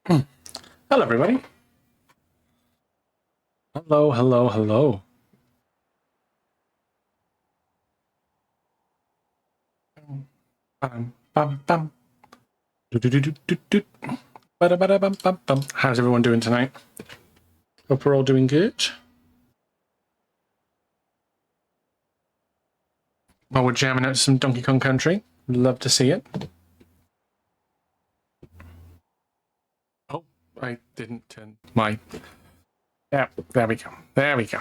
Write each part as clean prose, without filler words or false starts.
Hello, everybody. Hello, hello, hello. Bum, bum, bum. Do, do, do, do, do, do. Bada, bada, bum, bum, bum. How's everyone doing tonight? Hope we're all doing good. Well, we're jamming out some Donkey Kong Country. Love to see it. Oh, I didn't turn my... Yeah, there we go. There we go.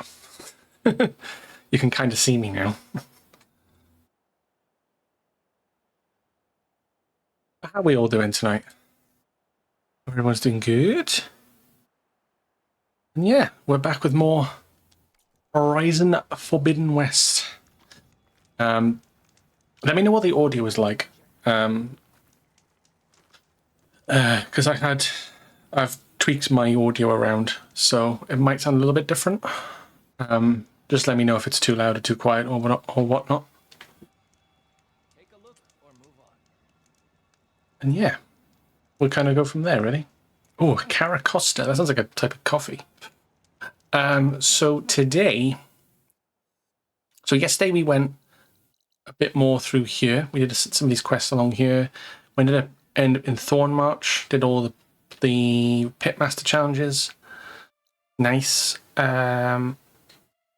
You can kind of see me now. How are we all doing tonight? Everyone's doing good. And yeah, we're back with more Horizon Forbidden West. Let me know what the audio is like. Because I've tweaked my audio around, so it might sound a little bit different. Just let me know if it's too loud or too quiet or whatnot. Take a look or move on. And yeah, we'll kind of go from there, really. Oh, Caracosta. That sounds like a type of coffee. So yesterday we went a bit more through here. We did some of these quests along here. We ended up in Thornmarch, did all the Pitmaster challenges. Nice.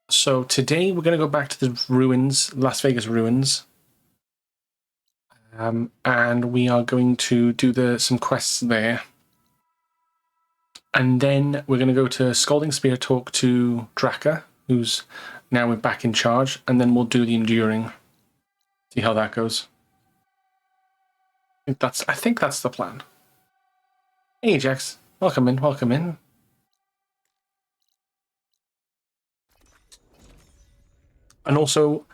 So today we're going to go back to the ruins, Las Vegas ruins. And we are going to do some quests there. And then we're going to go to Scalding Spear, talk to Draka, who's now back in charge, and then we'll do the Enduring. See how that goes. I think that's the plan. Hey, Jax. Welcome in, welcome in. And also,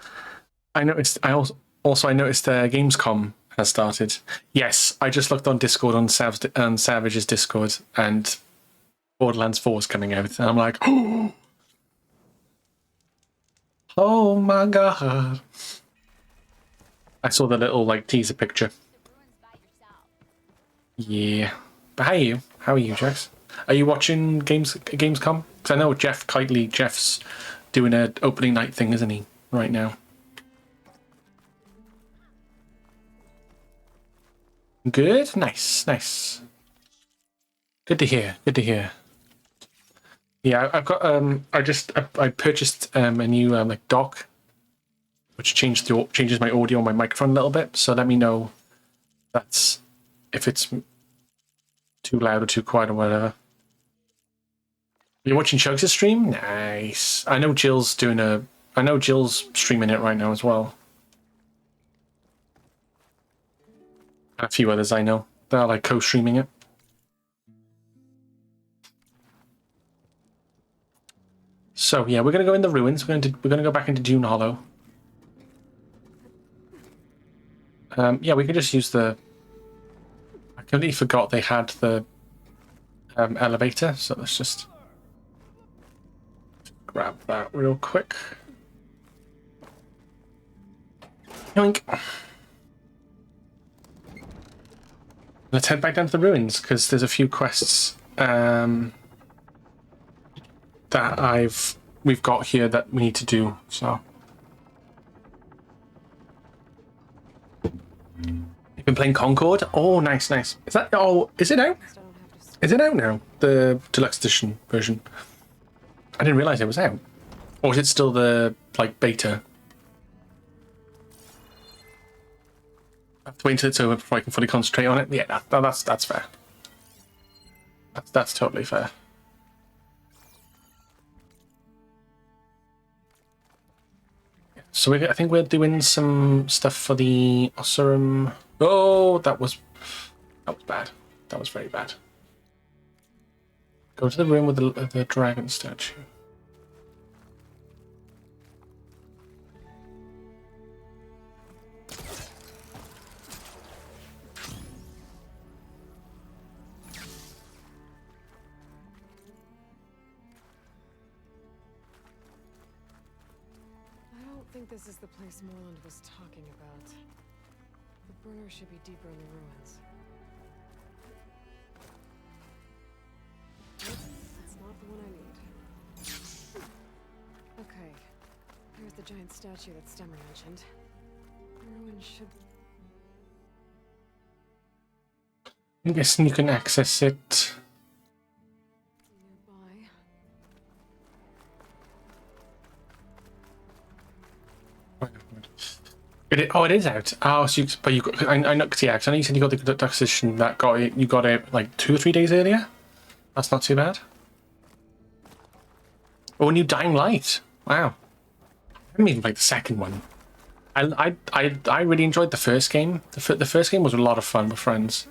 I noticed Gamescom has started. Yes, I just looked on Discord on Savage's Discord, and Borderlands 4 is coming out, and I'm like, oh my god! I saw the little teaser picture. Yeah, but how are you, Jax? Are you watching Gamescom? Because I know Jeff's doing an opening night thing, isn't he, right now? Good, nice. Good to hear. Yeah, I've got I purchased a new dock, which changes my audio on my microphone a little bit. So let me know if it's too loud or too quiet or whatever. You're watching Chugs' stream? Nice. I know Jill's streaming it right now as well. A few others I know. They're co-streaming it. So yeah, we're gonna go in the ruins. We're gonna go back into Dune Hollow. Yeah, we could just use the... I completely forgot they had the elevator, so let's just grab that real quick. Yoink. Let's head back down to the ruins, because there's a few quests that we've got here that we need to do, so... You've been playing Concord? Oh, nice. Is that... Oh, is it out? Is it out now? The deluxe edition version? I didn't realize it was out. Or is it still the, beta? I have to wait until it's over before I can fully concentrate on it. Yeah, that's fair. That's totally fair. So I think we're doing some stuff for the Ossurum. Oh, that was bad. That was very bad. Go to the room with the dragon statue. I don't think this is the place Morland was talking about. The burner should be deeper in the ruins. not the one I need. Okay. Here's the giant statue that Stemmer mentioned. Ruin should... I'm guessing you can access it. nearby. It is out. Oh, so but you got, I know, yeah, because I know you said you got the deluxe edition that got it, you got it like 2 or 3 days earlier. That's not too bad. Oh, new Dying Light. Wow. I haven't even played the second one. I really enjoyed the first game. The first game was a lot of fun with friends.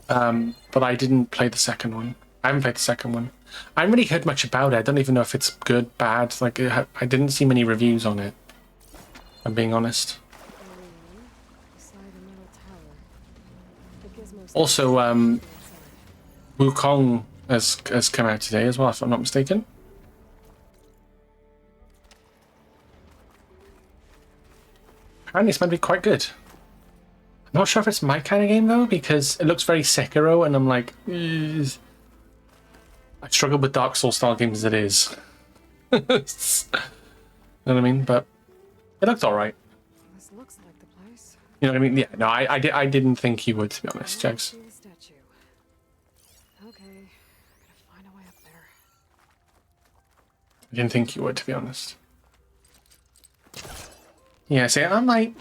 But I didn't play the second one. I haven't played the second one. I haven't really heard much about it. I don't even know if it's good, bad. Like, I didn't see many reviews on it. I'm being honest. Beside the metal tower. The gizmo Also, inside. Wukong has come out today as well, if I'm not mistaken. Apparently it's meant to be quite good. I'm not sure if it's my kind of game though, because it looks very Sekiro, and I'm like, "Ugh." I struggle with Dark Souls style games as it is. You know what I mean? But it looks alright. This looks like the place. You know what I mean? Yeah, no, I didn't think you would, to be honest, Jags. See the statue. Okay, gotta find a way up there. I didn't think you would, to be honest. Yeah, see, I might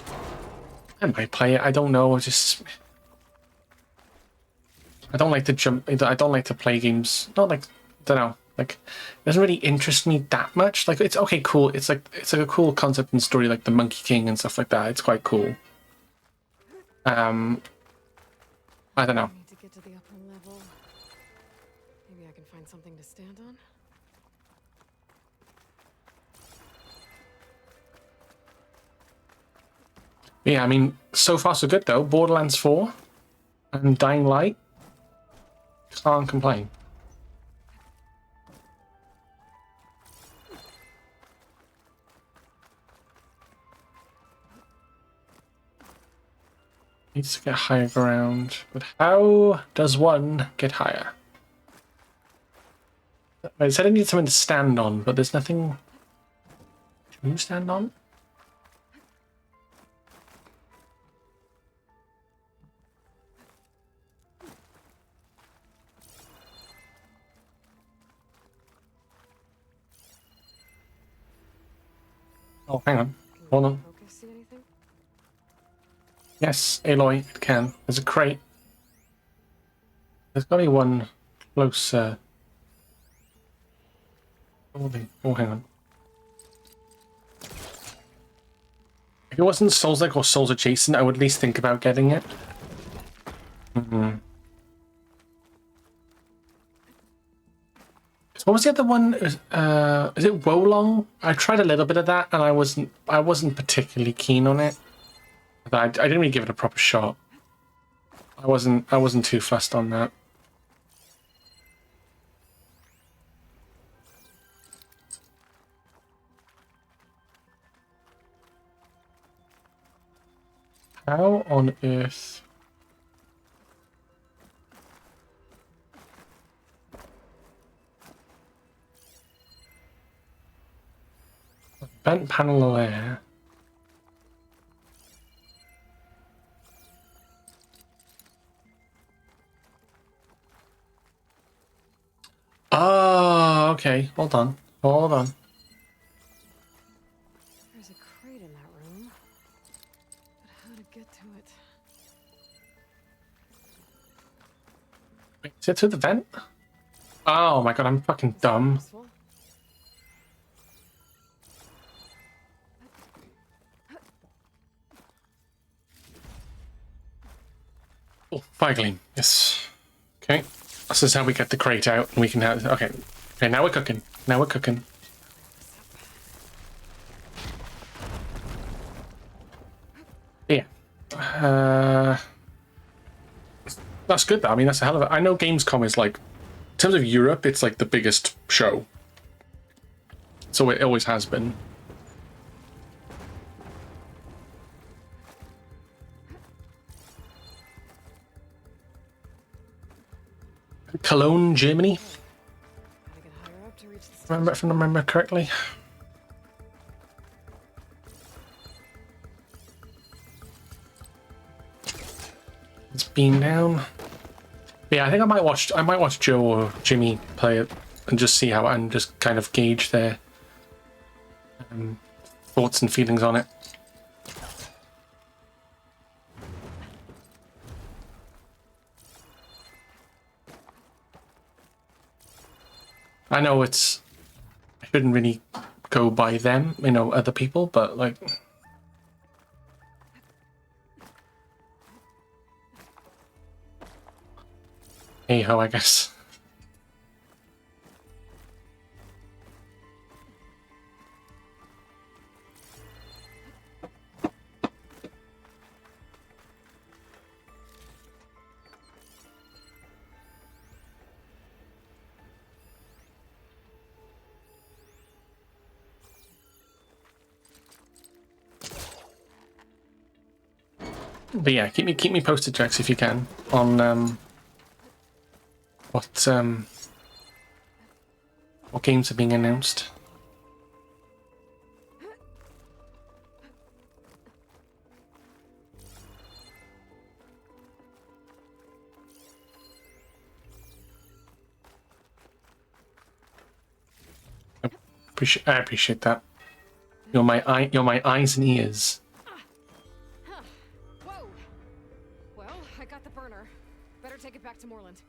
play it. I don't know. I don't like to jump. I don't like to play games. Not like, I don't know. Like, it doesn't really interest me that much. Like, it's okay, cool. It's like a cool concept and story, like the Monkey King and stuff like that. It's quite cool. I don't know. I need to get to the upper level. Maybe I can find something to stand on. Yeah, I mean, so far so good though. Borderlands 4 and Dying Light. Can't complain. Needs to get higher ground, but how does one get higher? I said I need something to stand on, but there's nothing to stand on. Oh, hang on. Hold on. Focus, see anything? Yes, Aloy, it can. There's a crate. There's got to be one closer. Oh, hang on. If it wasn't Souls-like or Souls adjacent, I would at least think about getting it. What was the other one? Is it Wolong? I tried a little bit of that, and I wasn't particularly keen on it. I didn't really give it a proper shot. I wasn't too fussed on that. How on earth? Vent panel there. Oh, okay. Hold on. Hold on. There's a crate in that room. But how to get to it? Wait, is it through the vent? Oh my god, I'm fucking dumb. Useful. Oh, fire gleam. Yes. Okay. This is how we get the crate out, and we can have. Okay. Okay. Now we're cooking. Now we're cooking. Yeah. That's good though. I mean, that's a hell of a. I know Gamescom is like, in terms of Europe, it's like the biggest show. So it always has been. Cologne, Germany. if I remember correctly. It's been down. Yeah, I think I might watch Joe or Jimmy play it and just see how, and just kind of gauge their thoughts and feelings on it. I know I shouldn't really go by them, you know, other people, but like, hey ho, I guess. But yeah, keep me posted, Jax, if you can, on what games are being announced. I appreciate that. You're my eyes and ears. Whoa! Well, I got the burner. Better take it back to Moreland.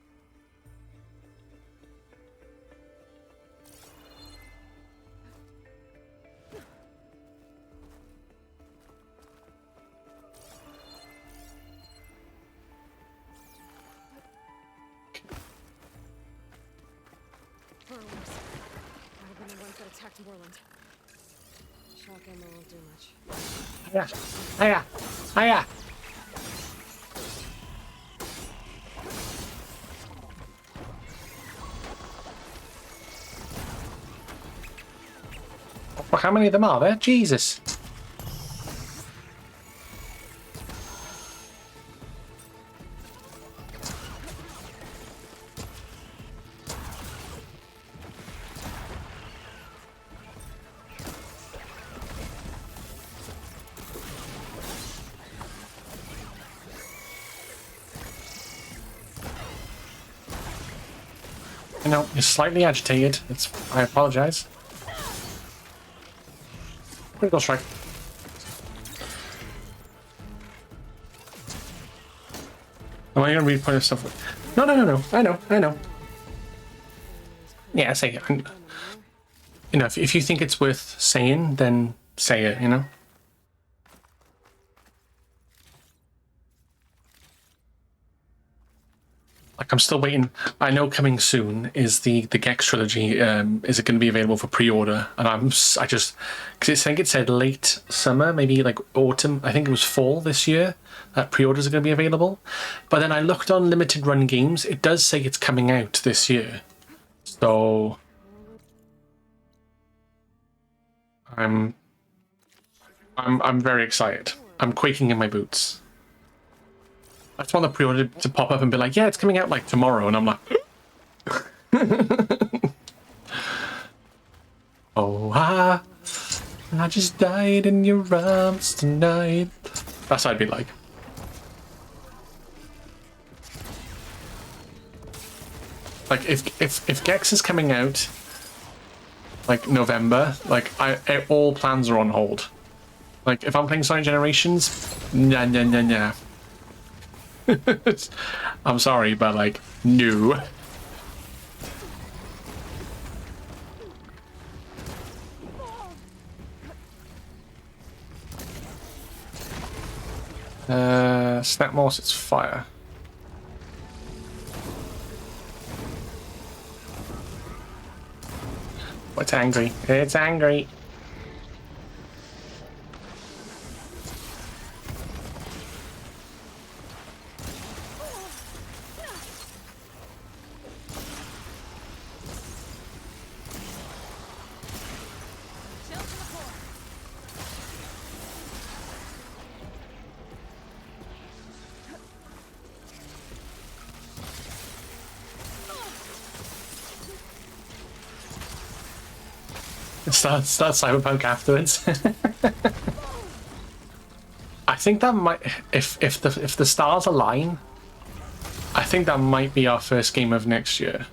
Burrows. Might have been the ones that attacked Moreland. Shock ammo won't do much. Hiya! Hiya! Hiya! Well, how many of them are there? Jesus! I know, you're slightly agitated. I apologize. Critical strike. Am I gonna read point of stuff? No. I know. Yeah, say it. You know, if you think it's worth saying, then say it, you know? Like, I'm still waiting. I know coming soon is the Gex trilogy. Is it going to be available for pre-order? And I just because I think it said late summer, maybe like autumn. I think it was fall this year that pre-orders are going to be available. But then I looked on limited run games. It does say it's coming out this year. So I'm very excited. I'm quaking in my boots. I just want the pre-order to pop up and be like, yeah, it's coming out like tomorrow, and I'm like, oh, I just died in your arms tonight. That's what I'd be like. Like if Gex is coming out like November, like all plans are on hold. Like if I'm playing Sonic Generations, nah. I'm sorry, but like, no. Snap Morse, it's fire. Oh, it's angry. It's angry. Start Cyberpunk afterwards. I think that might, if the stars align, I think that might be our first game of next year.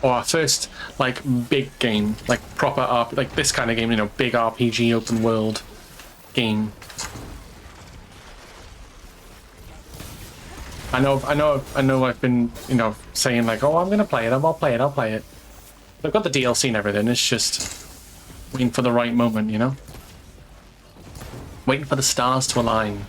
Or our first, like, big game, like proper like this kind of game, you know, big RPG open world game. I know I've been, you know, saying like, oh, I'm gonna play it, I'll play it. I've got the DLC and everything, it's just waiting for the right moment, you know? Waiting for the stars to align.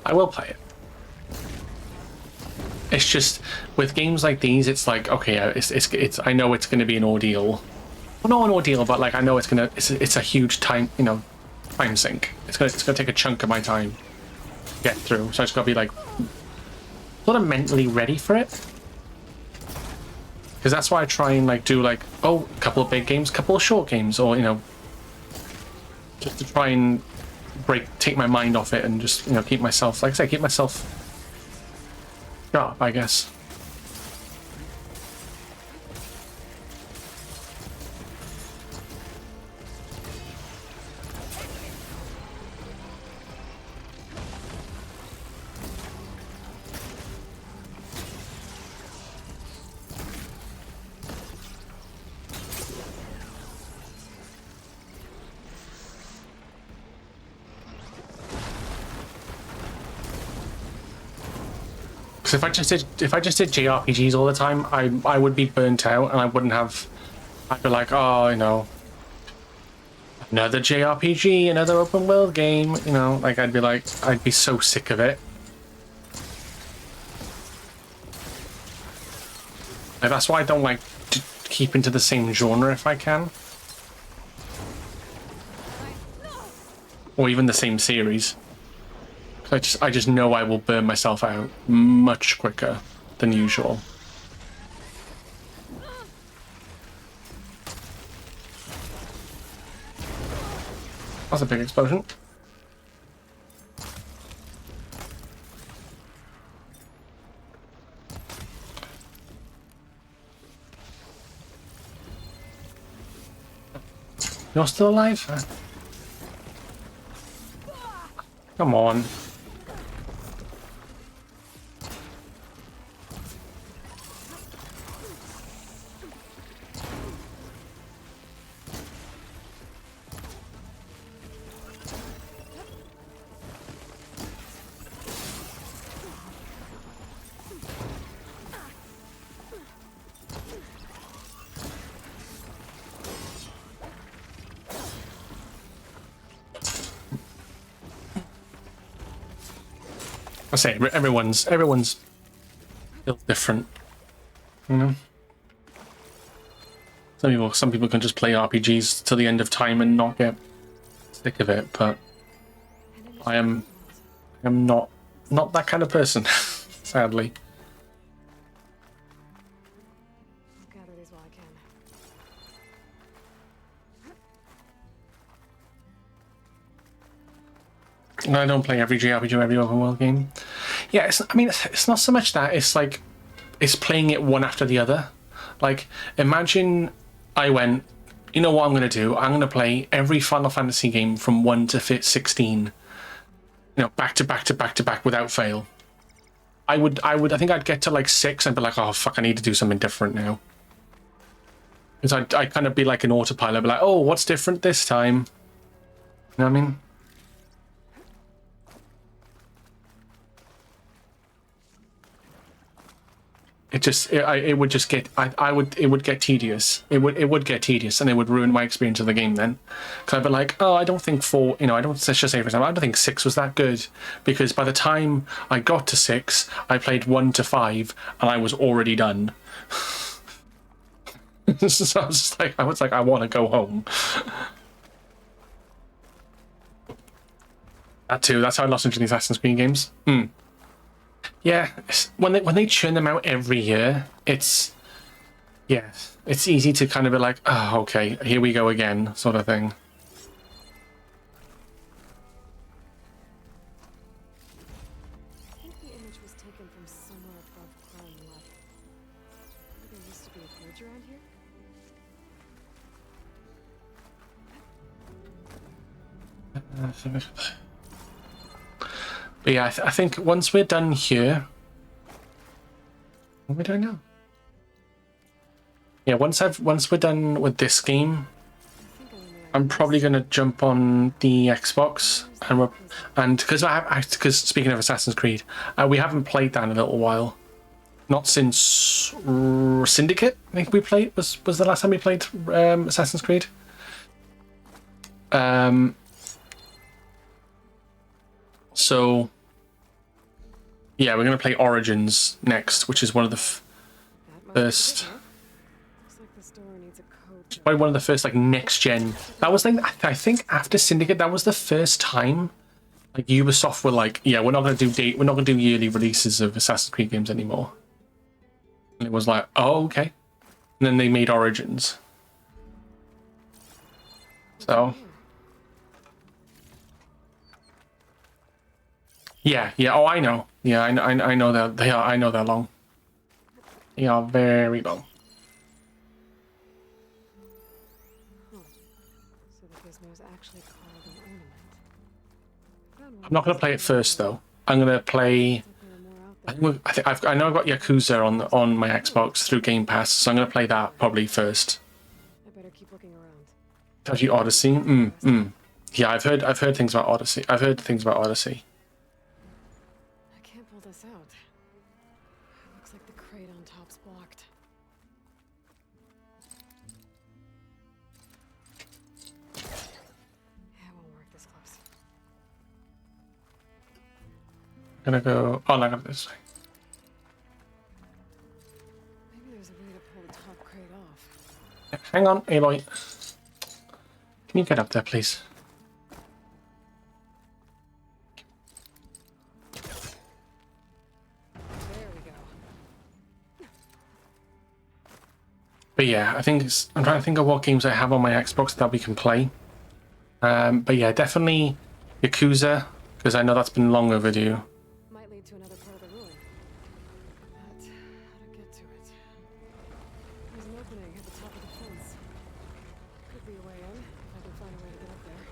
I will play it. It's just with games like these, it's like, okay, it's I know it's going to be an ordeal. Well, not an ordeal, but like I know it's a huge time, you know, time sink. It's gonna take a chunk of my time to get through. So I just gotta be like sort of mentally ready for it. Because that's why I try and like do like, oh, a couple of big games, couple of short games, or you know, just to try and take my mind off it and just, you know, keep myself, like I say, keep myself sharp, I guess. Because if I just did JRPGs all the time, I would be burnt out and I wouldn't have. I'd be like, oh, you know, another JRPG, another open world game, you know, like I'd be so sick of it. Like, that's why I don't like to keep into the same genre if I can, or even the same series. I just know I will burn myself out much quicker than usual. That's a big explosion. You're still alive? Come on. I say everyone's still different, you know. Some people can just play RPGs till the end of time and not get sick of it, but I am not that kind of person, sadly. I'll gather these while I can. I don't play every JRPG or every open world game. Yeah, it's not so much that, it's like, it's playing it one after the other. Like, imagine I went, you know what I'm going to do? I'm going to play every Final Fantasy game from 1 to 16. You know, back to back to back to back without fail. I think I'd get to like 6 and be like, oh fuck, I need to do something different now. Because I'd kind of be like an autopilot, be like, oh, what's different this time? You know what I mean? It would just get it would get tedious. It would get tedious, and it would ruin my experience of the game then. Because I'd be like, oh, I don't think let's just say for example, I don't think 6 was that good, because by the time I got to 6, I played 1 to 5, and I was already done. So I was like, I want to go home. That too. That's how I lost into the Assassin's Creed games. Yeah, when they churn them out every year, it's Yes, it's easy to kind of be like, oh, okay, here we go again, sort of thing. I think the image was taken from somewhere above Crying Left. Maybe there used to be a bridge around here? But yeah, I think once we're done here, what are we doing now? Yeah, once we're done with this game, I think I remember. I'm probably gonna jump on the Xbox and because speaking of Assassin's Creed, we haven't played that in a little while. Not since Syndicate. I think we played was the last time we played Assassin's Creed. So yeah, we're gonna play Origins next, which is one of the That must first. be it, huh? Looks like this door needs a code. Probably one of the first like next gen. That was like I think after Syndicate, that was the first time like Ubisoft were like, yeah, we're not gonna do yearly releases of Assassin's Creed games anymore. And it was like, oh, okay. And then they made Origins. So yeah. Oh, I know. Yeah, I know that they are. I know they're long. They are very long. Huh. So the gizmo's actually called an ornament. I'm not gonna play it first though. I'm gonna play. I know I've got Yakuza on my Xbox through Game Pass, so I'm gonna play that probably first. I better keep looking around. Actually, Odyssey. Yeah, I've heard things about Odyssey. I've heard things about Odyssey. I can't pull this out. Looks like the crate on top's blocked. Yeah, it won't work this close. I'm gonna go. Oh, no, I got this way. Maybe there's a way to pull the top crate off. Hang on, Aloy. Can you get up there, please? There we go. But yeah, I'm trying to think of what games I have on my Xbox that we can play. But yeah, definitely Yakuza, because I know that's been long overdue. Might lead to another part of the ruin. But how to get to it? There's an opening at the top of the fence. Could be a way in, if I can find a way to get up there.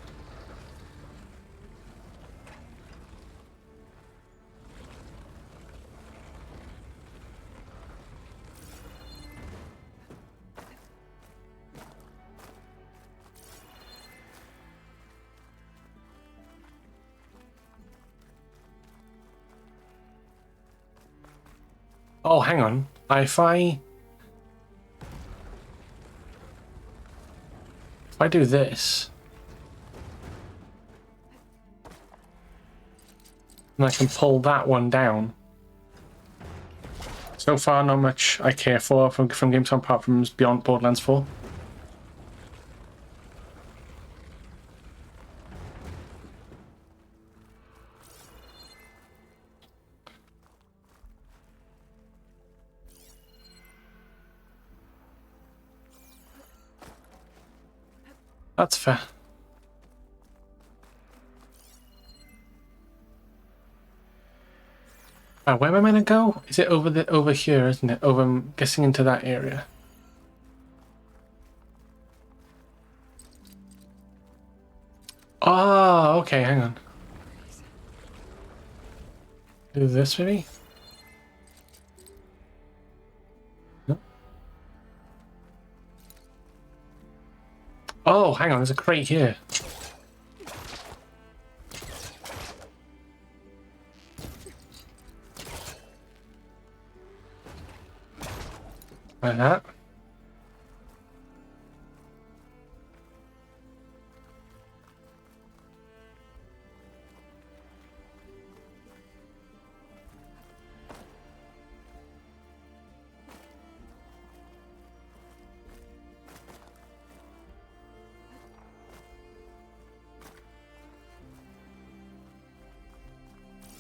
Oh, hang on. If I do this, and I can pull that one down. So far, not much I care for from games apart from Beyond Borderlands 4. That's fair. Where am I gonna go? Is it over here, isn't it? I'm guessing into that area. Oh, okay, hang on. Do this maybe? No. Oh, hang on, there's a crate here. Like that.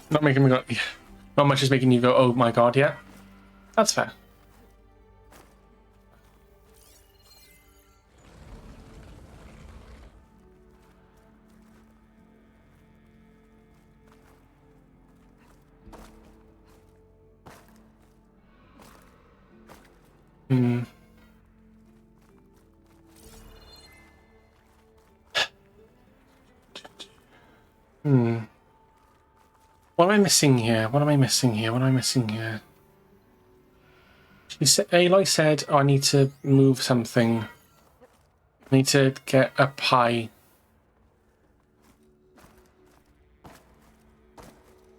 Not making me go. Not much is making you go, oh my god, yet. That's fair. What am I missing here? What am I missing here? What am I missing here? Aloy said, oh, I need to move something. I need to get up high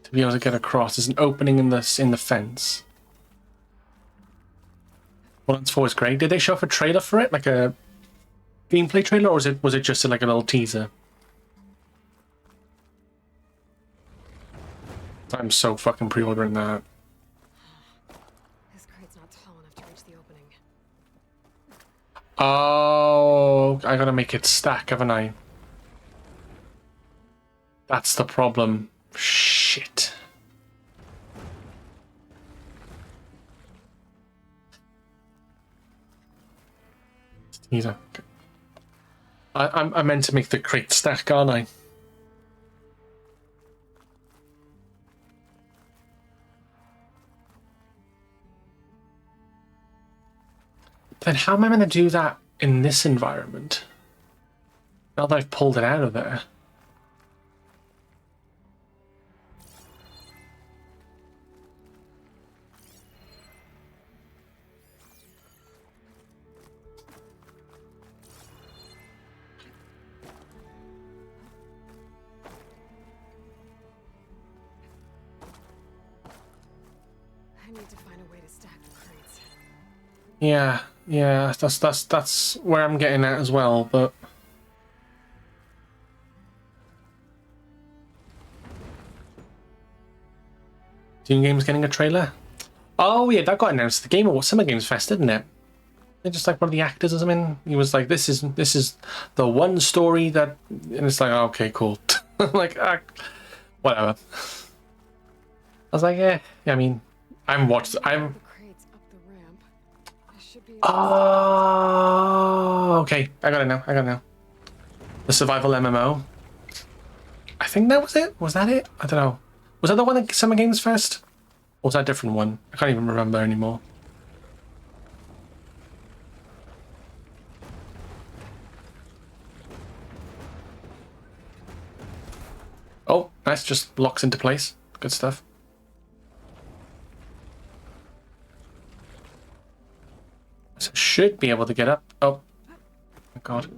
to be able to get across. There's an opening in the fence. Once forward is great. Did they show off a trailer for it, like a gameplay trailer, or was it just like a little teaser? I'm so fucking pre-ordering that. This crate's not tall enough to reach the opening. Oh, I gotta make it stack, haven't I? That's the problem. Shit. Teaser. I meant to make the crate stack, aren't I? Then how am I going to do that in this environment? Now that I've pulled it out of there. I need to find a way to stack the crates. Yeah, that's where I'm getting at as well, but Doom Game's getting a trailer? Oh yeah, that got announced at the Game Awards, Summer Games Fest, didn't it? They're just like one of the actors or something. He was like, this is the one story that, and it's like, oh, okay, cool. Like, whatever. I was like, yeah, I mean, I'm. The crates up the ramp. I should be able Oh, okay. I got it now. The survival MMO. I think that was it. Was that it? I don't know. Was that the one at Summer Games Fest? Or was that a different one? I can't even remember anymore. Oh, nice. Just locks into place. Good stuff. So I should be able to get up. Oh, my God.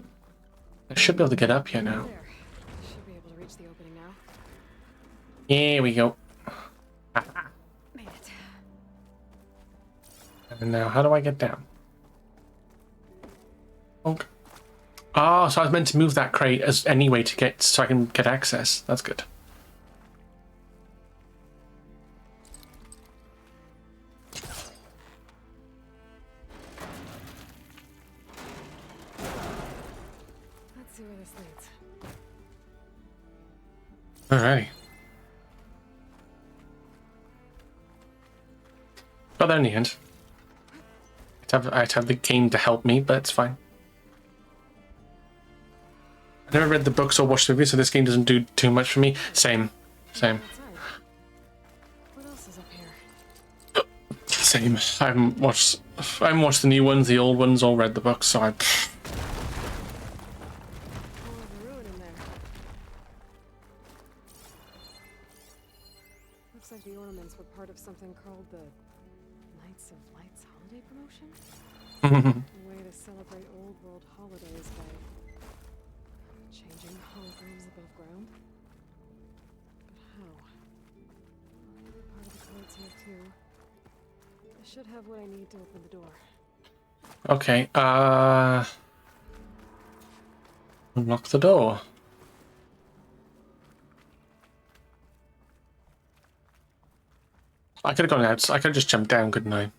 I should be able to get up here now. there. I should be able to reach the opening now. Here we go. Made it. And now, how do I get down? Okay. Oh, so I was meant to move that crate as any way to get, so I can get access. That's good. Let's see where this leads. Alrighty. Got there in the end. I'd have the game to help me, but it's fine. I never read the books or watched the movies, so this game doesn't do too much for me. Same. Outside. What else is up here? Same. I haven't watched the new ones, the old ones, or read the books, so I... Oh, the ruin in there. Looks like the ornaments were part of something called the Knights of Light's holiday promotion. A way to celebrate old world holidays by changing holograms above ground. But how? Maybe part of the code's here too. I should have what I need to open the door. Okay, unlock the door. I could have gone out. I could have just jumped down, couldn't I?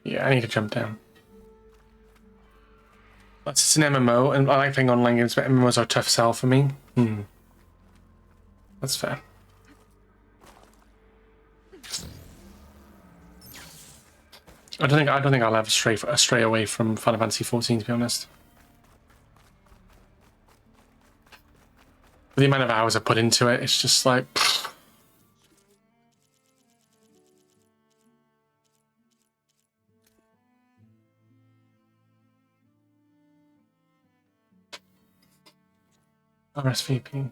Yeah, I need to jump down. That's just an MMO, and I like playing online games, but MMOs are a tough sell for me. That's fair. I don't think I'll ever stray away from Final Fantasy 14, to be honest. The amount of hours I put into it, it's just like... pfft. RSVP.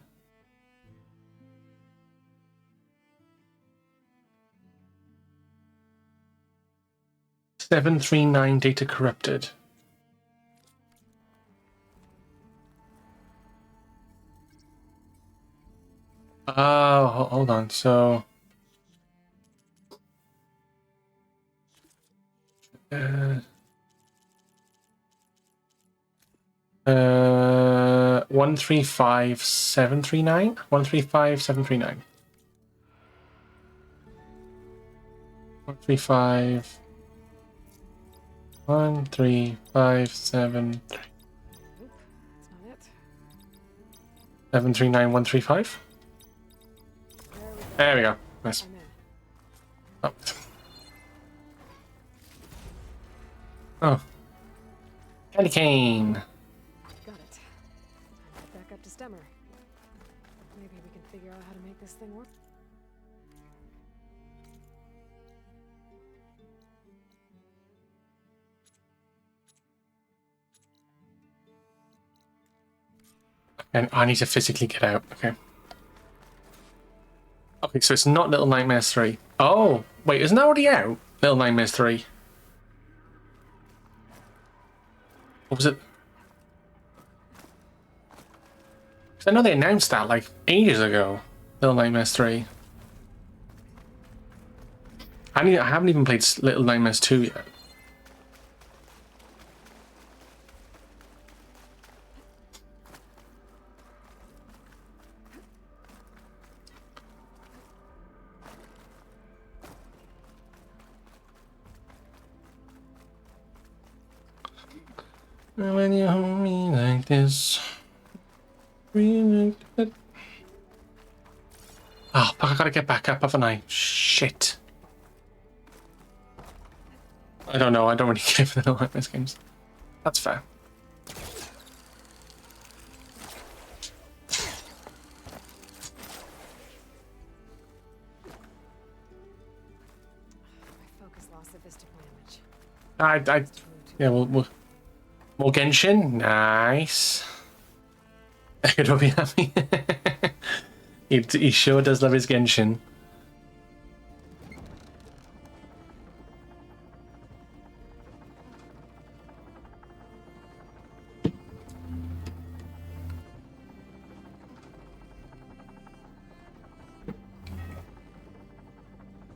"739 data corrupted." Oh, hold on. So, 135739. 135739. 135. 1357. Nope, that's not it. 739135. There we go. There we go. Nice. I'm in. Oh. Oh. Candy cane. Got it. Time to head back up to Stemmer. Maybe we can figure out how to make this thing work. And I need to physically get out. Okay. Okay, so it's not Little Nightmares 3. Oh, wait, isn't that already out? Little Nightmares 3. What was it? Because I know they announced that like ages ago. Little Nightmares 3. I haven't even played Little Nightmares 2 yet. When you hold me like this. Really good. Oh, fuck, I gotta get back up, haven't I? Shit. I don't know, I don't really care for the Little Nightmares games. That's fair. My focus lost a Vista damage. Yeah, we'll more Genshin. Nice. Echo be happy. He sure does love his Genshin.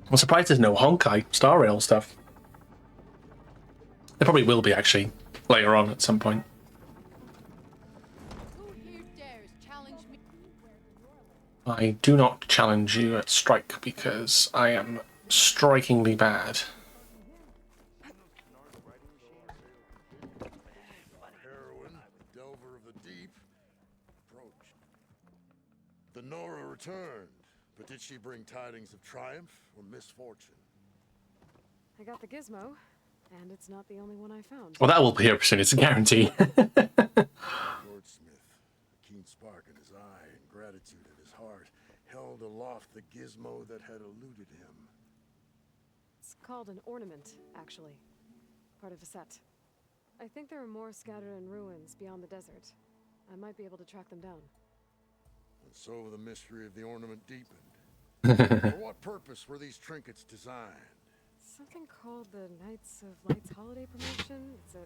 I'm surprised there's no Honkai Star Rail stuff. There probably will be, actually, later on at some point. Who here dares challenge me? I do not challenge you at strike because I am strikingly bad. Heroine, delver of the deep, approached. The Nora returned, but did she bring tidings of triumph or misfortune? I got the gizmo, and it's not the only one I found. Well, that will be here soon, it's a guarantee. Lord Smith, a keen spark in his eye and gratitude in his heart, held aloft the gizmo that had eluded him. It's called an ornament, actually. Part of a set. I think there are more scattered in ruins beyond the desert. I might be able to track them down. And so the mystery of the ornament deepened. For what purpose were these trinkets designed? Something called the Knights of Light's holiday promotion. It's a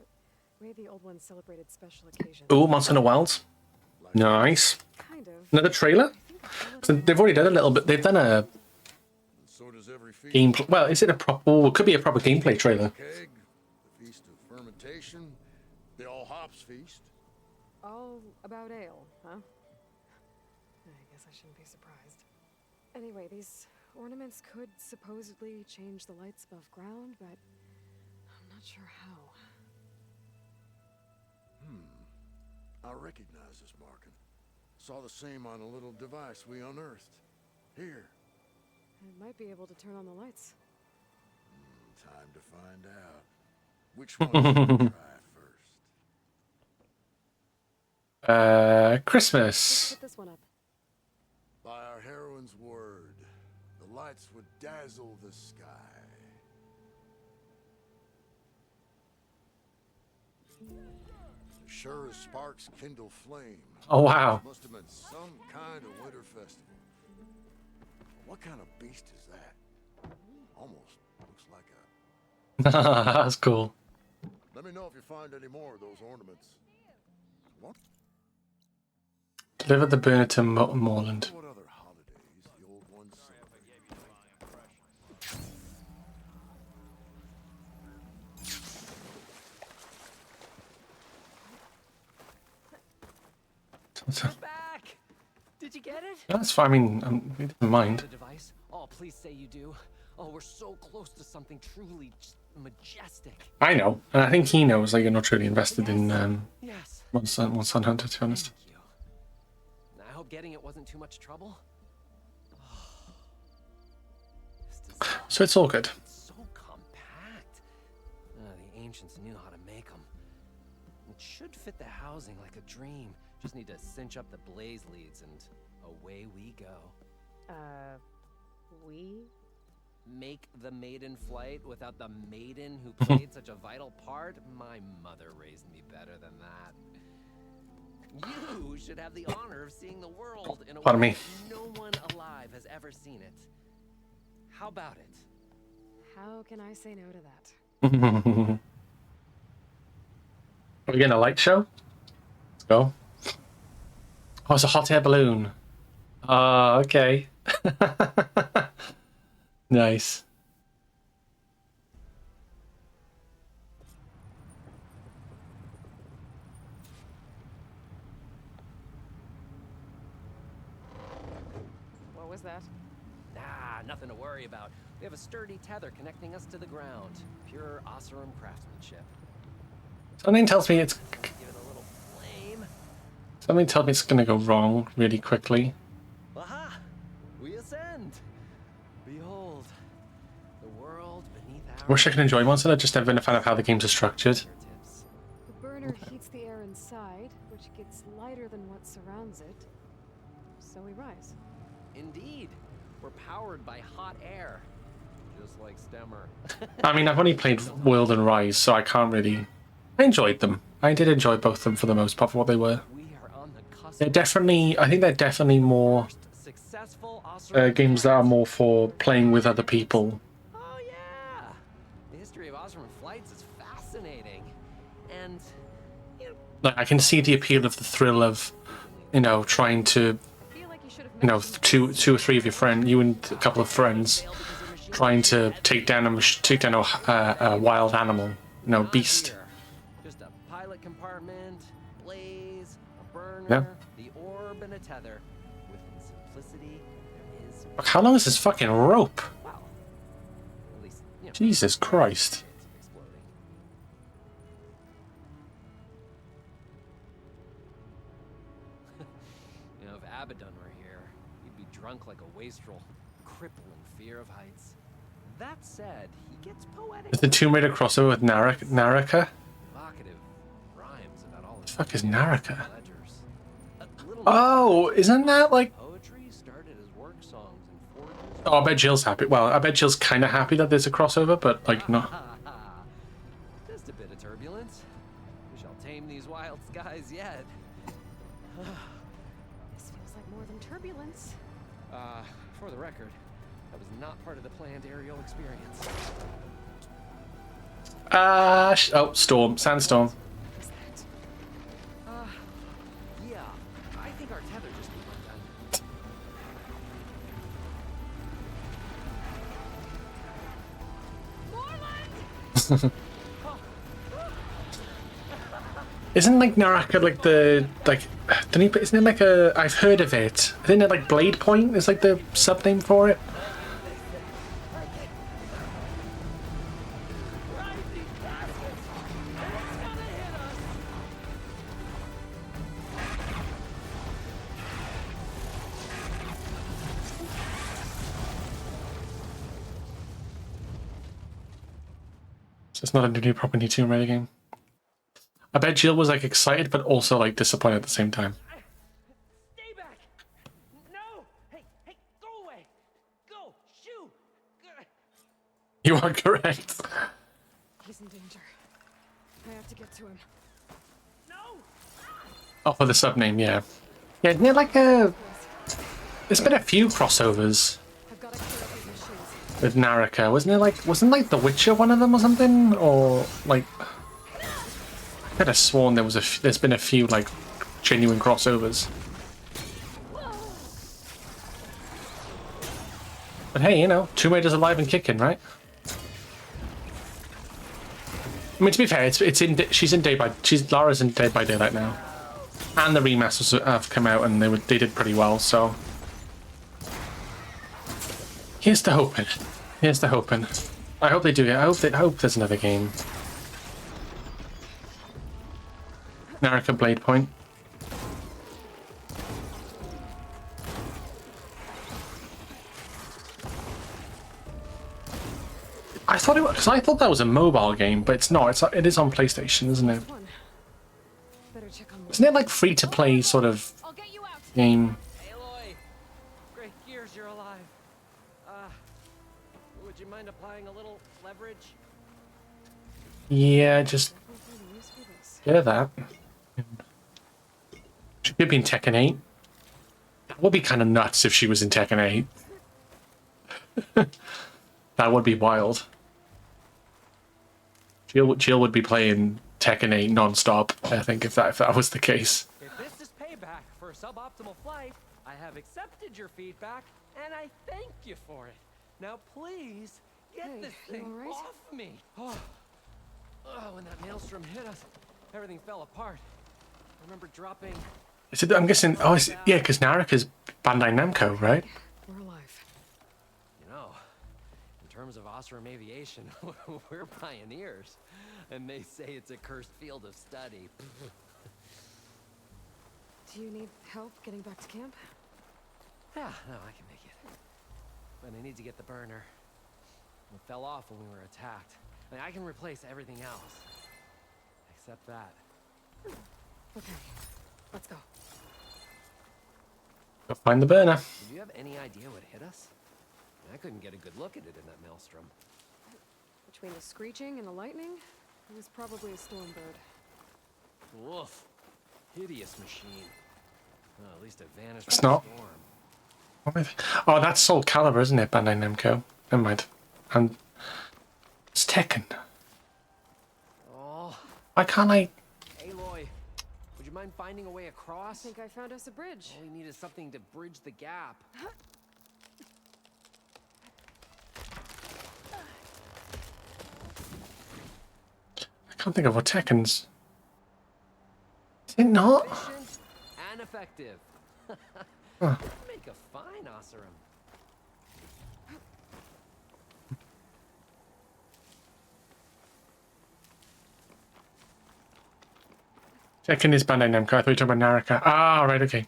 way the old ones celebrated special occasions. Ooh, Monster Hunter Wilds. Nice. Kind of. Another trailer? So they've already done a little bit. They've done a And so does every feast. gameplay. Well, is it a proper? Oh, it could be a proper gameplay trailer. Keg, the feast of fermentation, the all hops feast. All about ale, huh? I guess I shouldn't be surprised. Anyway, these ornaments could supposedly change the lights above ground, but I'm not sure how. I recognize this marking. Saw the same on a little device we unearthed. Here. It might be able to turn on the lights. Time to find out. Which one should we try first? Christmas. Put this one up. By our heroine's word, the lights would dazzle the sky. sure as sparks kindle flame. Oh wow. Must have been some kind of winter festival. What kind of beast is that? Almost looks like a... That's cool. Let me know if you find any more of those ornaments. What? Deliver the burner to Moorland. What other holidays the old ones celebrate? Back! Did you get it? That's fine. I mean, never mind. The device? Oh, please say you do. Oh, we're so close to something truly just majestic. I know, and I think he knows. Like, you're not really invested in Yes. One Sun Hunter, to be honest. Thank you. I hope getting it wasn't too much trouble. This design, So it's all good. it's so compact. The ancients knew how to make them. It should fit the housing like a dream. Just need to cinch up the blaze leads and away we go. We? Make the maiden flight without the maiden who played such a vital part? My mother raised me better than that. You should have the honor of seeing the world in a Pardon way me. no one alive has ever seen it. How about it? How can I say no to that? Are we getting a light show? Let's go. Oh, it's a hot air balloon. Ah, okay. Nice. What was that? Nah, nothing to worry about. We have a sturdy tether connecting us to the ground. Pure Oseram craftsmanship. Something tells me it's Give it a little flame. something tells me it's gonna go wrong really quickly. Aha! We ascend. Behold, the world beneath our I wish I could enjoy Monster. I've just never been a fan of how the games are structured. fingertips. The burner heats the air inside, which gets lighter than what surrounds it. So we rise. Indeed, we're powered by hot air, just like Stemmer. I mean, I've only played World and Rise, so I can't really. I enjoyed them. I did enjoy both of them for the most part for what they were. We are on the cusp. They're definitely. I think they're definitely more First successful Oseram games that are flights. more for playing with other people. Oh yeah, the history of Oseram flights is fascinating, and you know, Like, I can see the appeal of the thrill of, trying to, I feel like you should have two or three of your friends, you and a couple of friends, fail because your machine trying to take down a wild animal, not beast. here. Just a pilot compartment, blaze, a burner, Yeah. the orb, and a tether. With simplicity, there is How long is this fucking rope? well, at least Jesus Christ. chance of exploding. If Abaddon were here, he'd be drunk like a wastrel, crippling fear of heights. That said, he gets poetic. Is the Tomb Raider crossover with Naraka? Evocative rhymes about all his Fuck is fears Naraka? and ledgers. A little Oh, isn't that like... poetry started as work songs and forges. Oh, I bet Jill's happy. Well, I bet Jill's kind of happy that there's a crossover, but, like, no. Just a bit of turbulence. We shall tame these wild skies yet. This feels like more than turbulence. For the record, that was not part of the planned aerial experience. Storm. Sandstorm. What is that? Yeah, I think our tether just got done. Isn't, like, Naraka, like, isn't it like a... I've heard of it. Isn't it, like, Blade Point is, like, the sub-name for it? So it's not a new property Tomb Raider game. I bet Jill was, like, excited, but also, like, disappointed at the same time. Stay back! No! Hey, go away! Go! Shoo! You are correct. He's in danger. I have to get to him. No! Oh, for the sub name, yeah. Yeah, isn't it like a... There's been a few crossovers I've got to clear up these machines. with Naraka. Wasn't like The Witcher one of them or something? Or like... I could have sworn there's been a few like genuine crossovers. But hey, you know, Tomb Raider's alive and kicking, right? I mean, to be fair, Lara's in Dead by Daylight now, and the remasters have come out and they did pretty well. So here's the hoping. Here's the hoping. I hope they do it. I hope there's another game. Naraka Blade Point. I thought it was, because I thought that was a mobile game, but it's not. It is on PlayStation, isn't it? One. Better check on Isn't it like free to play sort of I'll get you out. game? Aloy! Great gears, you're alive. Would you mind applying a little leverage? Yeah, just Definitely use for this. hear that. She could be in Tekken 8. That would be kind of nuts if she was in Tekken 8. That would be wild. Jill would be playing Tekken 8 non-stop, I think, if that was the case. If this is payback for a suboptimal flight, I have accepted your feedback, and I thank you for it. Now please, get Hey, this you thing all right? off me. Oh, when that maelstrom hit us, everything fell apart. I remember dropping... I'm guessing... Oh, yeah, because Naraka's Bandai Namco, right? We're alive. You know, in terms of Osram aviation, we're pioneers. And they say it's a cursed field of study. Do you need help getting back to camp? Yeah, no, I can make it. But I need to get the burner. It fell off when we were attacked. I mean, I can replace everything else. Except that. Okay, let's go. Go find the burner. Do you have any idea what hit us? I couldn't get a good look at it in that maelstrom. Between the screeching and the lightning, it was probably a storm bird. Woof. Hideous machine. Well, at least it vanished It's from not. the storm. Oh, that's Soul Calibur, isn't it? Bandai Namco. Never mind. And it's Tekken. Oh, Why can't I... Aloy, would you mind finding a way I across? think I found us a bridge. All we need is something to bridge the gap. I can't think of what Tekken's... Is it not? Efficient and effective. Huh. Make a fine Osram. Tekken is Bandai Namco. I thought you were talking about Naraka. Ah, right, okay.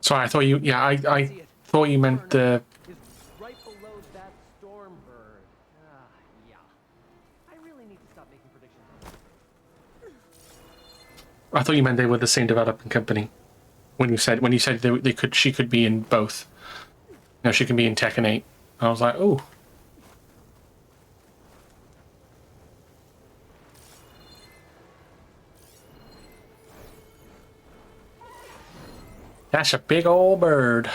Sorry, I thought you... Yeah, I thought you meant the... Is right below that storm bird. Yeah. I really need to stop making predictions. I thought you meant they were the same developing company. When you said she could be in both. No, she can be in Tekken 8. I was like, oh. That's a big old bird.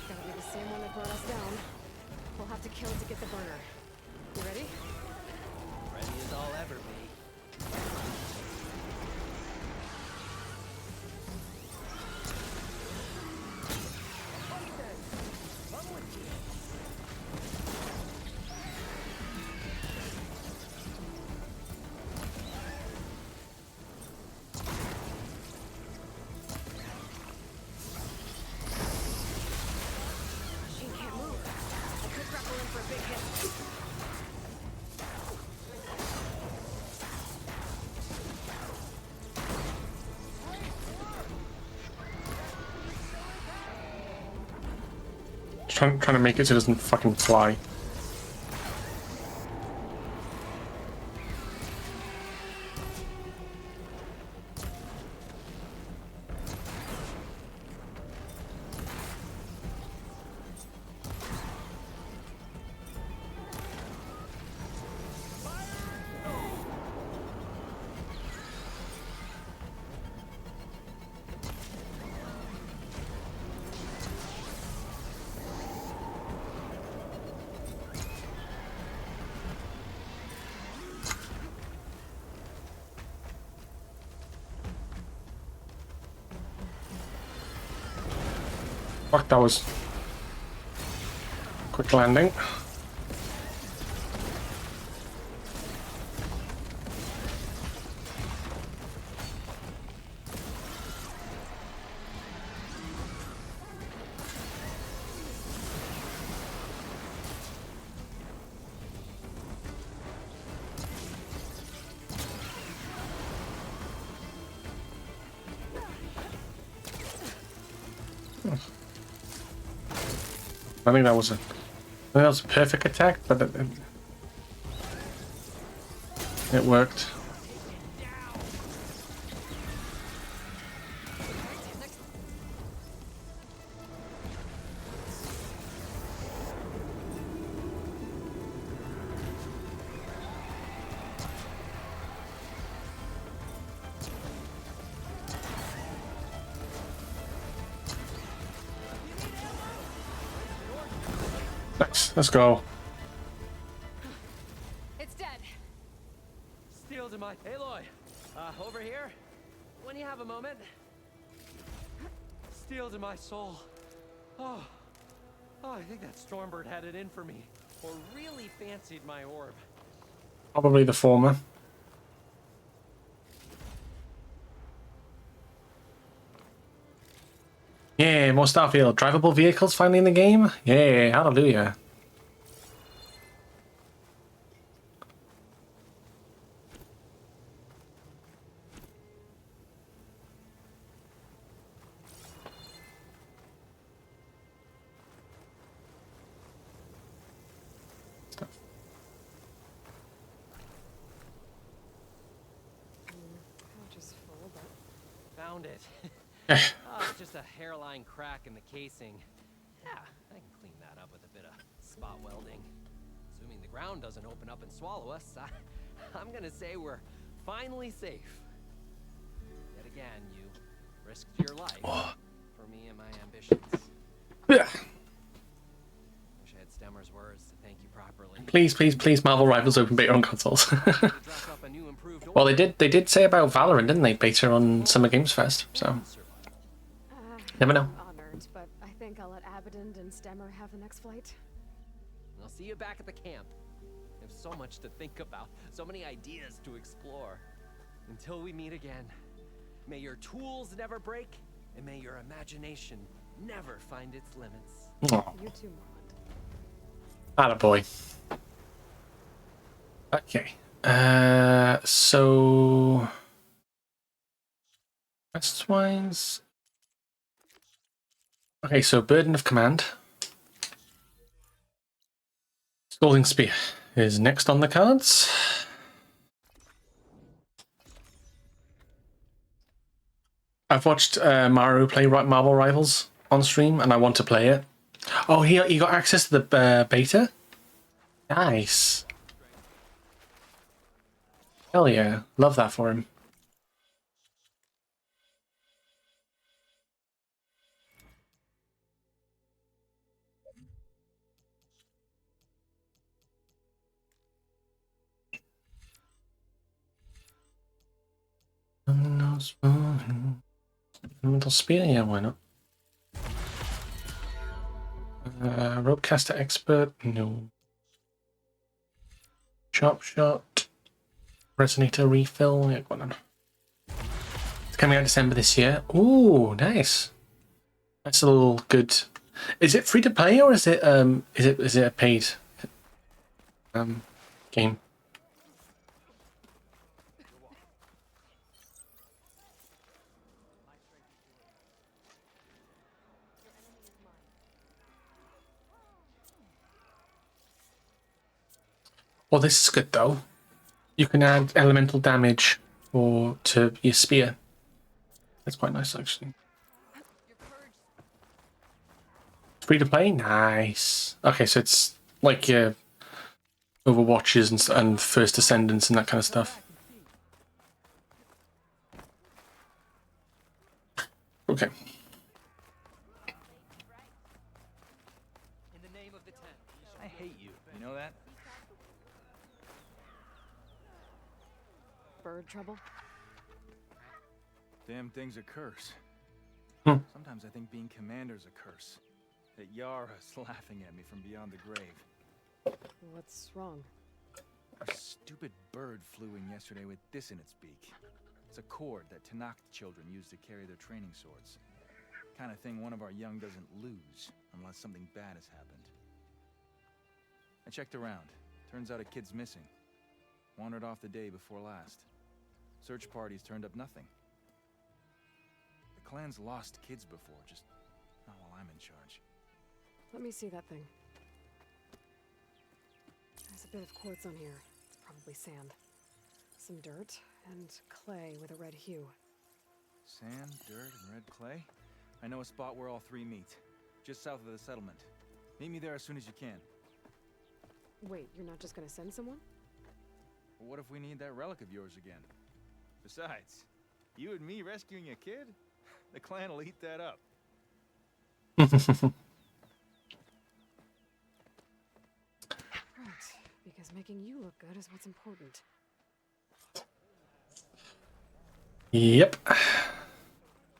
Gotta be the same one that brought us down. We'll have to kill it to get the burner. You ready? Ready as I'll ever be. Machine can't move. I could grapple in for a big hit. Trying to make it so it doesn't fucking fly. Fuck, that was quick landing. I think that was a perfect attack, but it worked. Nice. Let's go. It's dead. Steel to my Aloy. Over here. When you have a moment. Steel to my soul. Oh, I think that Stormbird had it in for me, or really fancied my orb. Probably the former. Yeah, more Starfield. Drivable vehicles finally in the game? Yeah, hallelujah. Pouch is full, but Found it. It's just a hairline crack in the casing. Yeah, I can clean that up with a bit of spot welding. Assuming the ground doesn't open up and swallow us, I'm gonna say we're finally safe. Yet again, you risked your life for me and my ambitions. Yeah. Wish I had Stemmer's words to thank you properly. Please, please, please, Marvel Rivals open beta on consoles. To draft up a new improved Well, order. they did say about Valorant, didn't they? Beta on Summer Games Fest, so never know. I'm honored, but I think I'll let Abaddon and Stemmer have the next flight. I'll see you back at the camp. There's so much to think about, so many ideas to explore. Until we meet again, may your tools never break, and may your imagination never find its limits. Oh, You too, Morland. attaboy. Okay. So quest-wise. Okay, so Burden of Command. Scalding Spear is next on the cards. I've watched Maru play Marvel Rivals on stream, and I want to play it. Oh, he got access to the beta? Nice. Hell yeah. Love that for him. Elemental Spear? Yeah, why not? Ropecaster Expert? No. Sharp Shot? Resonator Refill? Yeah, go on then. It's coming out December this year. Ooh, nice. That's a little good. Is it free to play or is it a paid game? Well, this is good though. You can add elemental damage to your spear. That's quite nice actually. Free to play? Nice. Okay, so it's like your Overwatches and First Ascendants and that kind of stuff. Okay. In the name of the ten. I hate you. You know that? Bird trouble? Damn thing's a curse. Sometimes I think being commander's a curse. That Yara's laughing at me from beyond the grave. What's wrong? A stupid bird flew in yesterday with this in its beak. It's a cord that Tanakh children use to carry their training swords. Kind of thing one of our young doesn't lose unless something bad has happened. I checked around. Turns out a kid's missing. Wandered off the day before last. Search parties turned up nothing. The clan's lost kids before, just not while I'm in charge. Let me see that thing. There's a bit of quartz on here. It's probably sand. Some dirt, and clay with a red hue. Sand, dirt, and red clay? I know a spot where all three meet. Just south of the settlement. Meet me there as soon as you can. Wait, you're not just gonna send someone? Well, what if we need that relic of yours again? Besides, you and me rescuing a kid? The clan will eat that up. Right, because making you look good is what's important. Yep.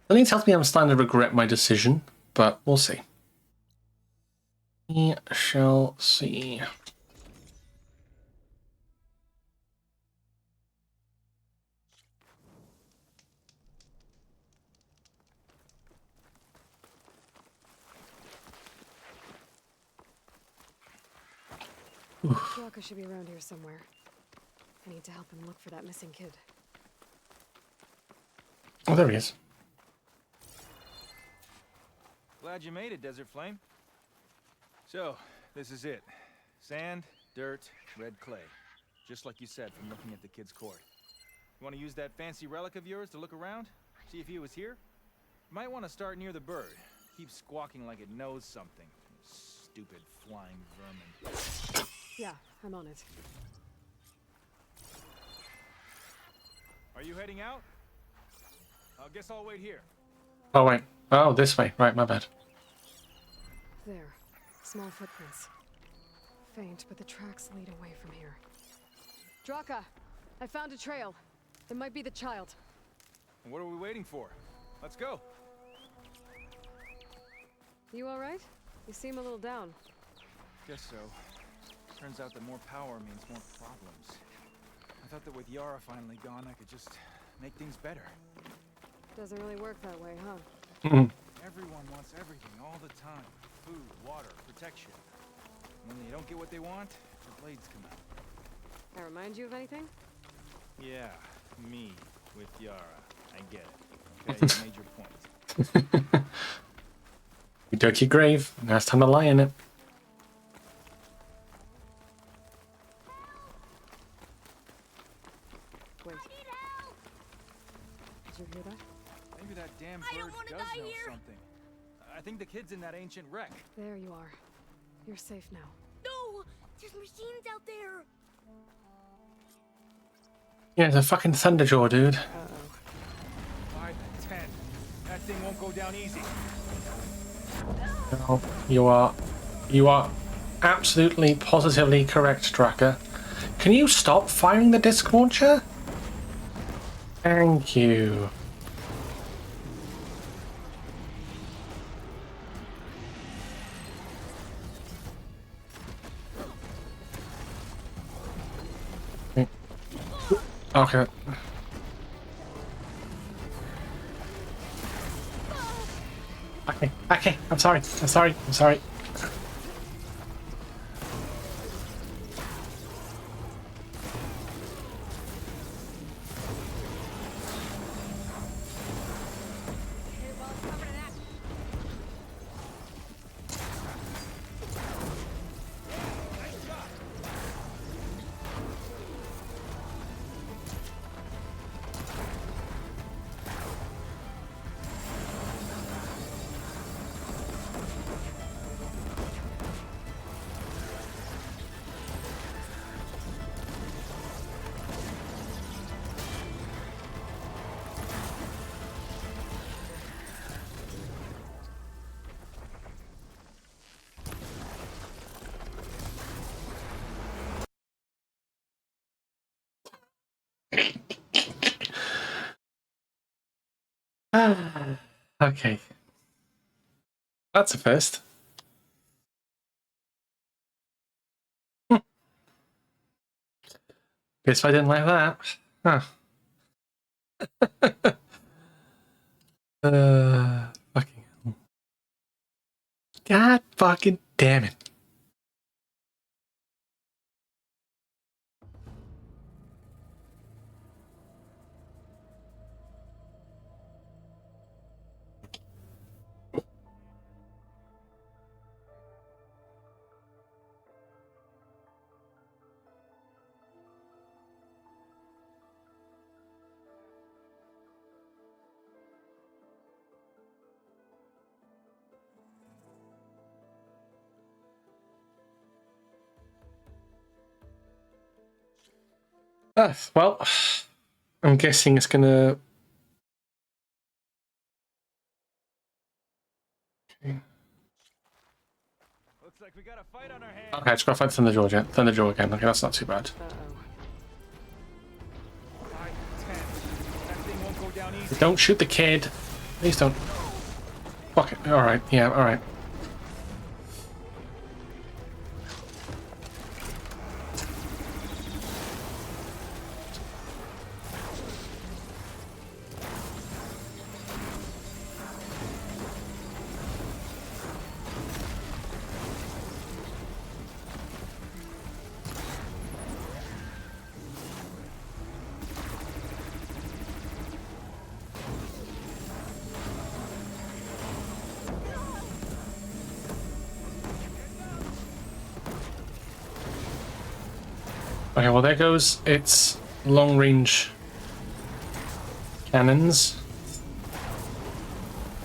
Something tells me I'm starting to regret my decision, but we'll see. We shall see. Draka should be around here somewhere. I need to help him look for that missing kid. Oh, there he is. Glad you made it, Desert Flame. So, this is it. Sand, dirt, red clay. Just like you said from looking at the kid's cord. You want to use that fancy relic of yours to look around? See if he was here? You might want to start near the bird. Keep squawking like it knows something. Stupid flying vermin. Yeah, I'm on it. Are you heading out? I guess I'll wait here. Oh, wait. Oh, this way. Right, my bad. There. Small footprints. Faint, but the tracks lead away from here. Draka! I found a trail. It might be the child. What are we waiting for? Let's go. You alright? You seem a little down. Guess so. Turns out that more power means more problems. I thought that with Yara finally gone, I could just make things better. Doesn't really work that way, huh? Everyone wants everything all the time. Food, water, protection. When they don't get what they want, the blades come out. I remind you of anything? Yeah, me with Yara. I get it. Okay, you made your point. You dug your grave. Now it's time to lie in it. Wait. Did you hear that? Maybe that damn bird does know something. I think the kid's in that ancient wreck. There you are. You're safe now. No! There's machines out there! Yeah, it's a fucking Thunderjaw, dude. Uh-oh. 5 to 10. That thing won't go down easy. No, you are absolutely, positively correct, Draka. Can you stop firing the disc launcher? Thank you. Okay. Okay, I'm sorry. Okay. That's a first. Guess I didn't like that. Huh. Fucking hell. God fucking damn it. Well, I'm guessing it's gonna. Okay, Looks like we got a fight on our hands. I just gotta find Thunderjaw again. Thunderjaw again. Okay, that's not too bad. 5 to 10. That thing won't go down easy. Don't shoot the kid. Please don't. Fuck it. Alright, yeah, alright. Okay, well there goes its long-range cannons.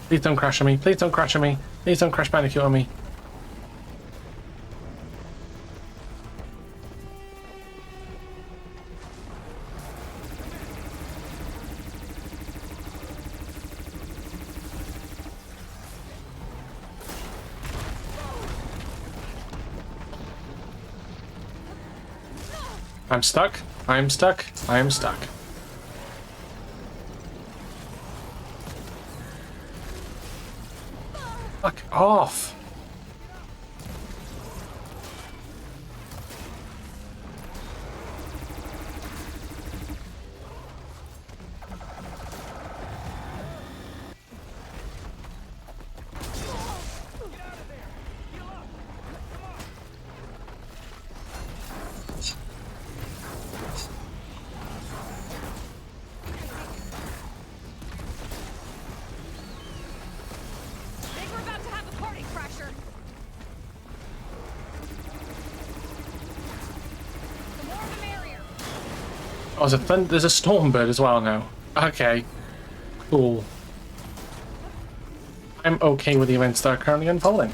Please don't crash on me. Please don't crash on me. Please don't crash Bandicoot on me. I'm stuck. I'm stuck. I'm stuck. Fuck off. Think we're about to have a party crasher. The more the merrier. Oh, there's a Stormbird as well now. Okay. Cool. I'm okay with the events that are currently unfolding.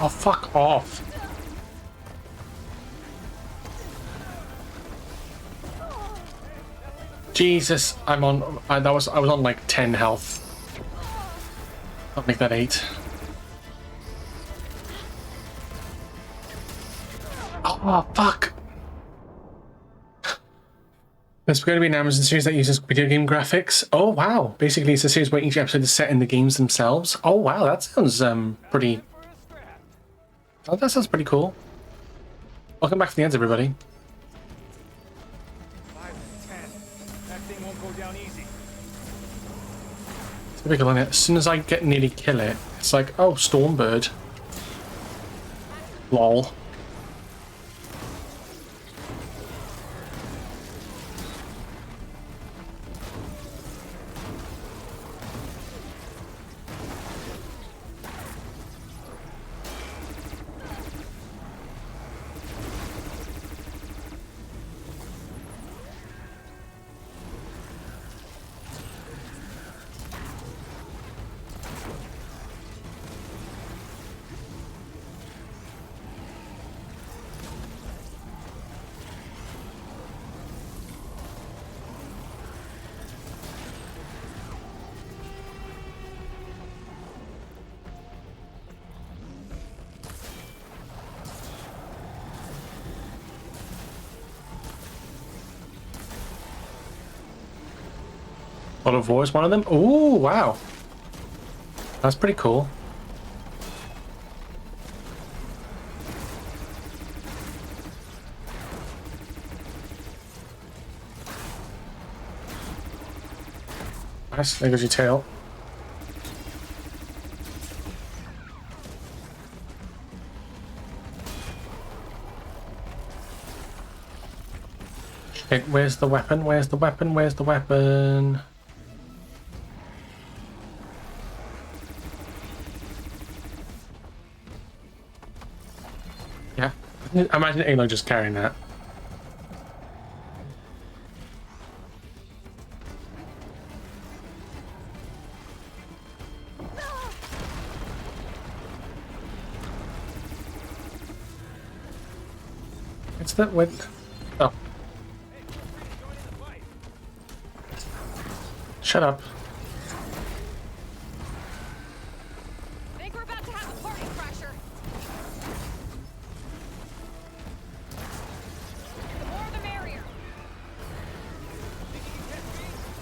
Oh, fuck off. Jesus, I'm on. I was on like 10 health. I'll make that 8. Oh, fuck. There's going to be an Amazon series that uses video game graphics. Oh, wow. Basically, it's a series where each episode is set in the games themselves. Oh, wow. That sounds pretty. Oh, that sounds pretty cool. Welcome back to the end, everybody. 5 to 10. That thing won't go down easy. Typical, isn't it? As soon as I get nearly kill it, it's like, oh, Stormbird. Lol. God of War is one of them. Oh, wow. That's pretty cool. Nice, there goes your tail. Okay, where's the weapon? Where's the weapon? Where's the weapon? Yeah, I imagine Aloy just carrying that. It's that with. Oh. Shut up. Think we're about to have a party crasher. The more the merrier.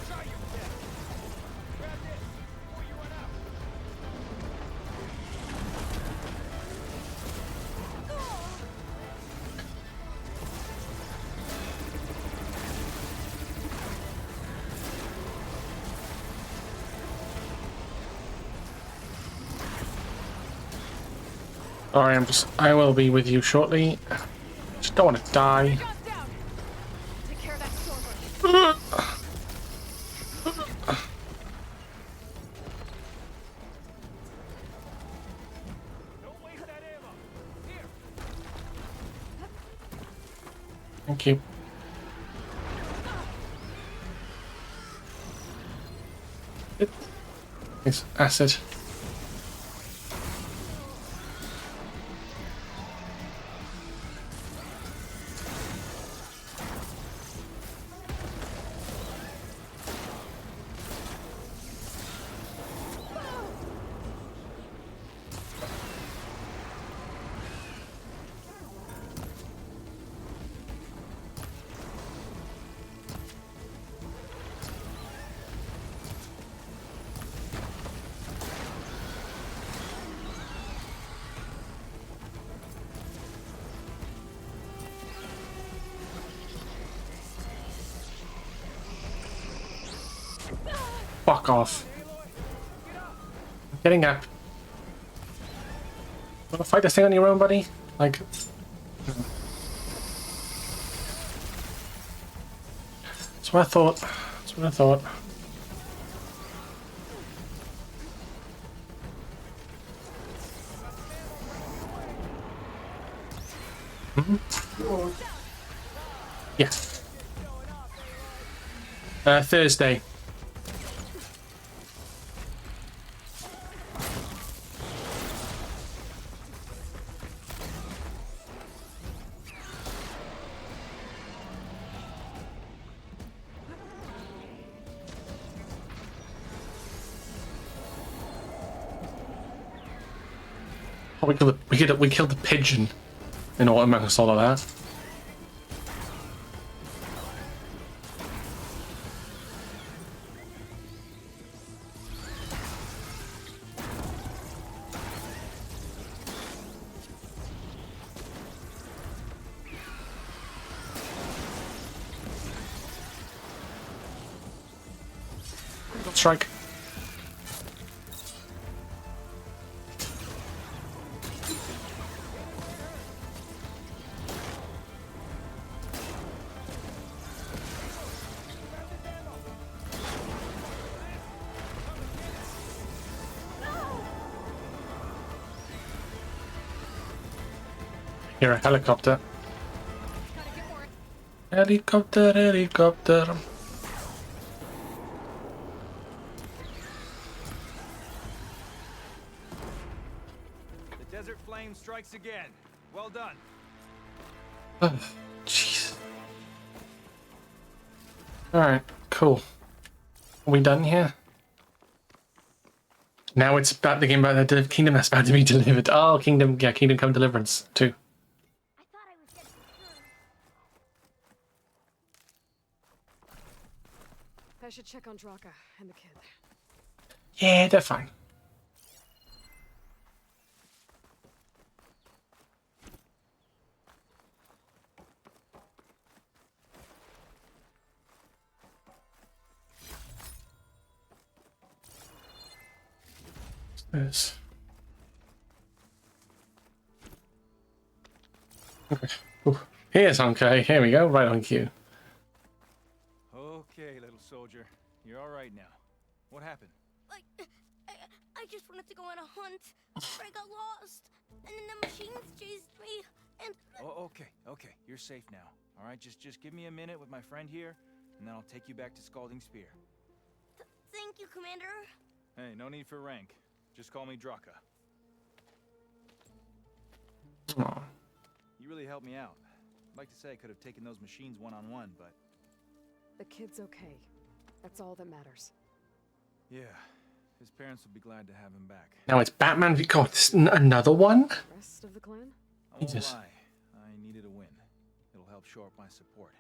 Try your best. Grab this before you run out. Sorry, I will be with you shortly. Just don't want to die. Guns down. Take care of that stormer. Don't waste that ammo. Here. Thank you. It's acid. Fuck off. I'm getting up. Wanna fight this thing on your own, buddy? Like... That's what I thought. That's what I thought. Mm-hmm. Yes. Thursday. Oh, we killed the pigeon in all amongst all of that. Strike. Here, a helicopter. Gotta get more. Helicopter, helicopter. The desert flame strikes again. Well done. Oh, jeez. Alright, cool. Are we done here? Now it's about the game about the kingdom that's about to be delivered. Oh, Kingdom, yeah, Kingdom Come Deliverance 2. I thought I was getting through. I should check on Draka and the kid. Yeah, they're fine. This. Okay. Ooh. Here's okay. Here we go. Right on cue. Okay, little soldier. You're all right now. What happened? I just wanted to go on a hunt, but I got lost, and then the machines chased me, and Oh, okay. You're safe now. All right, just give me a minute with my friend here, and then I'll take you back to Scalding Spear. thank you, Commander. Hey, no need for rank. Just call me Draka. Aw. You really helped me out. I'd like to say I could have taken those machines one-on-one, but... The kid's okay. That's all that matters. Yeah, his parents will be glad to have him back. Now it's Batman v God. Another one? Rest of the clan? I won't Jesus. lie. I needed a win. It'll help shore up my support.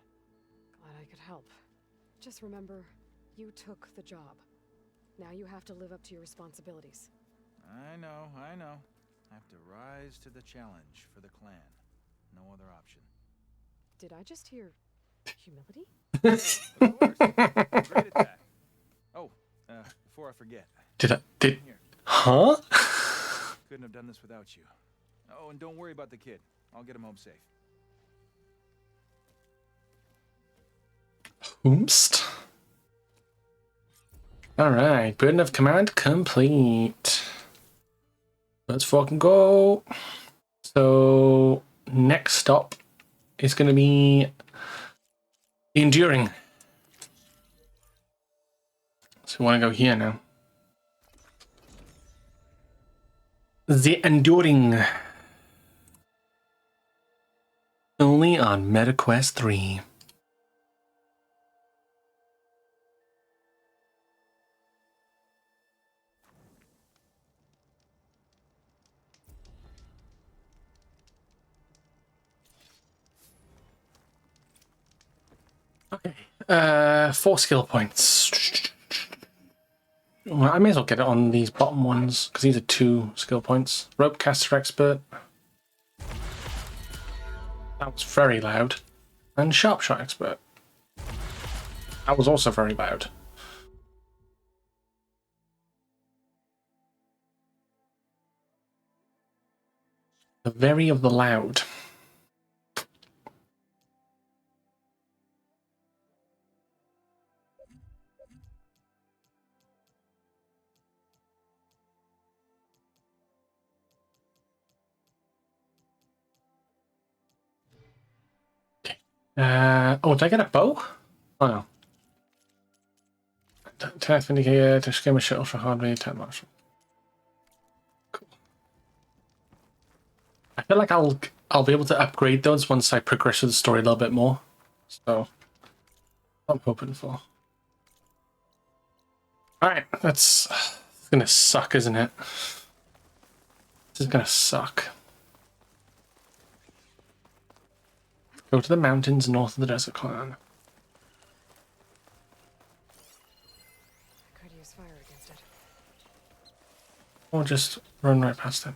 Glad I could help. Just remember, you took the job. Now you have to live up to your responsibilities. I know. I have to rise to the challenge for the clan. No other option. Did I just hear humility? Of course. I'm great at that. Oh, before I forget. Did Here. huh? Couldn't have done this without you. Oh, and don't worry about the kid. I'll get him home safe. Oomst. Alright, burden of command complete. Let's fucking go. So next stop is gonna be the enduring. So we wanna go here now. The enduring. Only on MetaQuest 3. Okay. 4 skill points. Well, I may as well get it on these bottom ones because these are 2 skill points. Rope caster expert. That was very loud. And sharp shot expert. That was also very loud. The very of the loud. Oh, did I get a bow? Oh no. 10th indicator to skim a shuttle for hardware 10 marshal. Cool. I feel like I'll be able to upgrade those once I progress with the story a little bit more. So I'm hoping for. Alright, that's gonna suck, isn't it? This is gonna suck. Go to the mountains north of the desert clan. I could use fire against it. Or just run right past it.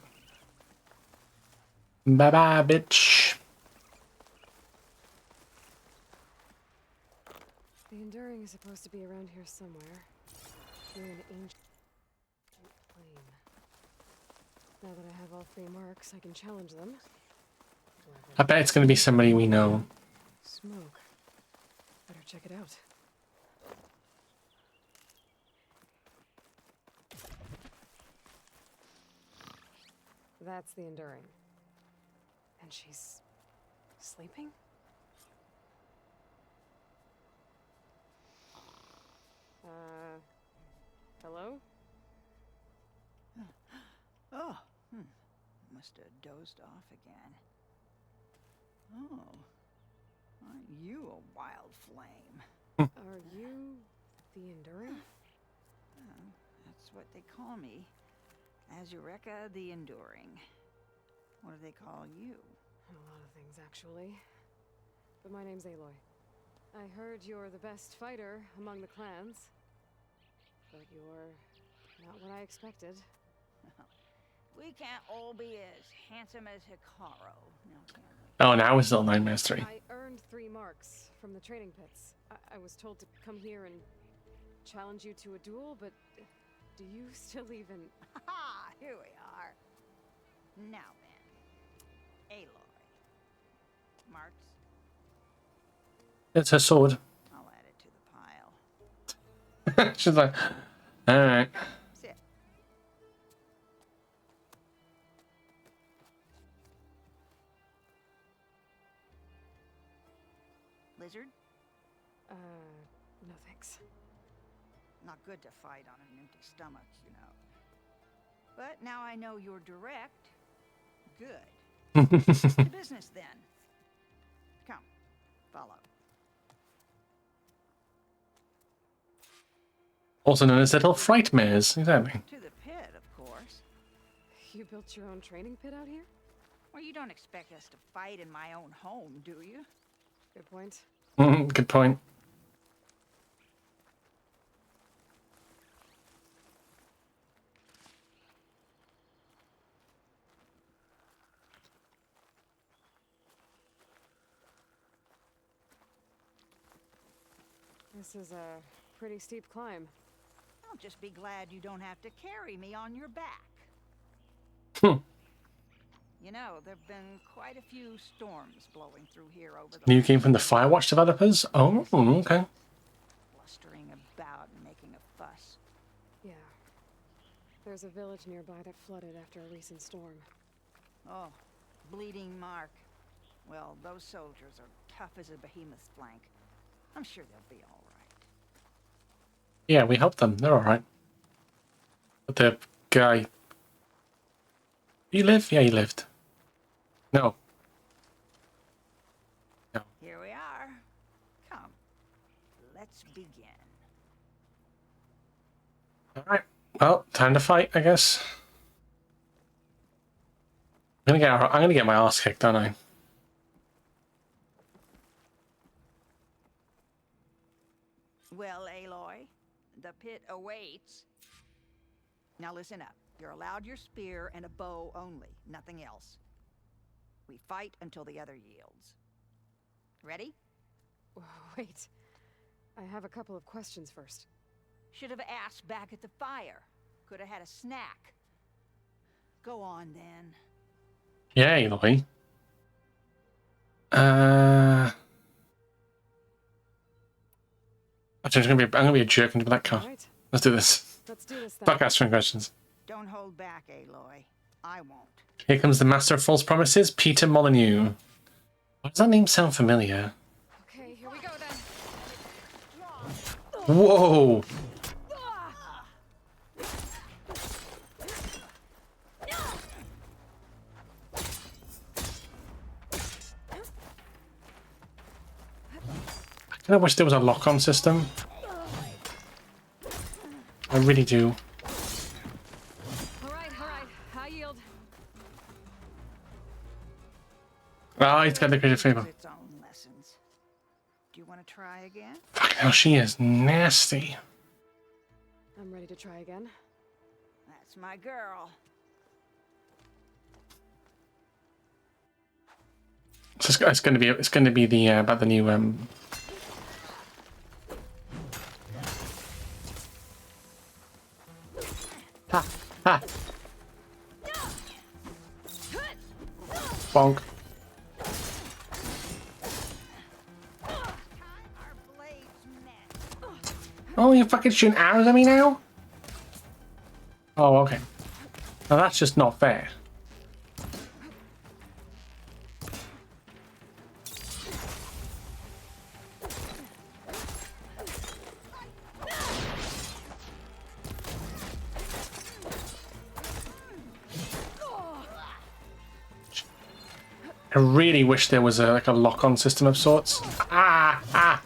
Bye bye, bitch. The Enduring is supposed to be around here somewhere. Near an ancient plane. Now that I have all 3 marks, I can challenge them. I bet it's gonna be somebody we know. Smoke. Better check it out. That's the Enduring. And she's sleeping? Hello? Oh, must have dozed off again. Oh, aren't you a wild flame? Are you the Enduring? That's what they call me. Azureka the Enduring. What do they call you? A lot of things, actually. But my name's Aloy. I heard you're the best fighter among the clans. But you're not what I expected. We can't all be as handsome as Hikaru, now can we? Oh, now it's still 9 Mastery. I earned 3 marks from the training pits. I was told to come here and challenge you to a duel, but do you still even... Ha! Here we are. Now then, Aloy. Marks, It's her sword. I'll add it to the pile. She's like, alright. Sit. Lizard? No thanks. Not good to fight on an empty stomach, you know. But now I know you're direct. Good. To business then. Come, follow. Also known as Little Fright Mares. Exactly. To the pit, of course. You built your own training pit out here? Well, you don't expect us to fight in my own home, do you? Good point. Good point. This is a pretty steep climb. I'll just be glad you don't have to carry me on your back. You know, there've been quite a few storms blowing through here over the New game from the Firewatch developers? Oh, okay. blustering about and making a fuss. Yeah. There's a village nearby that flooded after a recent storm. Oh, Bleeding Mark. Well, those soldiers are tough as a behemoth's flank. I'm sure they'll be all right. Yeah, we helped them. They're alright. But the guy... You live? Yeah, he lived. No. No. Here we are. Come, let's begin. Alright. Well, time to fight, I guess. I'm gonna get my ass kicked, aren't I? Well, Aloy, the pit awaits. Now listen up. You're allowed your spear and a bow only, nothing else. We fight until the other yields. Ready? Wait. I have a couple of questions first. Should have asked back at the fire. Could have had a snack. Go on then. Yeah, Aloy. Actually, I'm gonna be a jerk into that car. Right. Let's do this. Let's do this then. Fuck answering questions. Don't hold back, Aloy. I won't. Here comes the Master of False Promises, Peter Molyneux. Why does that name sound familiar? Okay, here we go then. Whoa! I kinda wish there was a lock-on system. I really do. Alright, I yield. Ah, he's got the creative favor. Its own lessons. Do you want to try again? Fucking hell, she is nasty. I'm ready to try again. That's my girl. So it's gonna be the about the new Ha ha. Bonk. Our blades met. Oh, you're fucking shooting arrows at me now? Oh, okay. Now that's just not fair. I really wish there was like a lock-on system of sorts. Ah, ah.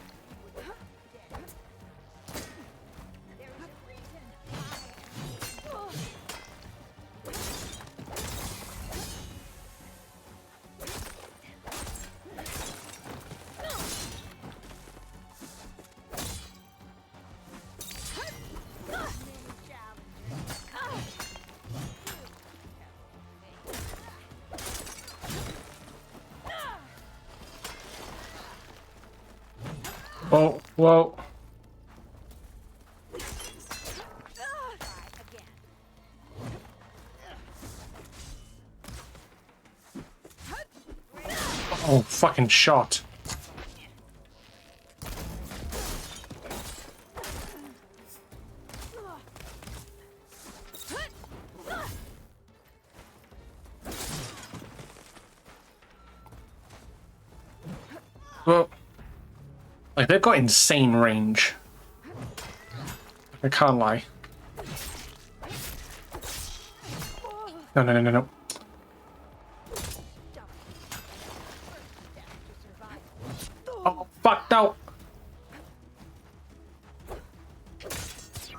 Oh, whoa. Oh, fucking shot. Well, like, they've got insane range. I can't lie. No, no, no, no, no. Oh, fuck, no!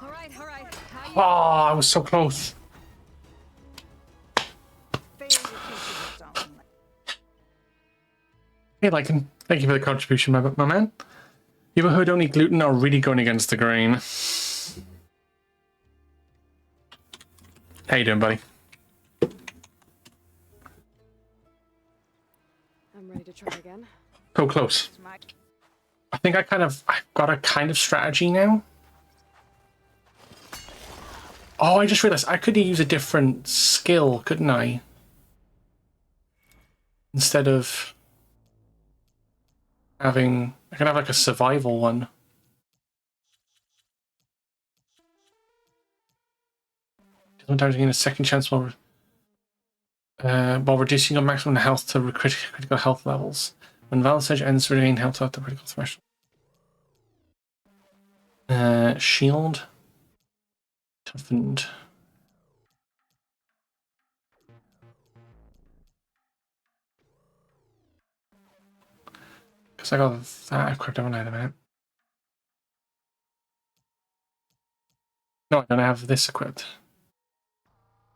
All right, how you... Oh, I was so close. Failure teaches its own. Hey, Lycan, thank you for the contribution, my man. You ever heard only gluten are really going against the grain? How you doing, buddy? I'm ready to try again. So close. It's my I think I've got a kind of strategy now. Oh, I just realized I could use a different skill, couldn't I? Instead of having, I could have like a survival one. Sometimes you get a second chance while reducing your maximum health to critical health levels. When Valor Surge ends, regain health at the critical threshold. Shield. Toughened. Because I got that equipped, haven't I, at the minute? No, I don't have this equipped.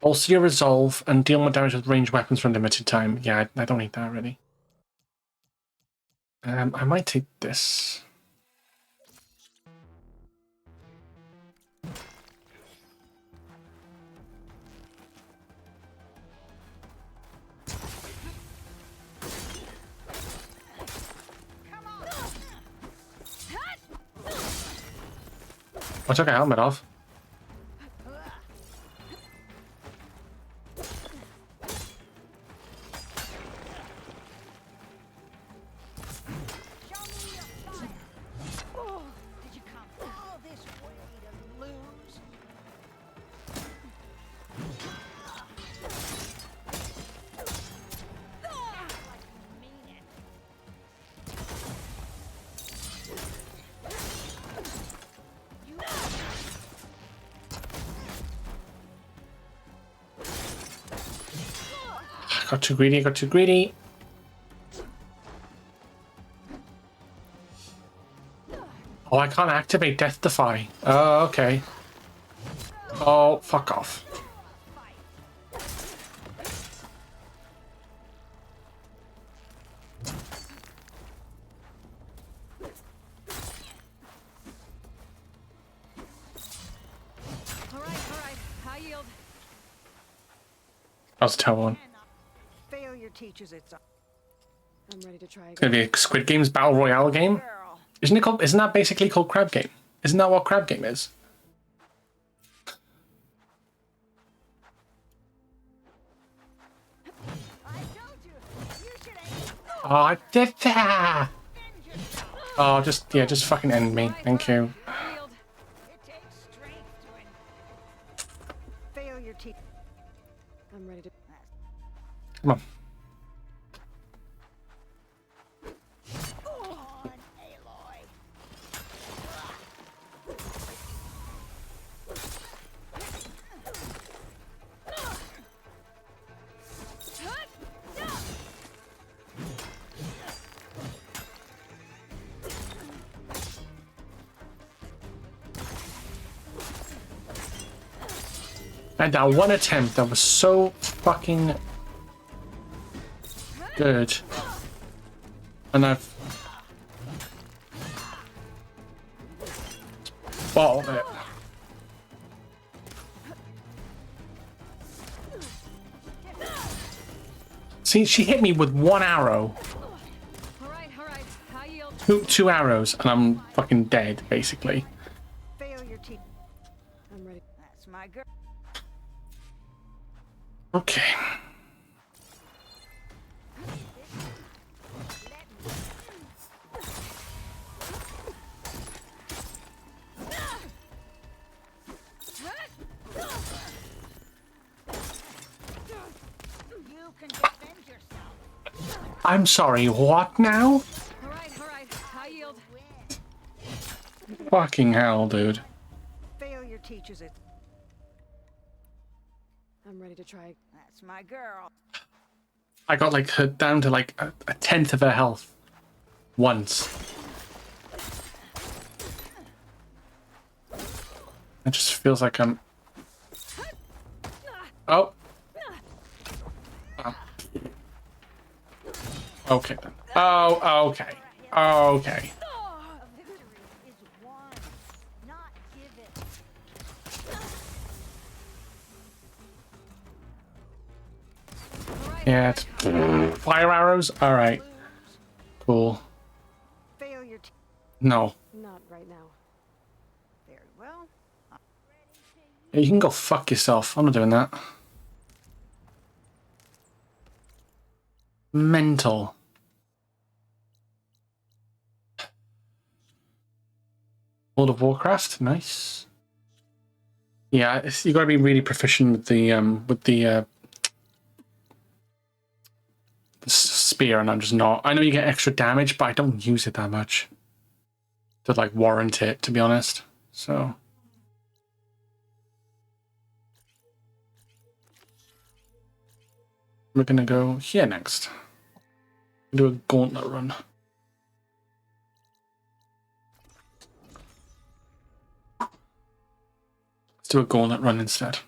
Bolster your resolve and deal more damage with ranged weapons for a limited time. Yeah, I don't need that really. I might take this. I took a helmet off. Did you come all this way to lose? Like you mean it. Got too greedy, got too greedy. Oh, I can't activate Death Defy. Oh, okay. Oh, fuck off. All right, high yield. That was a terrible one. Failure teaches its own. I'm ready to try It's gonna again. be a Squid Game's Battle Royale game. Girl. Isn't it called? Isn't that basically called Crab Game? Isn't that what Crab Game is? I told you. You should aim. Oh, I did that. Oh, just fucking end me. Thank you. High yield. It takes strength to failure teach. I'm ready to... Come on. On, Aloy. And that one attempt that was so fucking good. And I've bottled it. See, she hit me with one arrow. All right, High yield. Two arrows and I'm fucking dead, basically. Failure team. I'm ready. That's my girl. Okay. You can defend yourself. I'm sorry, what now? All right. High yield. Fucking hell, dude. Failure teaches it. I'm ready to try. That's my girl. I got like her down to like a tenth of her health once. It just feels like I'm. Oh. Oh. Okay then. Oh, okay. Okay. A victory is won, not given. Yeah. It's fire arrows. All right. Cool. Failure team. No. Not right now. Very well. Yeah, you can go fuck yourself. I'm not doing that. Mental. World of Warcraft, nice. Yeah, you got to be really proficient with the spear, and I'm just not. I know you get extra damage, but I don't use it that much to like warrant it, to be honest. So we're gonna go here next. Do a gauntlet run. Let's do a gauntlet run instead.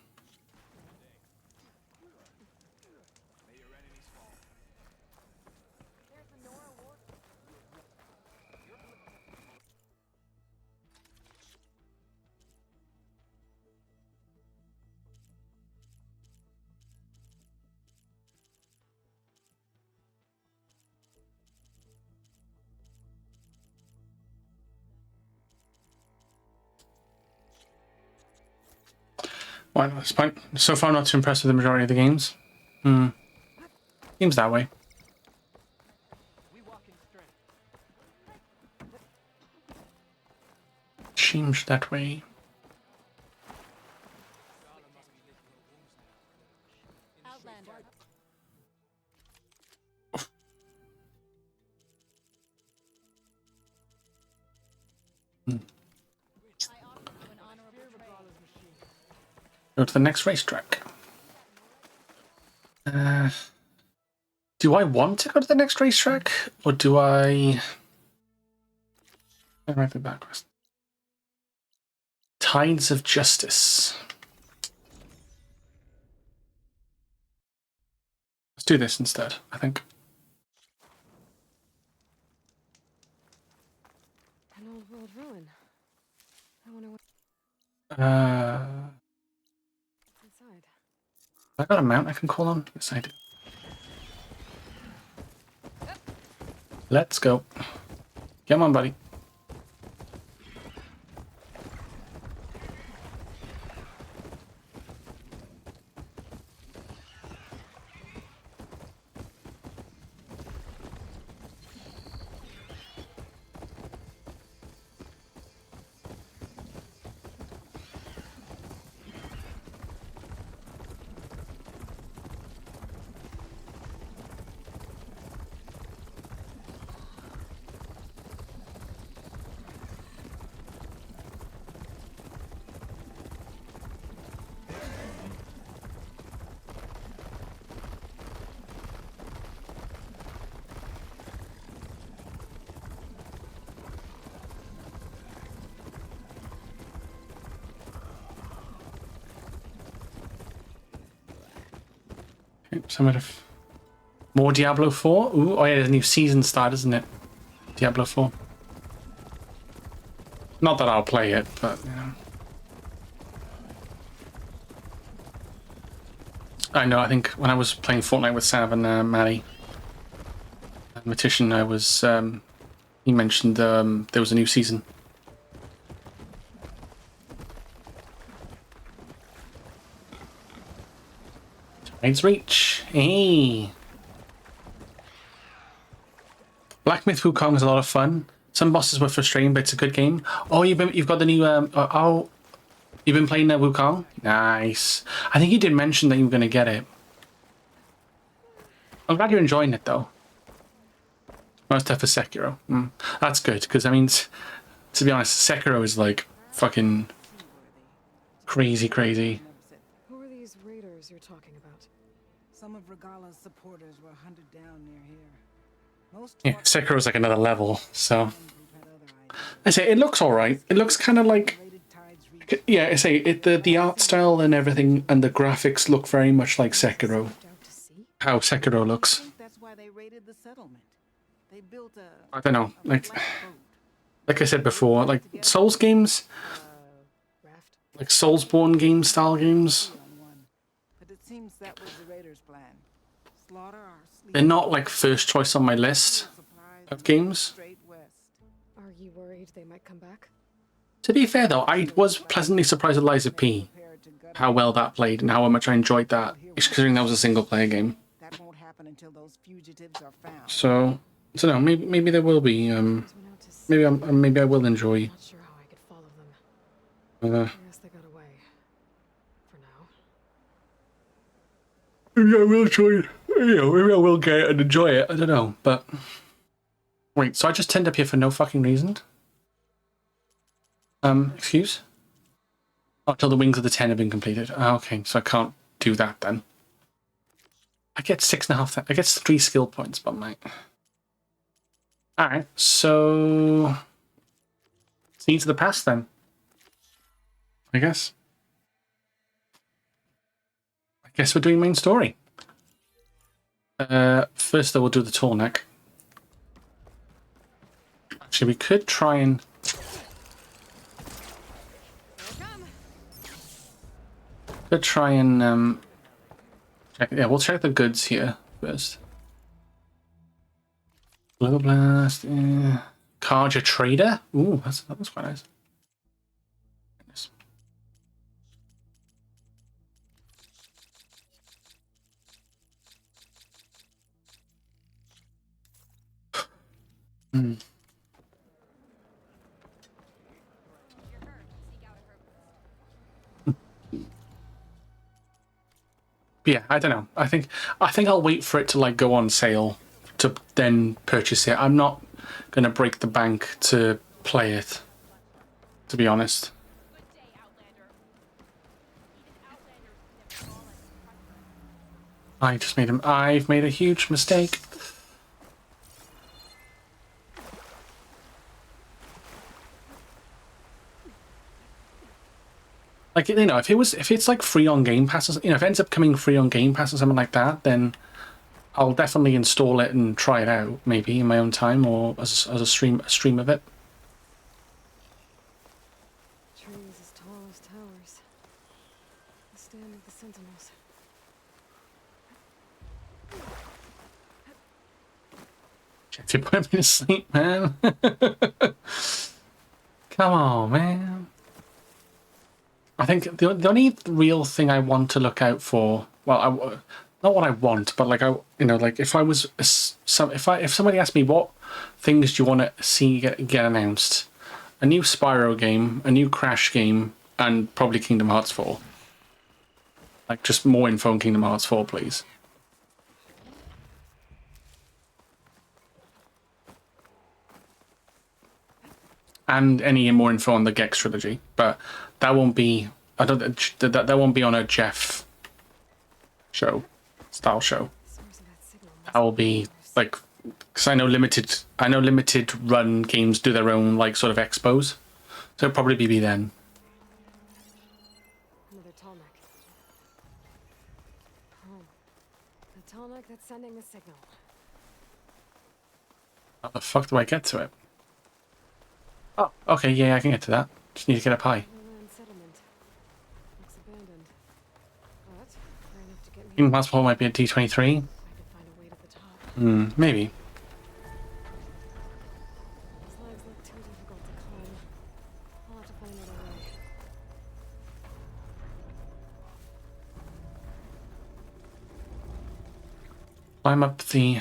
Why not this point? So far, not too impressed with the majority of the games. Seems that way. Seems that way. Outlander. I offer you an honorable trade. Go to the next racetrack. Do I want to go to the next racetrack, or do I? I might be backwards. Tides of Justice. Let's do this instead, I think. An old world ruin. I wonder what's inside. I got a mount I can call on? Yes, I do. Let's go. Come on, buddy. Some of more Diablo 4. Ooh, oh yeah, there's a new season start, isn't it? Diablo 4. Not that I'll play it, but you know. I know. I think when I was playing Fortnite with Sav and Maddie, Matician, I was He mentioned there was a new season. Tide's Reach. Hey. Black Myth Wukong is a lot of fun. Some bosses were frustrating, but it's a good game. Oh, you've got the new you've been playing Wukong? Nice. I think you did mention that you were going to get it. I'm glad you're enjoying it though. Most tough for Sekiro. That's good because I mean, to be honest, Sekiro is like fucking crazy. Who are these raiders you're talking about? Some of Regala's supporters were hunted down near here. Most Yeah, Sekiro is like another level. So I say it looks all right. It looks kind of like, yeah, I say it. The art style and everything and the graphics look very much like Sekiro. How Sekiro looks. I think that's why they raided the settlement. They built a I don't know. black boat. Like I said before, like Souls games, like Soulsborne game style games, But it seems that was the raiders' plan. Slaughter our sleep. they're not like first choice on my list of games. Straight west. Are you worried they might come back? To be fair though, I was pleasantly surprised with Lies of P, how well that played and how much I enjoyed that, considering that was a single player game. That won't happen until those fugitives are found. So no, maybe there will be. Maybe I will enjoy. Not sure how I could follow them. I guess they got away. For now. Maybe I will enjoy. Maybe I will get it and enjoy it. I don't know, but wait. So I just turned up here for no fucking reason. Excuse? Oh, till the Wings of the Ten have been completed. Oh, okay, so I can't do that then. I get 6.5. I get 3 skill points, but mate. Alright, so Seeds of the Past then. I guess. I guess we're doing main story. First though, we'll do the tall neck. Actually, we could try and check. Yeah, we'll check the goods here first. Global Blast, Carja Trader. Ooh, that was quite nice. Yeah, I don't know. I think I'll wait for it to like go on sale to then purchase it. I'm not gonna break the bank to play it, to be honest. I've made a huge mistake. Like, you know, if it's like free on Game Pass, if it ends up coming free on Game Pass or something like that, then I'll definitely install it and try it out, maybe in my own time or as a stream of it. Trees as tall as towers. The stand of the sentinels. Jeff, you're putting me to sleep, man. Come on, man. I think the only real thing I want to look out for, well, not what I want, but like like if somebody asked me what things do you want to see get announced, a new Spyro game, a new Crash game, and probably Kingdom Hearts 4. Like just more info on Kingdom Hearts 4, please. And any more info on the Gex trilogy, but that won't be. I don't. That won't be on a Jeff style show. That will be like, because I know limited run games do their own like sort of expos, so it'll probably be then. Another tall neck. Home. The tall neck that's sending the signal. How the fuck do I get to it? Oh, okay, yeah, I can get to that. Just need to get up high. Settlement. Looks abandoned. But fair enough to get me. Kingdom Hearts 4 might be at D23. I could find a way to the top. Maybe. find another way. Climb up the...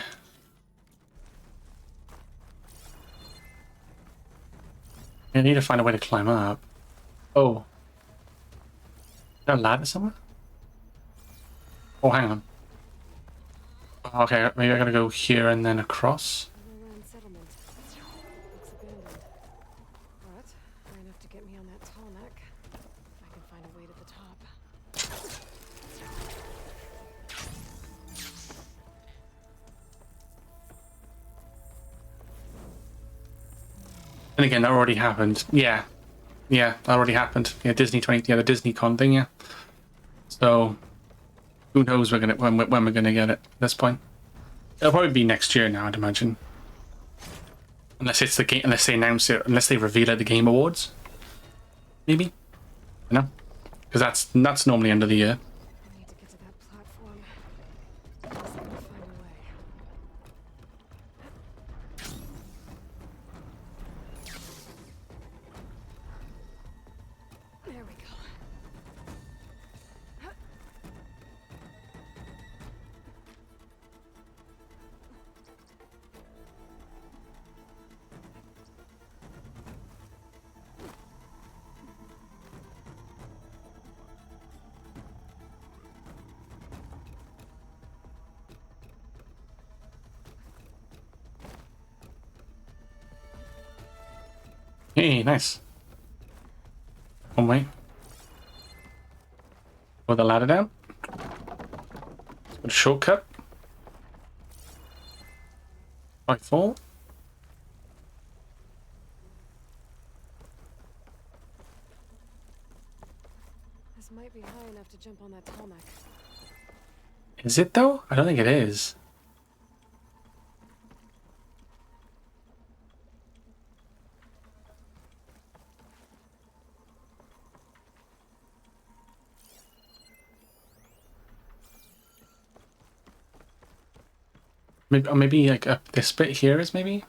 I need to find a way to climb up. Oh. Is there a ladder somewhere? Oh, hang on. Okay, maybe I gotta go here and then across. Overland settlement. Looks abandoned. But high enough to get me on that tall neck. If I can find a way to the top. And again, that already happened. Yeah. Yeah, that already happened. Yeah, Disney 20, yeah, the Disney Con thing, yeah. So, who knows when we're gonna get it at this point. It'll probably be next year now, I'd imagine. Unless it's the game, unless they announce it, unless they reveal it at the Game Awards. Maybe? You know? Because that's normally end of the year. I need to get to that platform. Guess I can find a way. There we go. Hey, nice. One way. Put the ladder down. Got a shortcut. I fall. This might be high enough to jump on that tall neck. Is it though? I don't think it is. Maybe, or maybe like up this bit here is maybe.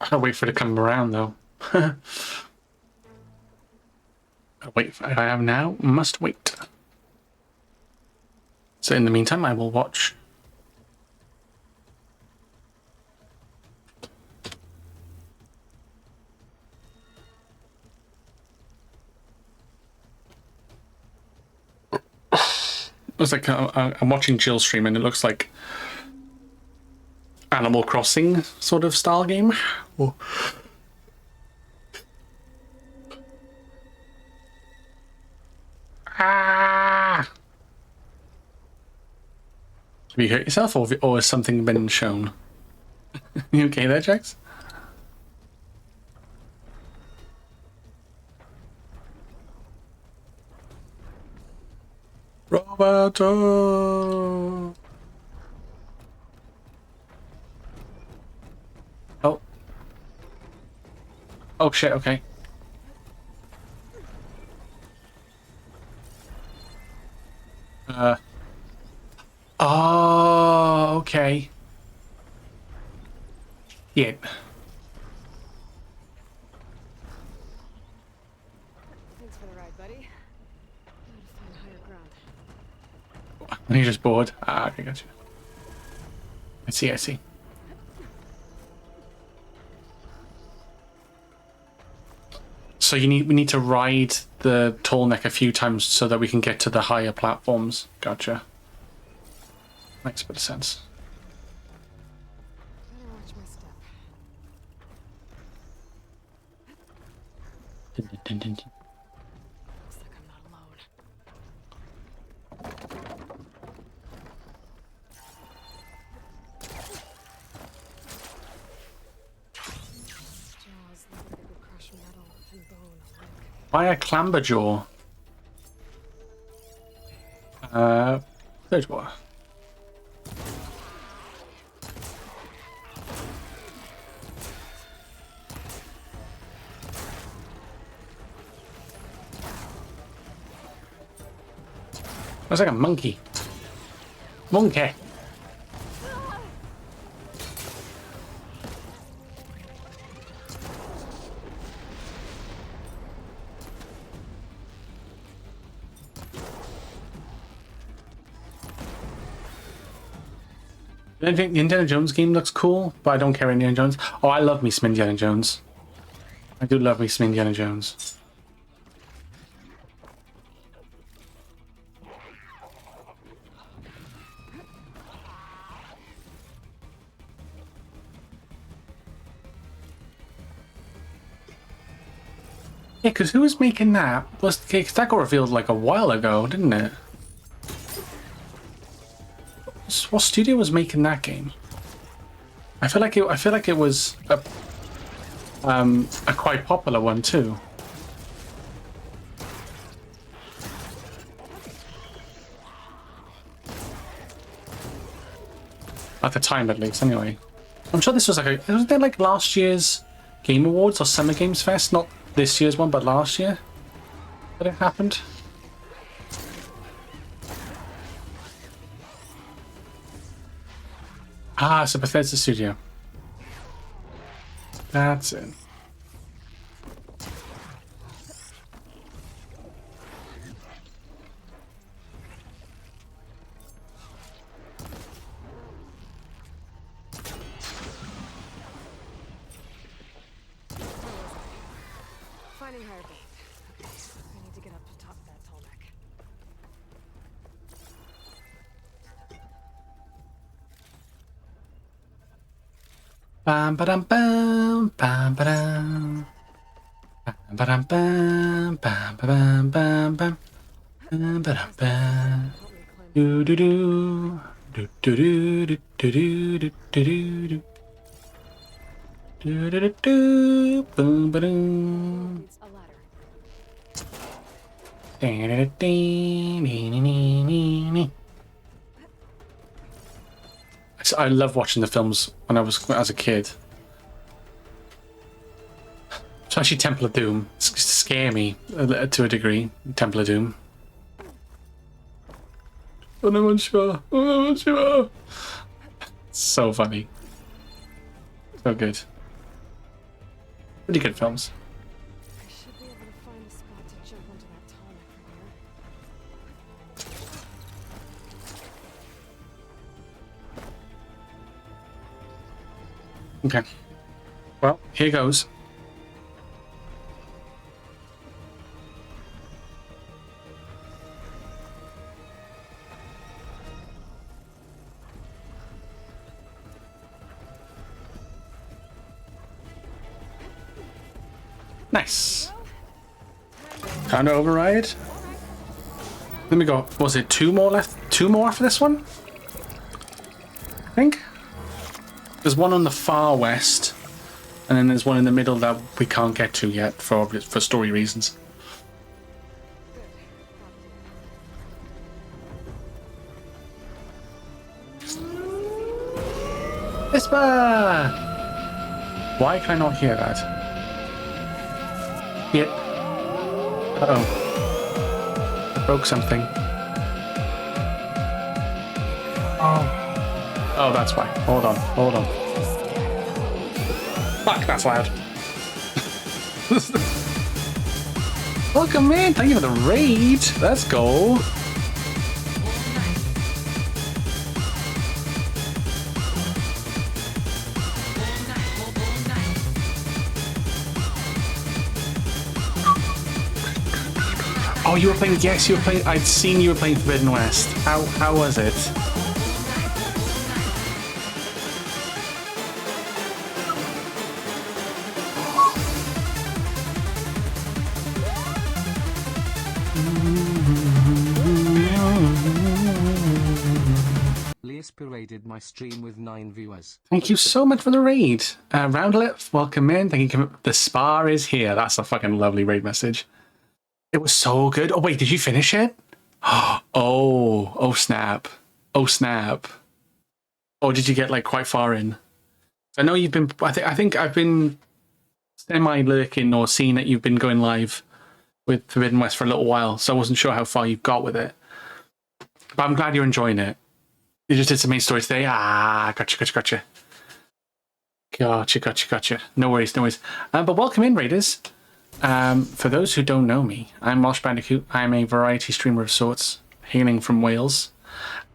I'll wait for it to come around though. I'll wait for I have now. Must wait. So in the meantime, I will watch. It's like I'm watching Jill stream, and it looks like Animal Crossing sort of style game. Oh. Ah! Have you hurt yourself, or has something been shown? You okay there, Jax? Roberto! Oh. Oh shit, okay. Oh, okay. Yeah. Thanks for the ride, buddy. Gotta find higher ground. And you're just bored. Ah, okay, gotcha. I see, I see. So we need to ride the tall neck a few times so that we can get to the higher platforms. Gotcha. Makes a bit of sense. Better watch my step. Looks like I'm not alone. Jaws look like they could crush metal and bone alike. Why a clamber jaw? Third what? Looks like a monkey. Monkey. I think the Indiana Jones game looks cool, but I don't care Indiana Jones. Oh, I love me some Indiana Jones. I do love me some Indiana Jones. Yeah, because who was making that? Cause that got revealed like a while ago, didn't it? What studio was making that game? I feel like it was a quite popular one too. At the time, at least, anyway. I'm sure this was like wasn't it like last year's Game Awards or Summer Games Fest? Not this year's one, but last year that it happened. Ah, it's a Bethesda studio. That's it. Finding higher ground. Okay, I need to get up to top of that tall neck. Bam ba-dum bam bam ba-dum. Bam ba-dum bam bam ba-bam bam bam. Bam ba-dum bam. Do do do. Do do do do do do do do do. Do do do do. Boom ba-dum. Needs a ladder. I love watching the films when I was as a kid. Especially Temple of Doom. It's scare me to a degree. Temple of Doom. I'm not sure. I'm not sure. So funny. So good. Pretty good films. I should be able to find a spot to jump onto that tall neck from here. Okay. Well, here goes. Nice. Time to override. Let me go. Was it 2 more left? 2 more after this one? I think. There's one on the far west, and then there's one in the middle that we can't get to yet for story reasons. Whisper! Why can I not hear that? Yeah. Uh-oh. I broke something. Oh. Oh, that's why. Hold on. Hold on. Fuck, that's loud. Welcome in. Thank you for the raid. Let's go. Oh, you were playing. Yes, you were playing. I'd seen you were playing Forbidden West. How was it? Paraded my stream with 9 viewers. Thank you so much for the raid. Roundlet, welcome in. Thank you. The spa is here. That's a fucking lovely raid message. It was so good. Oh, wait, did you finish it? Oh snap. Oh, snap. Or did you get like quite far in? I know you've been, I think I've been semi-lurking or seen that you've been going live with Forbidden West for a little while, so I wasn't sure how far you've got with it. But I'm glad you're enjoying it. You just did some main story today. Ah, gotcha. Gotcha. No worries. But welcome in, Raiders. For those who don't know me, I'm Welsh Bandicoot. I'm a variety streamer of sorts, hailing from Wales.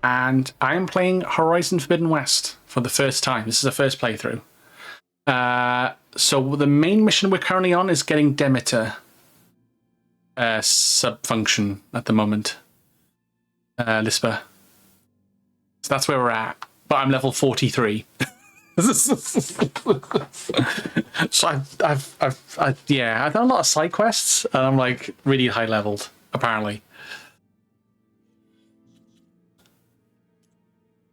And I'm playing Horizon Forbidden West for the first time. This is the first playthrough. So the main mission we're currently on is getting Demeter sub-function at the moment. Lisper. So that's where we're at. But I'm level 43. So I've done a lot of side quests, and I'm like really high leveled, apparently.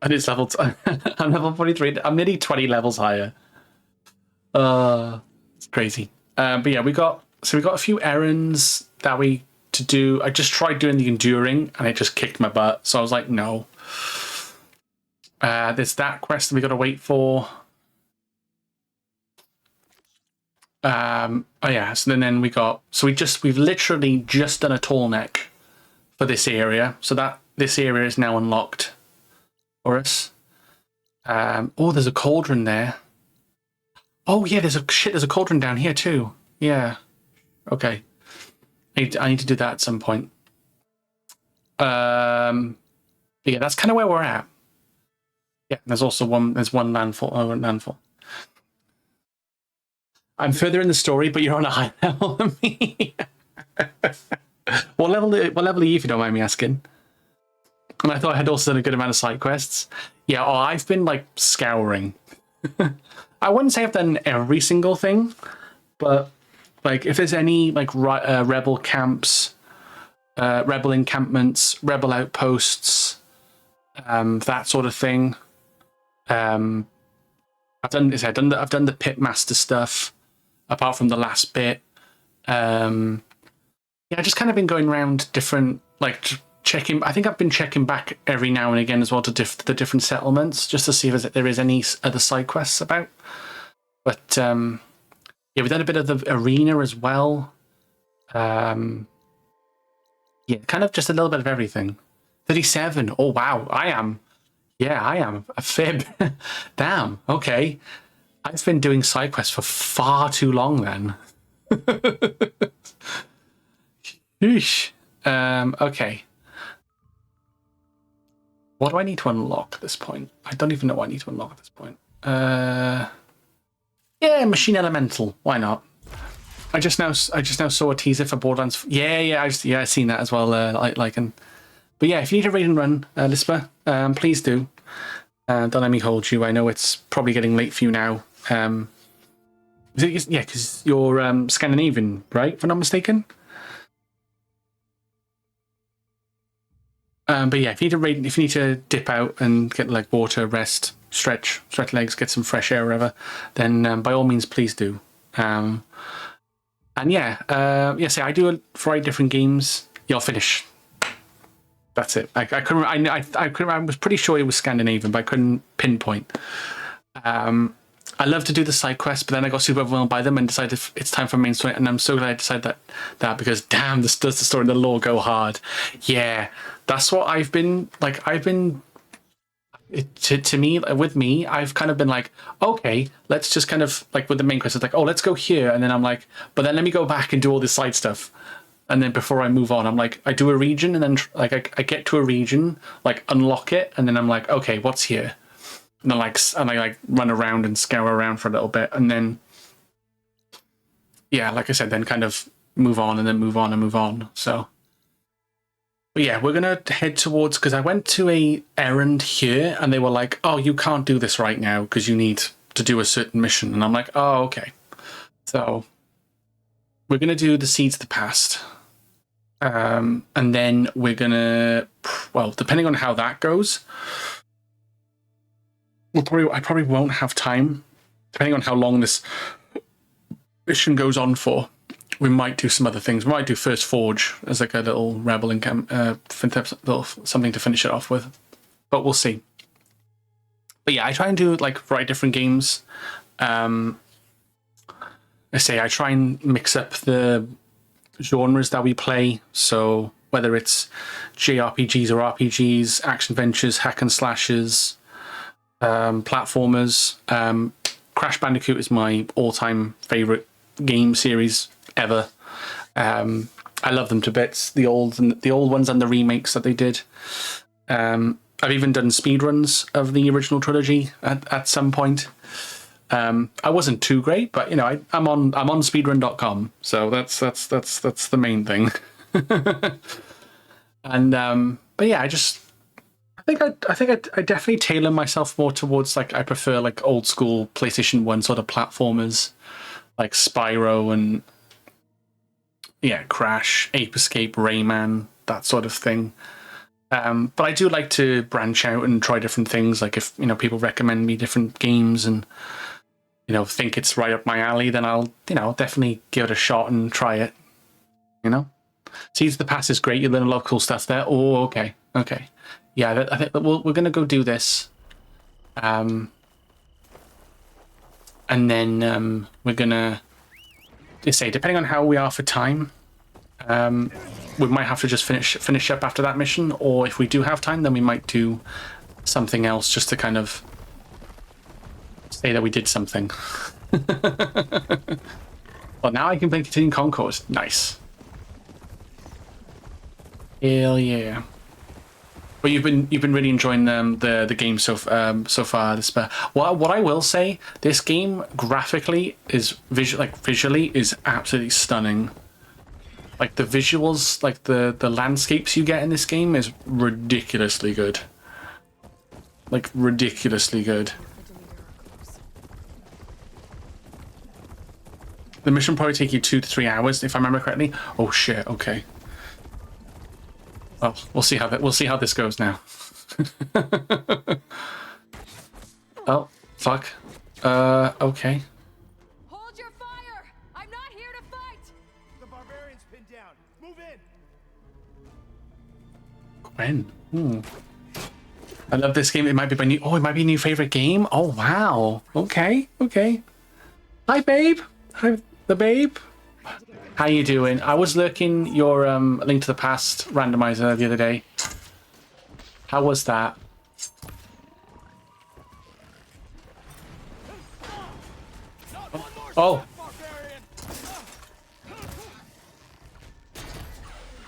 And it's level. I'm level 43. I'm nearly 20 levels higher. It's crazy. But yeah, we got a few errands that we to do. I just tried doing the enduring, and it just kicked my butt. So I was like, no. There's that quest that we got to wait for. So then we've literally just done a tall neck for this area, so that this area is now unlocked for us. There's a cauldron there. Oh yeah, there's a cauldron down here too. Yeah. Okay. I need to do that at some point. Yeah, that's kind of where we're at. Yeah, there's one landfall. Oh, landfall. I'm further in the story, but you're on a high level than me. What level are you, if you don't mind me asking? And I thought I had also done a good amount of side quests. Yeah, I've been like scouring. I wouldn't say I've done every single thing, but like if there's any like rebel camps, rebel encampments, rebel outposts, that sort of thing. I've done the pitmaster stuff, apart from the last bit. I've just kind of been going around different, like checking. I think I've been checking back every now and again as well to the different settlements, just to see if there is any other side quests about. But we've done a bit of the arena as well. Kind of just a little bit of everything. 37. Oh wow, I am a fib. Damn. Okay, I've been doing side quests for far too long then. Yeesh. Okay. What do I need to unlock at this point? I don't even know what I need to unlock at this point. Yeah, Machine Elemental. Why not? I just now saw a teaser for Borderlands. I've seen that as well. But yeah, if you need a raid and run, Lisper, please do. Don't let me hold you. I know it's probably getting late for you now. Because you're Scandinavian, right? If I'm not mistaken. But yeah, if you need to dip out and get like water, rest, stretch legs, get some fresh air, or whatever, then by all means, please do. I do a variety of different games. You'll finish. That's it. I couldn't. I was pretty sure it was Scandinavian, but I couldn't pinpoint. I love to do the side quests, but then I got super overwhelmed by them and decided it's time for main story. And I'm so glad I decided that because damn, does the story and the lore go hard. Yeah, that's what I've been like. To me, with me, I've kind of been like, okay, let's just kind of like with the main quest, it's like, oh, let's go here, and then I'm like, but then let me go back and do all this side stuff. And then before I move on, I'm like, I do a region, and then like I get to a region, like unlock it, and then I'm like, okay, what's here? And then I run around and scour around for a little bit, and then like I said, then kind of move on, and then move on and move on. So, but yeah, we're gonna head towards, because I went to a errand here, and they were like, oh, you can't do this right now because you need to do a certain mission, and I'm like, oh, okay. So we're gonna do the Seeds of the Past. And then we're gonna, depending on how that goes, I probably won't have time, depending on how long this mission goes on for. We might do some other things. We might do First Forge as like a little rebel little something to finish it off with, but we'll see. But yeah, I try and do like variety different games. I try and mix up the genres that we play. So whether it's JRPGs or RPGs, action adventures, hack and slashes, platformers. Crash Bandicoot is my all-time favorite game series ever. I love them to bits. The old ones and the remakes that they did. I've even done speedruns of the original trilogy at some point. I wasn't too great, but you know, I'm on speedrun.com, so that's the main thing. And but yeah, I think I definitely tailor myself more towards, like, I prefer like old school PlayStation 1 sort of platformers, like Spyro and yeah, Crash, Ape Escape, Rayman, that sort of thing. But I do like to branch out and try different things. Like, if, you know, people recommend me different games and, you know, think it's right up my alley, then I'll, you know, definitely give it a shot and try it. You know, Seeds of the Past is great. You learn a lot of cool stuff there. Oh, okay. Yeah, I think that we're gonna go do this, and then we're gonna just say, depending on how we are for time, we might have to just finish up after that mission, or if we do have time, then we might do something else just to kind of say that we did something. Well, now I can play Continuing Concord. Nice. Hell yeah. Well, you've been really enjoying the game so far. What I will say, this game graphically is visually is absolutely stunning. Like, the visuals, like the landscapes you get in this game is ridiculously good. Like, ridiculously good. The mission will probably take you 2 to 3 hours, if I remember correctly. Oh shit! Okay. Well, we'll see how this goes now. Oh, fuck. Okay. Hold your fire! I'm not here to fight! The barbarian's pinned down. Move in. Gwen. I love this game. It might be my new favorite game. Oh wow. Okay. Hi, babe. Hi, the babe. How you doing? I was lurking your Link to the Past randomizer the other day. How was that? Oh.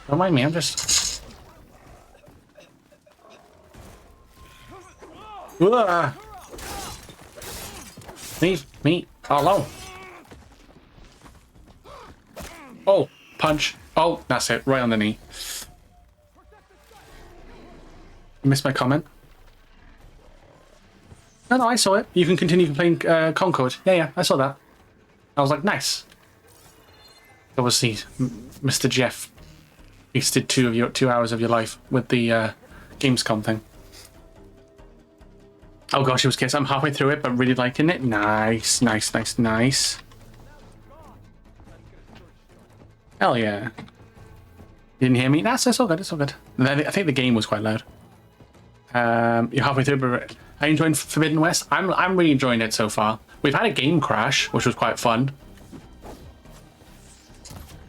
Don't mind me, I'm just... Leave me alone. Oh, punch. Oh, that's it. Right on the knee. You missed my comment? No, I saw it. You can continue playing Concord. Yeah, I saw that. I was like, nice. Obviously, Mr. Jeff wasted 2 hours of your life with the Gamescom thing. Oh gosh, it was kiss. I'm halfway through it, but really liking it. Nice. Hell yeah. You didn't hear me? That's all good. I think the game was quite loud. You're halfway through, but are you enjoying Forbidden West? I'm really enjoying it so far. We've had a game crash, which was quite fun.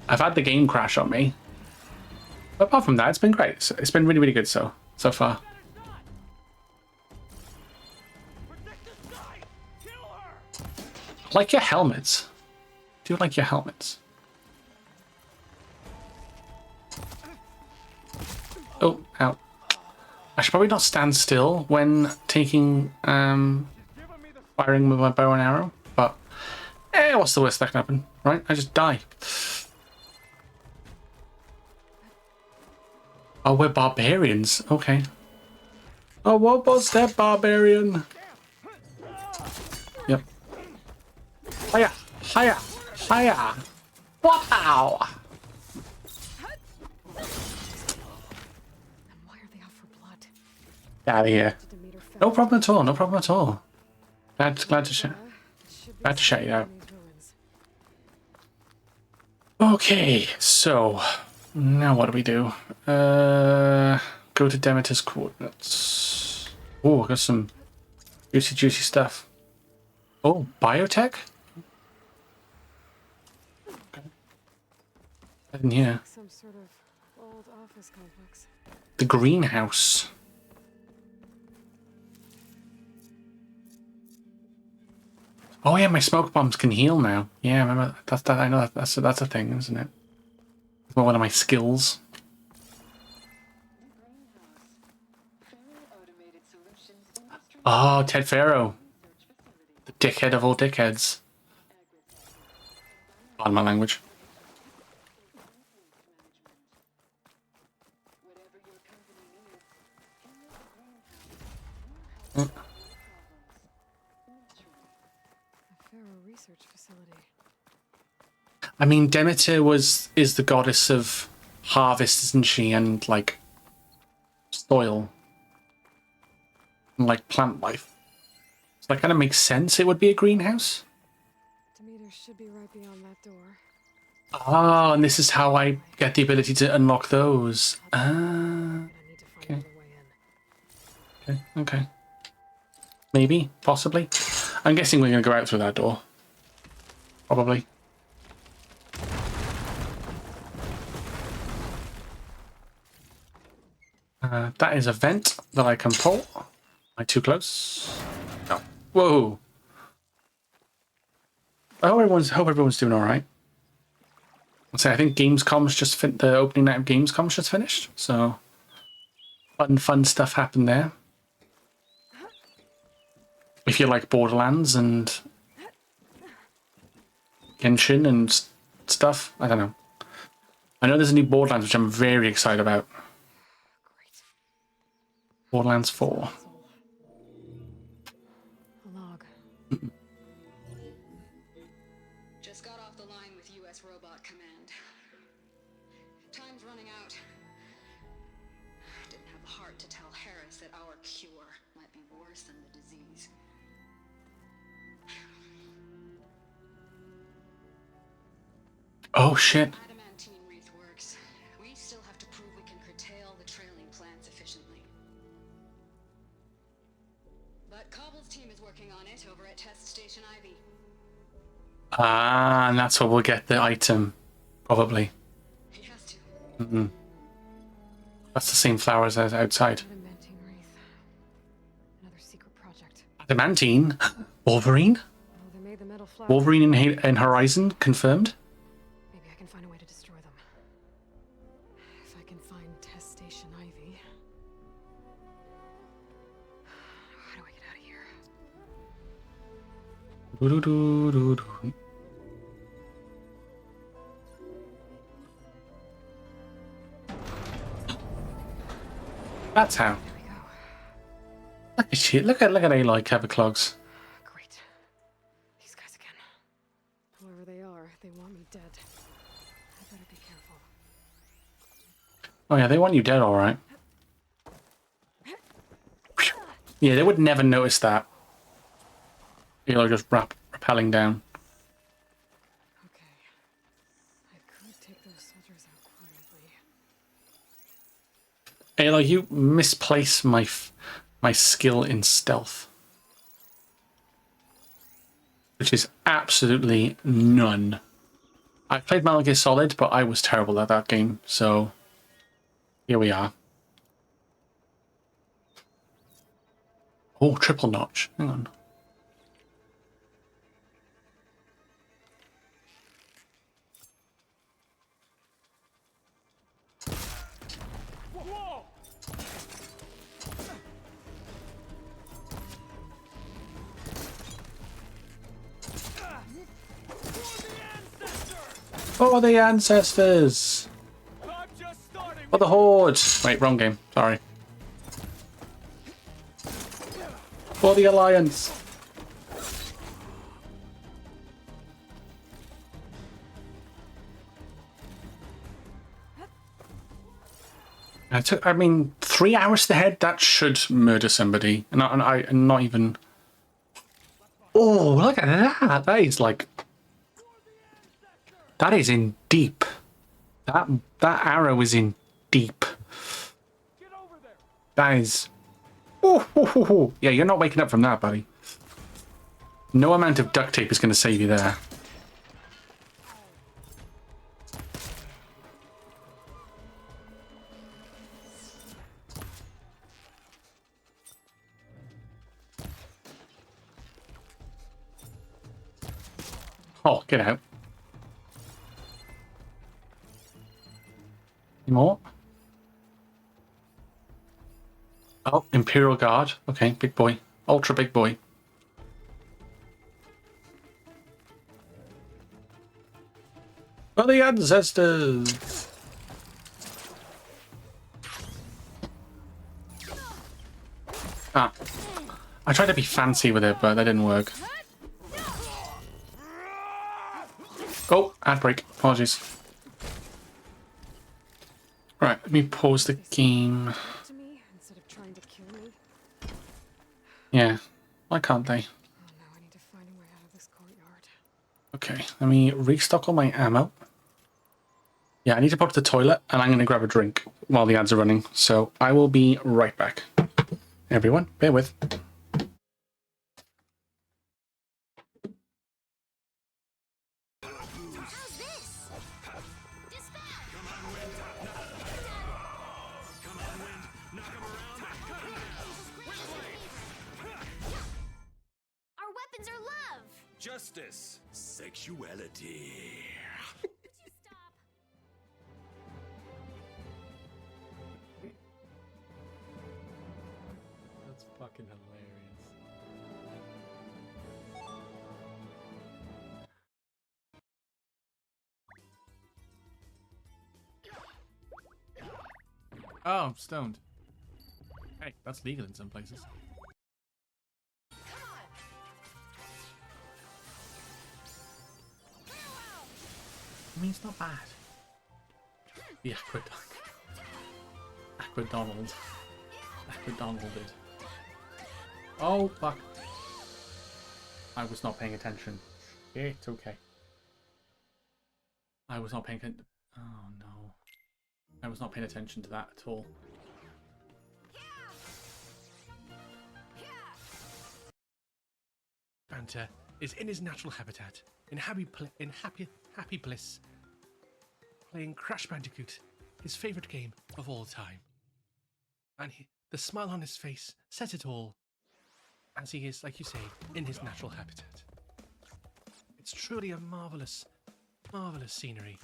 I've had the game crash on me. But apart from that, it's been great. It's been really, really good so far. I like your helmets. Do you like your helmets? Oh, ow. I should probably not stand still when taking firing with my bow and arrow, but what's the worst that can happen, right? I just die. Oh, we're barbarians. Okay. Oh, what was that, barbarian? Yep. Hiya! Wow! Get out of here. No problem at all. Glad to shout you out. Okay, so now what do we do? Go to Demeter's coordinates. Oh, I got some juicy stuff. Oh, biotech? Okay. In here. Some sort of old office complex. The greenhouse. Oh yeah, my smoke bombs can heal now. Yeah, remember that's that. I know that's a thing, isn't it? It's one of my skills. Oh, Ted Farrow, the dickhead of all dickheads. Pardon my language. A Pharaoh research facility. I mean, Demeter is the goddess of harvest, isn't she? And like soil, and like plant life. So that kind of makes sense. It would be a greenhouse. Demeter should be right beyond that door. Ah, and this is how I get the ability to unlock those. Ah, I need to find okay. another way in. Okay. Maybe, possibly. I'm guessing we're going to go out through that door. Probably. That is a vent that I can pull. Am I too close? No. Whoa. I hope everyone's doing all right. I think Gamescom's just the opening night of Gamescom's just finished, so fun stuff happened there. If you like Borderlands and Genshin and stuff, I don't know. I know there's a new Borderlands which I'm very excited about. Great. Borderlands 4. A log. Just got off the line with U.S. Robot Command. Time's running out. Didn't have the heart to tell Harris that our cure might be worse than the disease. Oh shit. Adamantine wreath works. We still have to prove we can curtail the trailing plants efficiently. But Cobble's team is working on it over at Test Station Ivy. Ah, and that's where we'll get the item. Probably. He has to. Mm-mm. That's the same flowers as outside. Adamantine wreath. Another secret project. Adamantine? Wolverine? Oh, they made the metal flower. Wolverine in Horizon? Confirmed? Maybe I can find a way to destroy them. If I can find Test Station Ivy. How do I get out of here? Doo-doo-doo-doo-doo. That's how. There we go. Look at shit. Look at Aloy cover clogs. Great. These guys again. Whoever they are, they want me dead. I better be careful. Oh yeah, they want you dead, all right. Yeah, they would never notice that. Aloy just rappelling down. Okay. I could take those soldiers out quietly. Aloy, you misplace my skill in stealth. Which is absolutely none. I played Metal Gear Solid, but I was terrible at that game, so here we are. Oh, triple notch. Hang on. For the ancestors! For the Horde! Wait, wrong game. Sorry. For the Alliance! I mean, 3 hours to the head, that should murder somebody. And not even... Oh, look at that! That is like... That is in deep. That arrow is in deep. That is... Oh. Yeah, you're not waking up from that, buddy. No amount of duct tape is going to save you there. Oh, get out. Any more? Oh, Imperial Guard. Okay, big boy. Ultra big boy. For the ancestors! Ah. I tried to be fancy with it, but that didn't work. Oh, ad break. Apologies. Right, let me pause the game. To me instead of trying to kill me. Yeah, why can't they? Oh no, I need to find a way out of this courtyard. Okay, let me restock all my ammo. Yeah, I need to pop to the toilet, and I'm going to grab a drink while the ads are running. So I will be right back. Everyone, bear with. Our weapons are love. Justice. Sexuality. Would you stop? That's fucking hilarious. Oh, I'm stoned. Hey, that's legal in some places. I mean, it's not bad. The aqueduct. Aquadonald. Aquadonald did. Oh, fuck. I was not paying attention. It's okay. I was not paying attention. Oh, no. I was not paying attention to that at all. Banter is in his natural habitat, in happy bliss, playing Crash Bandicoot, his favourite game of all time. And the smile on his face says it all, as he is, like you say, in his natural habitat. It's truly a marvellous, marvellous scenery.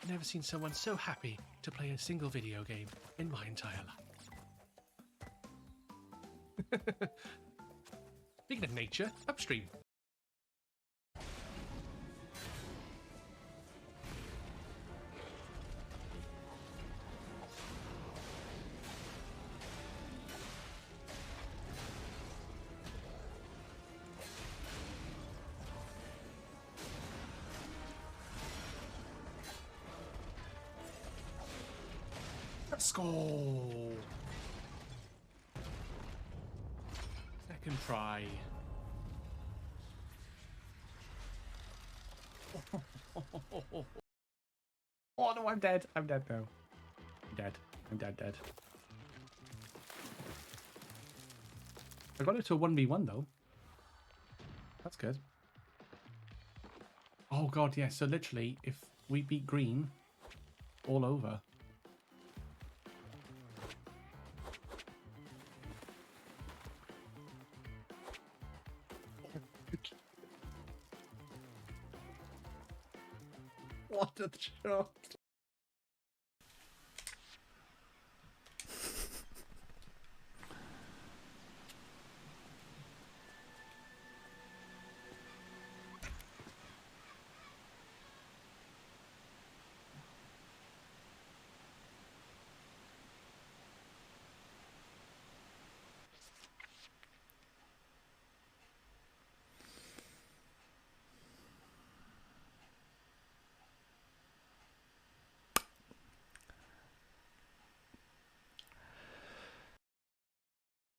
I've never seen someone so happy to play a single video game in my entire life. Speaking of nature, upstream. Let's go. Second try. Oh no, I'm dead. I'm dead now. I'm dead. I'm dead. I got it to a 1v1 though. That's good. Oh god, yeah. So literally, if we beat green, all over. What a shot.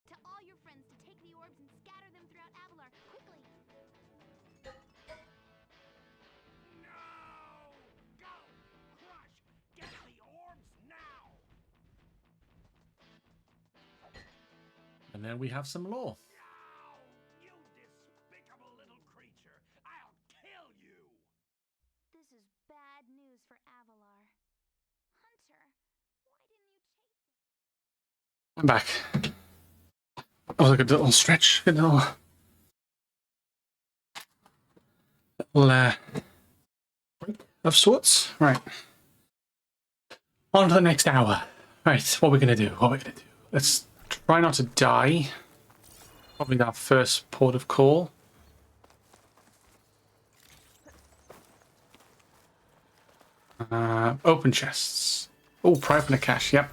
To all your friends to take the orbs and scatter them throughout Avalar, quickly. No! Go! Crush! Get the orbs now! And then we have some lore. Now! You despicable little creature! I'll kill you! This is bad news for Avalar. Hunter, why didn't you chase it? I'm back. Oh, look at the little stretch. Good little of sorts. Right. On to the next hour. Right, what are we going to do? What are we going to do? Let's try not to die. Probably that first port of call. Open chests. Oh, private cache, yep.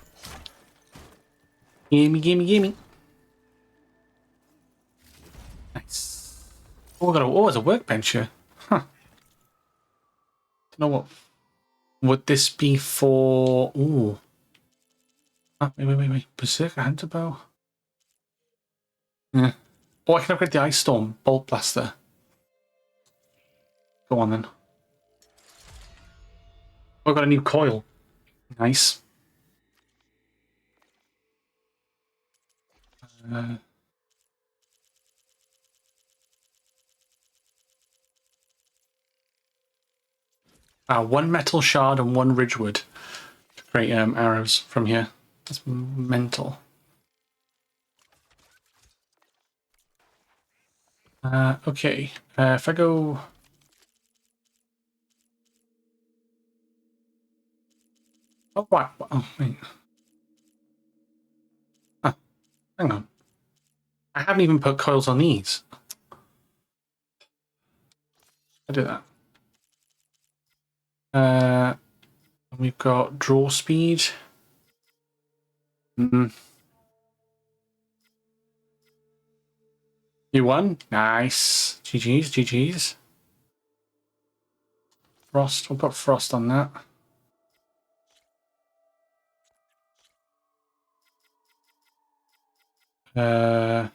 Gimme, gimme, gimme. Nice. Oh, there's a workbench here. Huh. Don't know what. Would this be for... Ooh. Oh, wait. Berserker Hunter Bow? Yeah. Oh, I can upgrade the Ice Storm Bolt Blaster. Go on then. Oh, I got a new coil. Nice. One metal shard and one ridgewood to create arrows from here. That's mental. Okay. If I go... Oh, what? Oh, wait. Oh, hang on. I haven't even put coils on these. I do that. We've got draw speed. You won? Nice. GG's. Frost. We'll put frost on that. I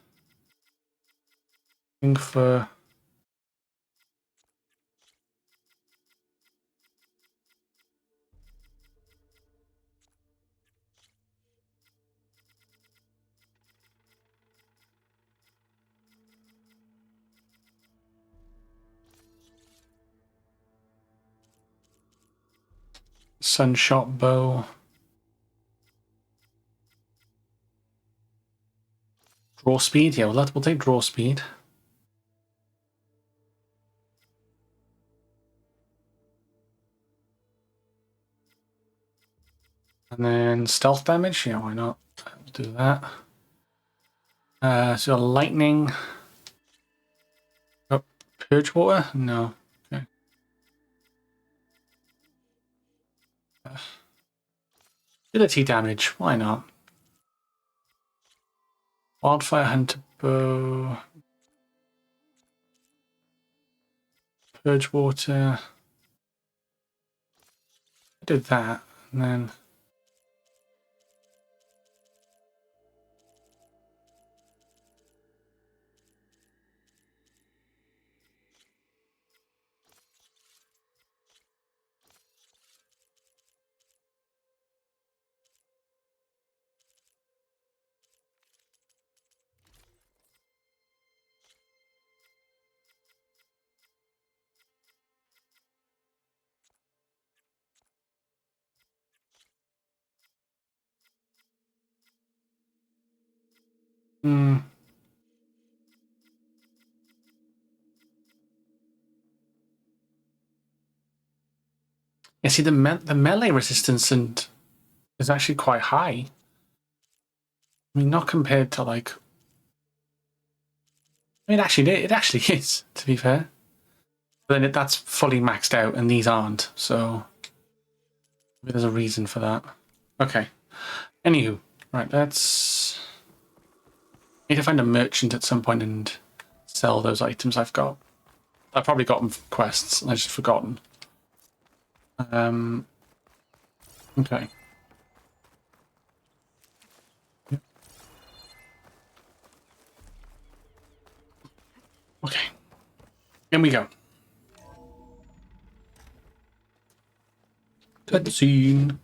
think for... Sunshot bow. Draw speed? Yeah, we'll take draw speed. And then stealth damage? Yeah, why not? We'll do that. So lightning. Oh, purge water? No. Okay. Ability damage. Why not? Wildfire hunter bow. Purge water. I did that, and then yeah, see the melee resistance and is actually quite high. I mean, not compared to like. I mean, actually, it actually is. To be fair, but then that's fully maxed out, and these aren't. So maybe there's a reason for that. Okay. Anywho, right. Let's need to find a merchant at some point and sell those items I've got. I've probably got them for quests, and I've just forgotten. Okay. Yep. Okay. In we go. Cutscene.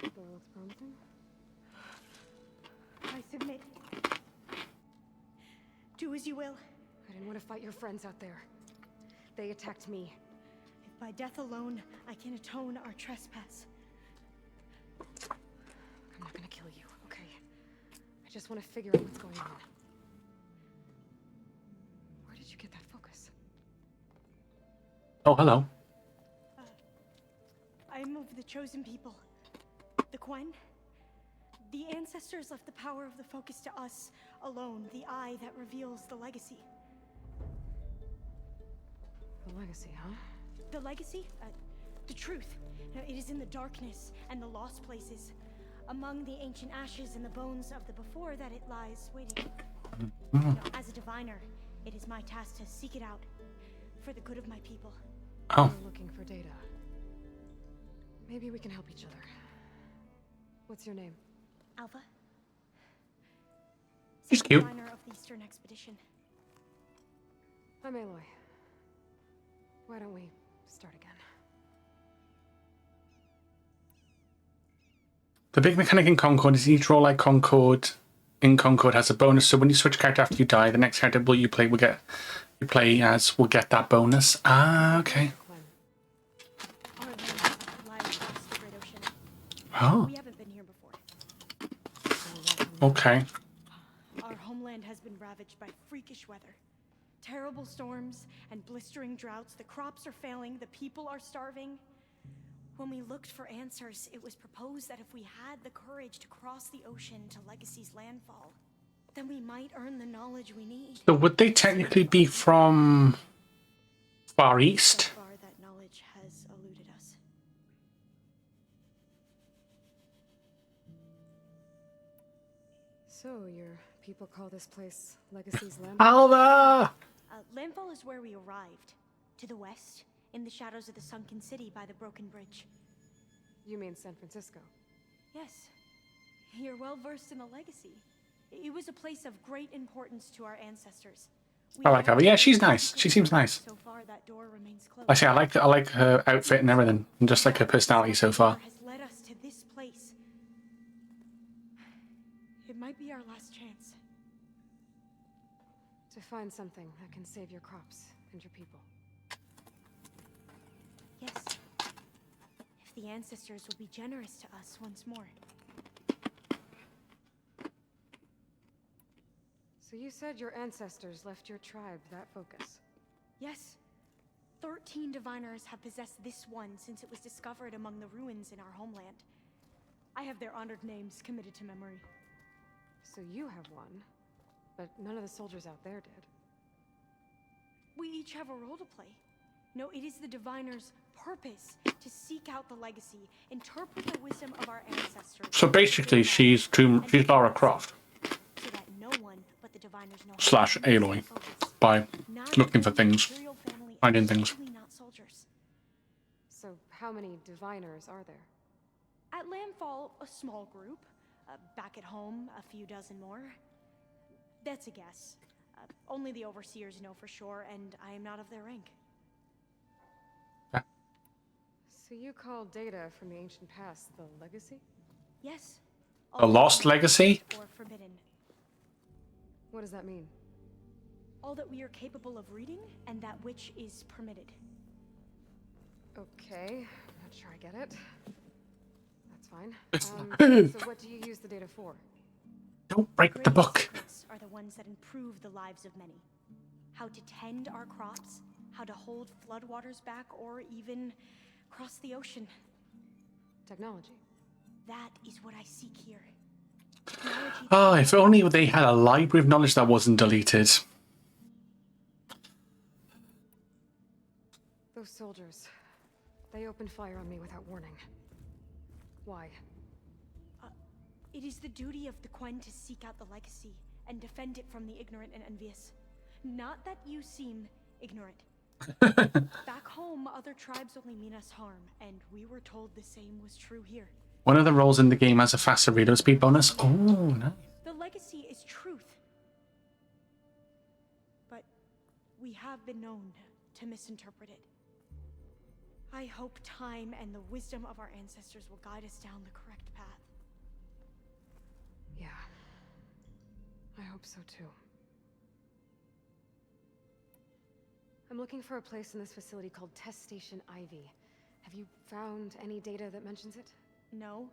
That looks promising. I submit. Do as you will. I didn't want to fight your friends out there. They attacked me. If by death alone I can atone our trespass. I'm not gonna kill you, okay? I just want to figure out what's going on. Where did you get that focus? Oh, hello. I'm of the chosen people. The Quen. The ancestors left the power of the focus to us alone, the eye that reveals the legacy. The legacy, huh? The legacy? The truth. Now, it is in the darkness and the lost places. Among the ancient ashes and the bones of the before that it lies waiting. Now, as a diviner, it is my task to seek it out. For the good of my people. Oh. We're looking for data. Maybe we can help each other. What's your name? Alpha? She's cute. Diviner of the Eastern Expedition. I'm Aloy. Why don't we start again? The big mechanic in Concord is each role like Concord in Concord has a bonus. So when you switch character after you die, the next character you play will get that bonus. Ah, okay. Our land lies across the great ocean. Oh. We haven't been here before. Okay. Our homeland has been ravaged by freakish weather. Terrible storms and blistering droughts. The crops are failing, the people are starving. When we looked for answers, it was proposed that if we had the courage to cross the ocean to Legacy's landfall, then we might earn the knowledge we need. So would they technically be from Far East? So far, that knowledge has eluded us. So, your people call this place Legacy's Landfall? Alva! Landfall is where we arrived. To the west, in the shadows of the sunken city by the broken bridge. You mean San Francisco? Yes. You're well versed in the legacy. It was a place of great importance to our ancestors. I like her. Yeah, she's nice. She seems nice. So far, that door remains closed. I say I like her outfit and everything, and just like her personality so far. Has led us to this place. It might be our last chance. To find something that can save your crops and your people. Yes. If the ancestors will be generous to us once more. So you said your ancestors left your tribe that focus? Yes. 13 diviners have possessed this one since it was discovered among the ruins in our homeland. I have their honored names committed to memory. So you have one, but none of the soldiers out there did. We each have a role to play. No, it is the diviner's purpose to seek out the legacy, interpret the wisdom of our ancestors. So basically, she's Lara Croft. So that no one but the diviners know / Aloy. By looking for things. Finding things. Not soldiers. So how many diviners are there? At landfall, a small group. Back at home, a few dozen more. That's a guess. Only the overseers know for sure, and I am not of their rank. So you call data from the ancient past the legacy? Yes. A lost legacy? Or forbidden. What does that mean? All that we are capable of reading, and that which is permitted. Okay, I'm not sure I get it. That's fine. So what do you use the data for? Don't break the book. Secrets are the ones that improve the lives of many. How to tend our crops, how to hold floodwaters back, or even cross the ocean. Technology. That is what I seek here. Oh, if only they had a library of knowledge that wasn't deleted. Those soldiers, they opened fire on me without warning. Why? It is the duty of the Quen to seek out the legacy and defend it from the ignorant and envious. Not that you seem ignorant. Back home, other tribes only mean us harm, and we were told the same was true here. One of the roles in the game has a faster reload speed bonus. Oh, nice. The legacy is truth. But we have been known to misinterpret it. I hope time and the wisdom of our ancestors will guide us down the correct path. Yeah. I hope so too. I'm looking for a place in this facility called Test Station Ivy. Have you found any data that mentions it? No.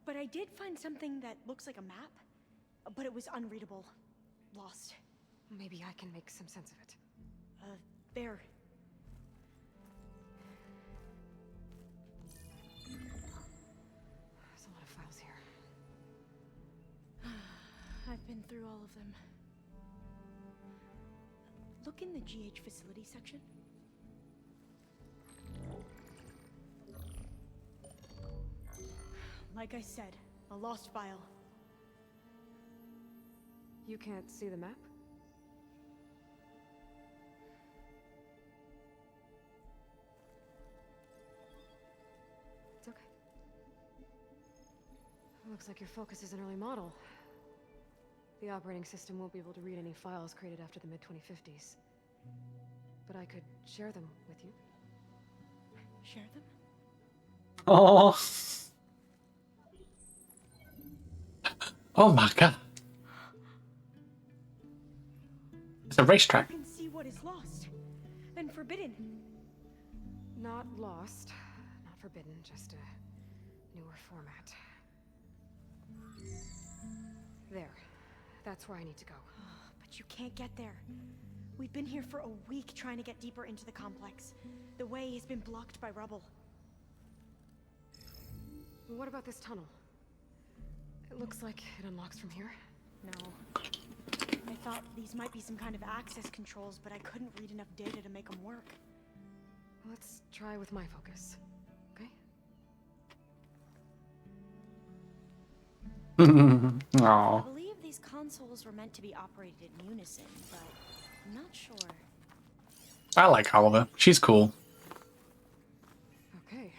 But I did find something that looks like a map. but it was unreadable. Lost. Maybe I can make some sense of it. There. There's a lot of files here. I've been through all of them. Look in the GH facility section. Like I said, a lost file. You can't see the map? It's okay. Looks like your focus is an early model. The operating system won't be able to read any files created after the mid-2050s. But I could share them with you. Share them? Oh. Oh my god. It's a racetrack. You can see what is lost and forbidden. Not lost, not forbidden, just a newer format. There. That's where I need to go. But you can't get there. We've been here for a week trying to get deeper into the complex. The way has been blocked by rubble. What about this tunnel? It looks like it unlocks from here. No. I thought these might be some kind of access controls, but I couldn't read enough data to make them work. Let's try with my focus, okay? I Aww. believe these consoles were meant to be operated in unison, but I'm not sure. I like Oliver. She's cool. Okay,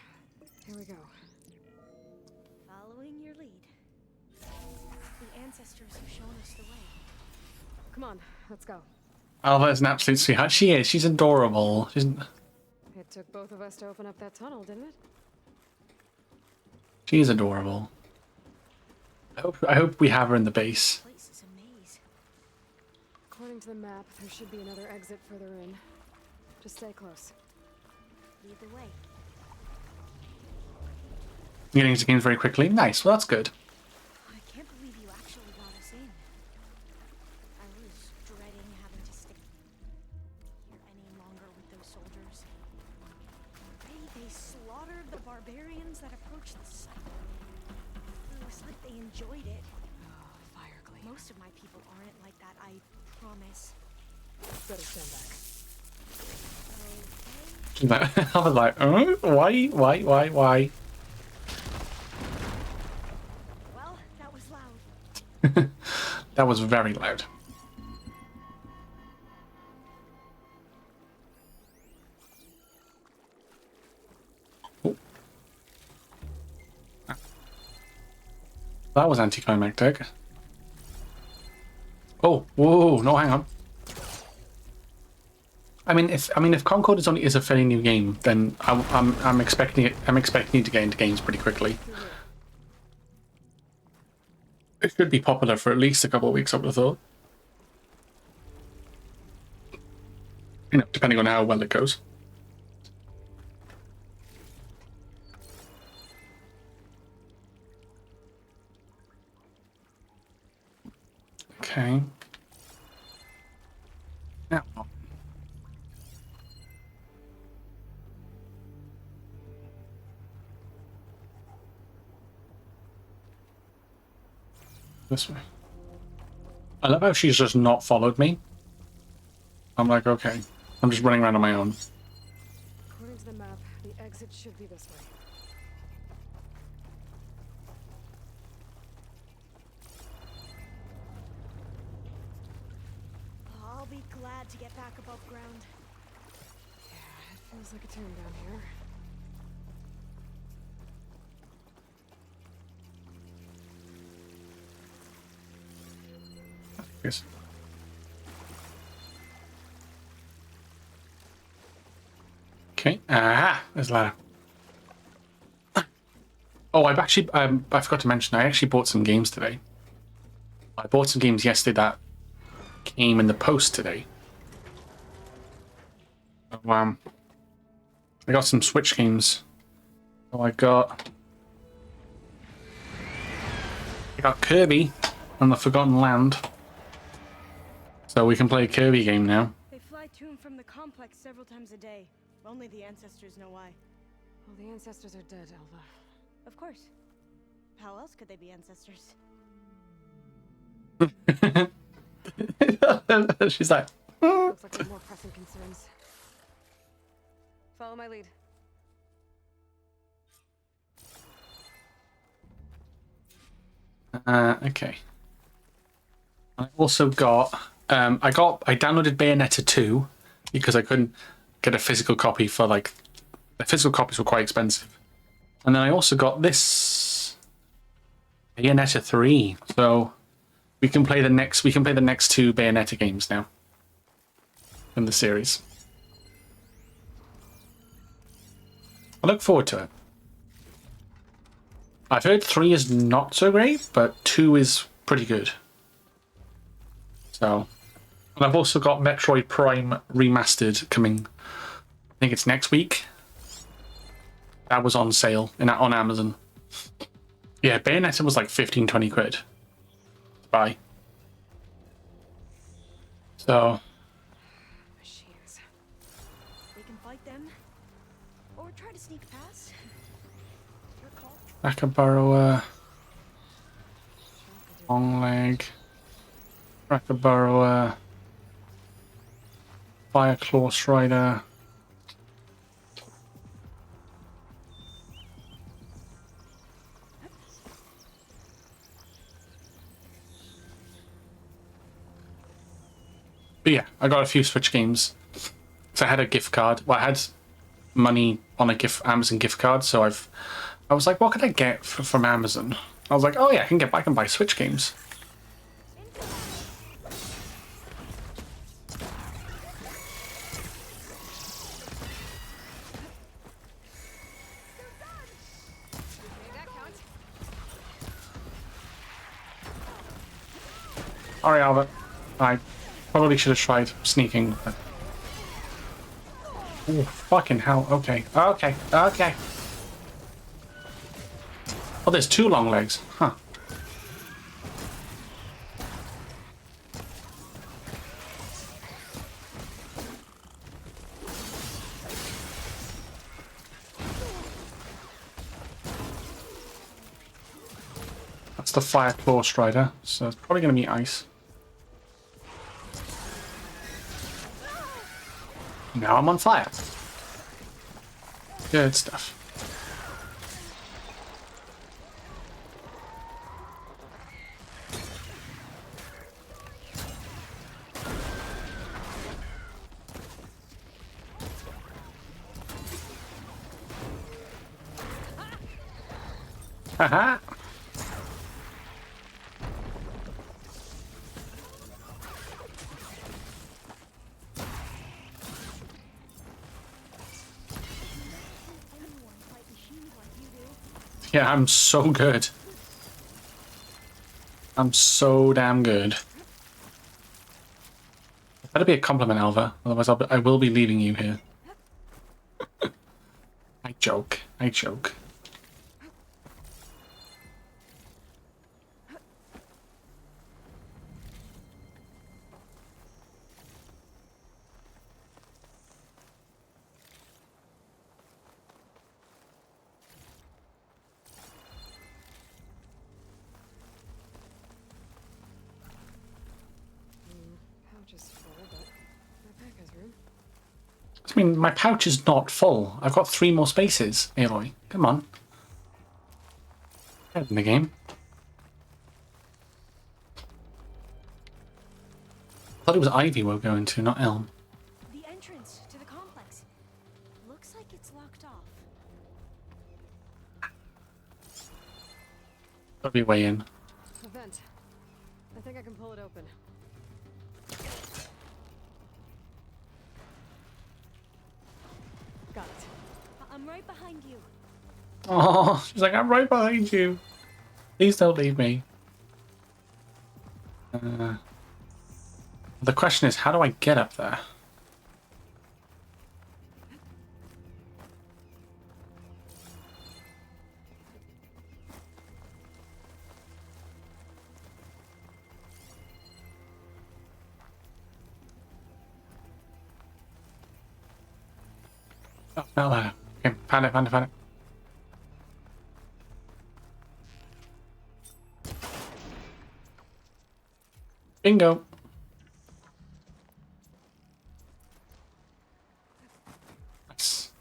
here we go. Following your lead. The ancestors have shown us the way. Come on, let's go. Oliver is an absolute sweetheart. She is. She's adorable. It took both of us to open up that tunnel, didn't it? She's adorable. I hope we have her in the base. Place is a maze. According to the map, there should be another exit further in. Just stay close. Lead the way. Getting into games very quickly. Nice. Well, that's good. I can't believe you actually got us in. I was dreading having to stay here any longer with those soldiers. They slaughtered the barbarians that approached the site. It looks like they enjoyed it. Oh, fire clean. Most of my people aren't like that, I promise. Better stand back. I was like, why? Well, that was loud. That was very loud. Oh. That was anticlimactic. Oh, whoa, no, hang on. I mean, if Concord is a fairly new game, then I'm expecting it. I'm expecting it to get into games pretty quickly. It should be popular for at least a couple of weeks, I would have thought. You know, depending on how well it goes. Okay. Now. This way. I love how she's just not followed me. I'm like, okay. I'm just running around on my own. According to the map, the exit should be this way. I'll be glad to get back above ground. Yeah, it feels like a tomb down here. Yes. Okay. Ah, there's a ladder. Oh, I've actually I forgot to mention I actually bought some games today. I bought some games yesterday that came in the post today. So, I got some Switch games. So I got Kirby. on the Forgotten Land. So we can play a Kirby game now. They fly to and from the complex several times a day. Only the ancestors know why. Well, the ancestors are dead, Alva. Of course. How else could they be ancestors? She's like, Looks like we have more pressing concerns. Follow my lead. okay. I also got, I downloaded Bayonetta 2 because I couldn't get a physical copy for like, the physical copies were quite expensive. And then I also got this Bayonetta 3. So we can play the next two Bayonetta games now in the series. I look forward to it. I've heard 3 is not so great, but 2 is pretty good. So, and I've also got Metroid Prime Remastered coming. I think it's next week. That was on sale on Amazon. Yeah, Bayonetta was like 15-20 quid to buy. So, Machines. We can fight them, or try to sneak past. Your call. Rakaborowa, Long Leg, Rakaborowa, Fire Claw Strider. But yeah, I got a few Switch games. So I had a gift card. Well, I had money on a Amazon gift card, so I was like, what could I get from Amazon? I was like, oh yeah, I can buy Switch games. Sorry, Albert. I probably should have tried sneaking. But... oh, fucking hell. Okay. Okay. Okay. Oh, there's 2 long legs. Huh. That's the Fire Claw Strider, so it's probably going to be ice. Now I'm on fire. Good stuff. Haha. Yeah, I'm so good. I'm so damn good. That'll be a compliment, Alva. Otherwise, I will be leaving you here. I joke. I joke. Pouch is full, but my pack has room. I mean, my pouch is not full. I've got 3 more spaces, Aloy. Come on. Head in the game. I thought it was Ivy we were going to, not Elm. The entrance to the complex. Looks like it's locked off. That'll be way in. A vent. I think I can pull it open. Got it. I'm right behind you. Oh, she's like, I'm right behind you. Please don't leave me. The question is, how do I get up there? Oh, no. Okay, found it. Bingo. Nice.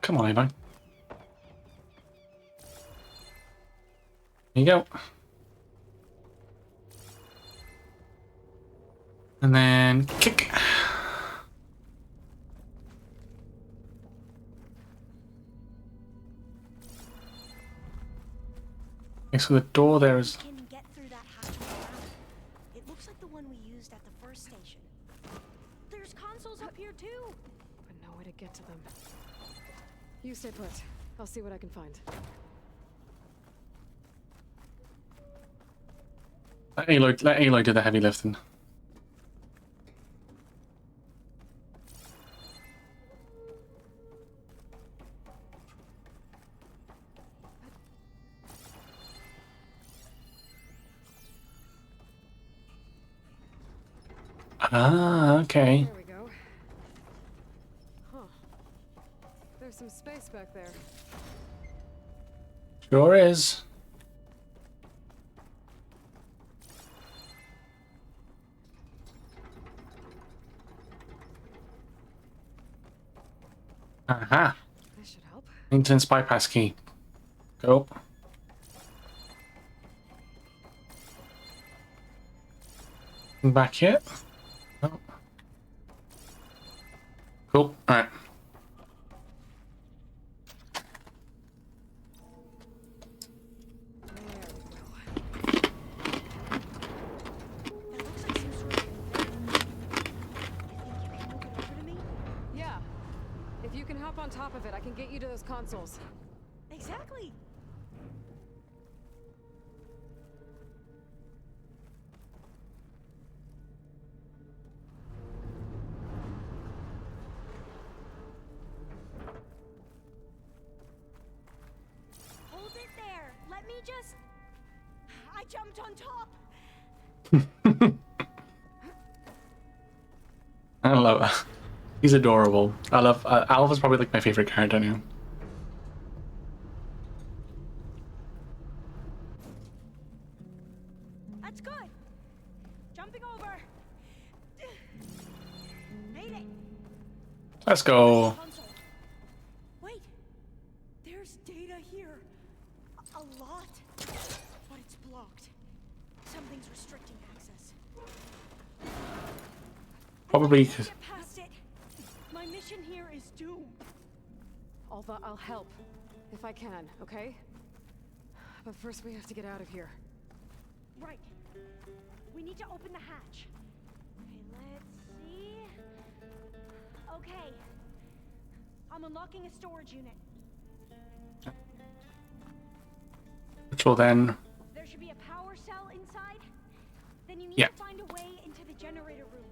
Come on, Aloy. Here you go. And then kick. Okay, so the door there is... We can get through that hatch on the ground. It looks like the one we used at the first station. There's consoles up here too. But no way to get to them. You stay put. I'll see what I can find. Let Aloy do the heavy lifting. Ah, okay. There we go. Huh. There's some space back there. Sure is. Aha. This should help. Maintenance bypass key. Go. Back yet? No. Cool. Alright. Yeah. If you can hop on top of it, I can get you to those consoles. Exactly. Hold it there. Let me just... I jumped on top. I love it. He's adorable. I love Alva's probably like my favorite character now. That's good. Jumping over. Made it. Let's go. Console. Wait. There's data here. A lot. But it's blocked. Something's restricting access. Probably Get past it. My mission here is doomed. Alva, I'll help. If I can, okay? But first we have to get out of here. Right. We need to open the hatch. Okay, let's see. Okay. I'm unlocking a storage unit. which will then... There should be a power cell inside. Then you need Yeah. to find a way into the generator room.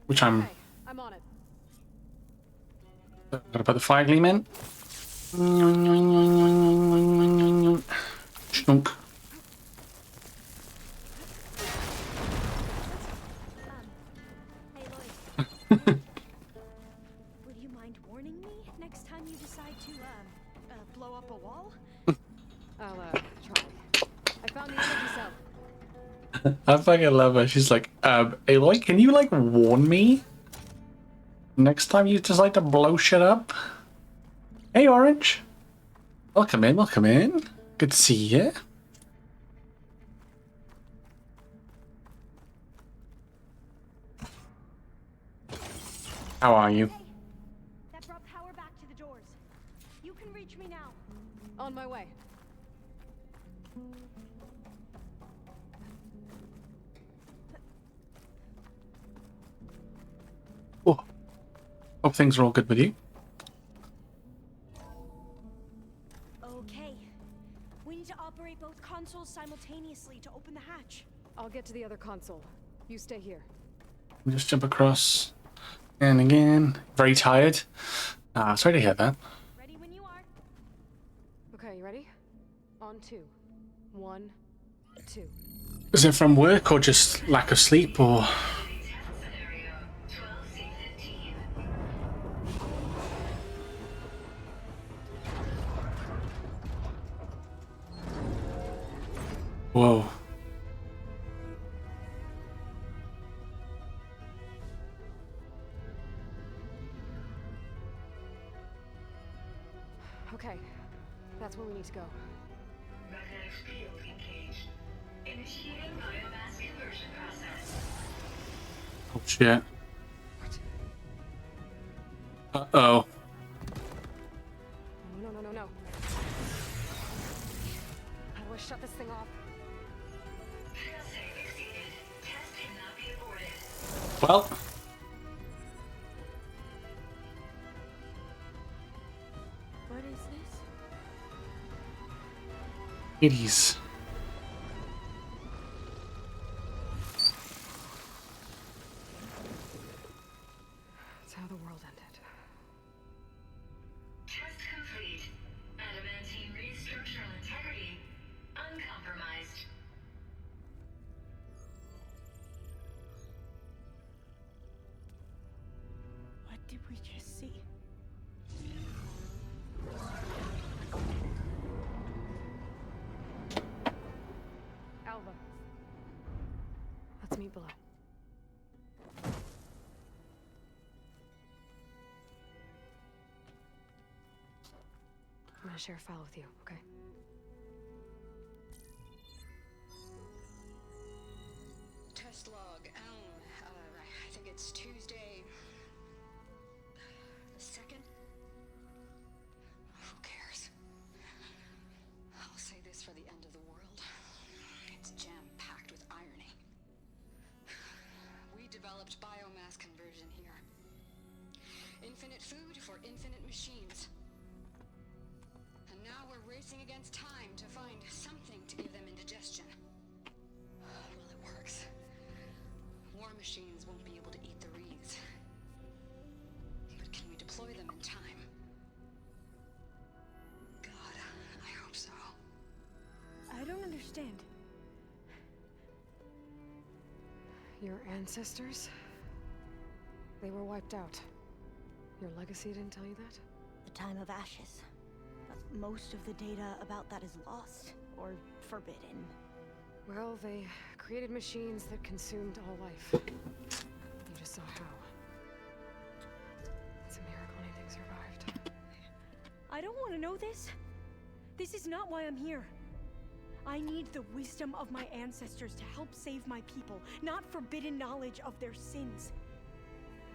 Which I'm... Okay, I'm on it. Gotta put the fire gleam in. Stunk. Hey, Lloyd. Would you mind warning me next time you decide to, blow up a wall? I'll, try. I found the energy cell. I fucking love her. She's like, Aloy, can you, like, warn me? Next time you decide to blow shit up? Hey, Orange. Welcome in, welcome in. Good to see you. How are you? Hey, that brought power back to the doors. You can reach me now. On my way. Oh. Hope things are all good with you. Okay. We need to operate both consoles simultaneously to open the hatch. I'll get to the other console. You stay here. Just jump across. And again. Very tired. Sorry to hear that. Ready when you are. Okay, you ready? On 2. 1, 2. Is it from work or just lack of sleep or? Whoa. Okay, that's where we need to go. Magnetic field engaged. Initiating biomass conversion process. Oh shit. Uh-oh. No, no, no, no, no. How do I shut this thing off? Failsafe exceeded. Test cannot be aborted. Well. What is this? Hades. That's how the world ended. Test complete. Adamantine read structural integrity uncompromised. What did we just see? Alva. Let's meet below. I'm gonna share a file with you, okay? Test log, I think it's Tuesday the 2nd? Who cares? I'll say this for the end of the world. It's jam-packed with irony. We developed biomass conversion here. Infinite food for infinite machines. And now we're racing against time to find something to give them indigestion. Well, it works. War machines won't be able to eat the reeds. But can we deploy them in time? God, I hope so. I don't understand. Your ancestors? They were wiped out. Your legacy didn't tell you that? The time of ashes. But most of the data about that is lost or forbidden. Well, they created machines that consumed all life. You just saw how. It's a miracle anything survived. I don't want to know this. This is not why I'm here. I need the wisdom of my ancestors to help save my people, not forbidden knowledge of their sins.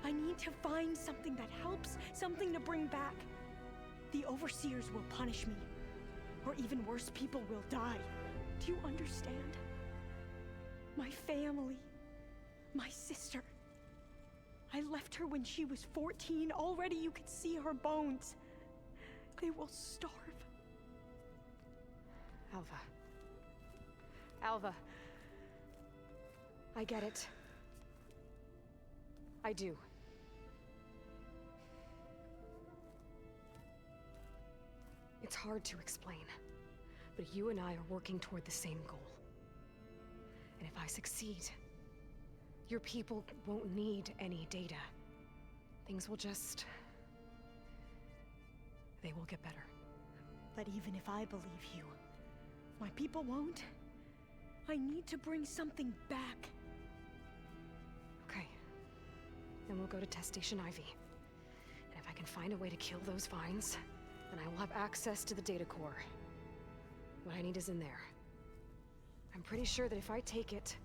I need to find something that helps, something to bring back. The overseers will punish me. Or even worse, people will die. Do you understand? My family. My sister. I left her when she was 14. Already you could see her bones. They will starve. Alva. Alva. I get it. I do. It's hard to explain, but you and I are working toward the same goal. And if I succeed, your people won't need any data. Things will just... they will get better. But even if I believe you, my people won't. I need to bring something back. Okay. Then we'll go to Test Station Ivy. And if I can find a way to kill those vines, then I will have access to the data core. What I need is in there. I'm pretty sure that if I take it,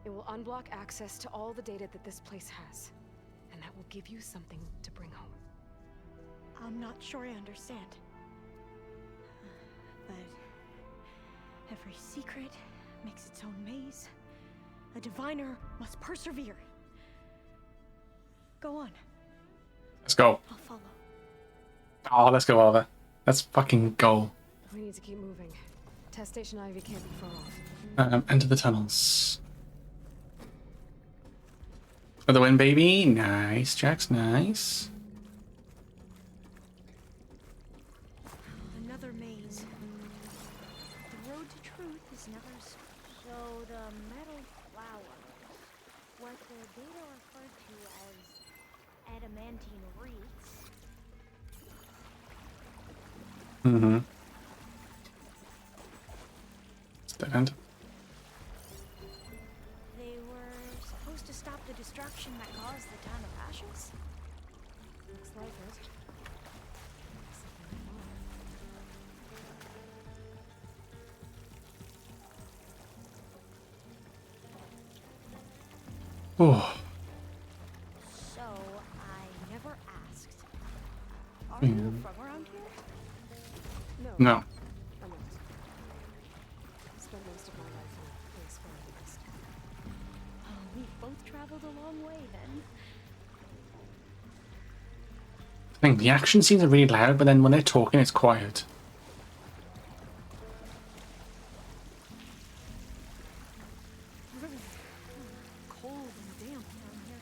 it will unblock access to all the data that this place has. And that will give you something to bring home. I'm not sure I understand. But every secret makes its own maze. A diviner must persevere. Go on. Let's go. I'll follow. Oh, let's go, Alva. Let's fucking go. We need to keep moving. Test Station Ivy can't be far off. Enter the tunnels. For the win, baby. Nice, Jax. Nice. Another maze. The road to truth is never so... So the metal flowers. What the data referred to as adamantine wreaths. Mm-hmm. Stand. They were supposed to stop the destruction that caused the town of ashes? Looks like it. Oh. So, I never asked. Are Yeah. you from around here? No. I'm not. I spent most of my life in a place far west. Oh, we've both traveled a long way then. I think the action scenes are really loud, but then when they're talking, it's quiet. Cold and damp down here.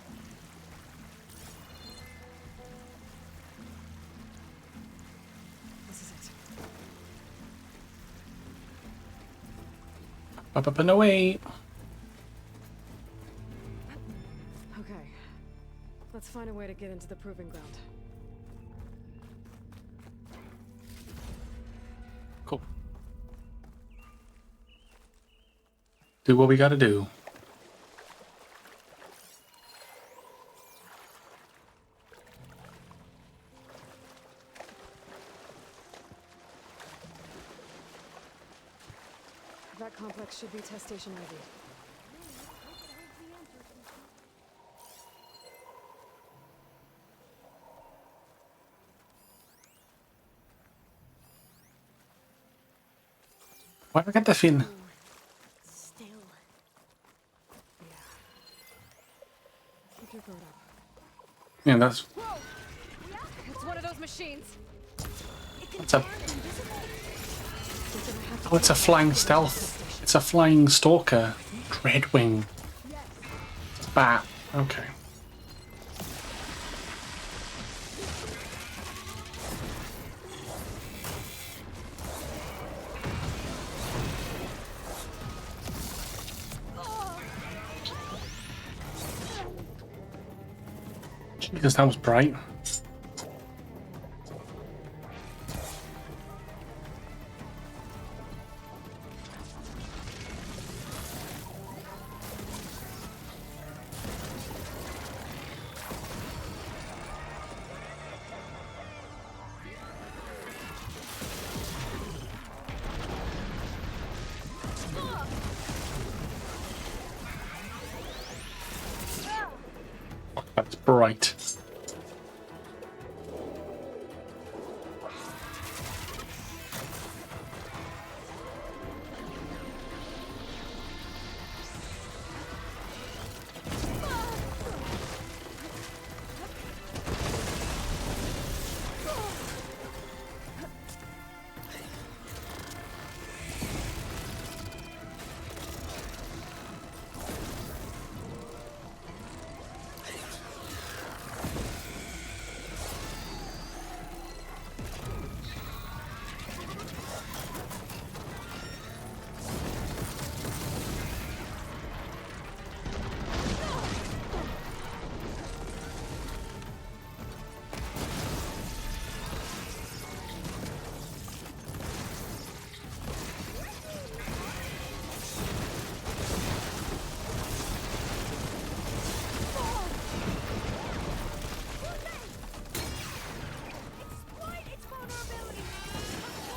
This is it. Up and away. Okay. Let's find a way to get into the proving ground. Cool. Do what we gotta do. That complex should be test station ready. Why do I get the feeling? Still. Yeah. Keep your guard up. Yeah, that's. Whoa! It's one of those machines. It's a. Oh, it's a flying stealth. It's a flying stalker. Dreadwing. Bat. Okay. Jesus, that was bright. That's bright.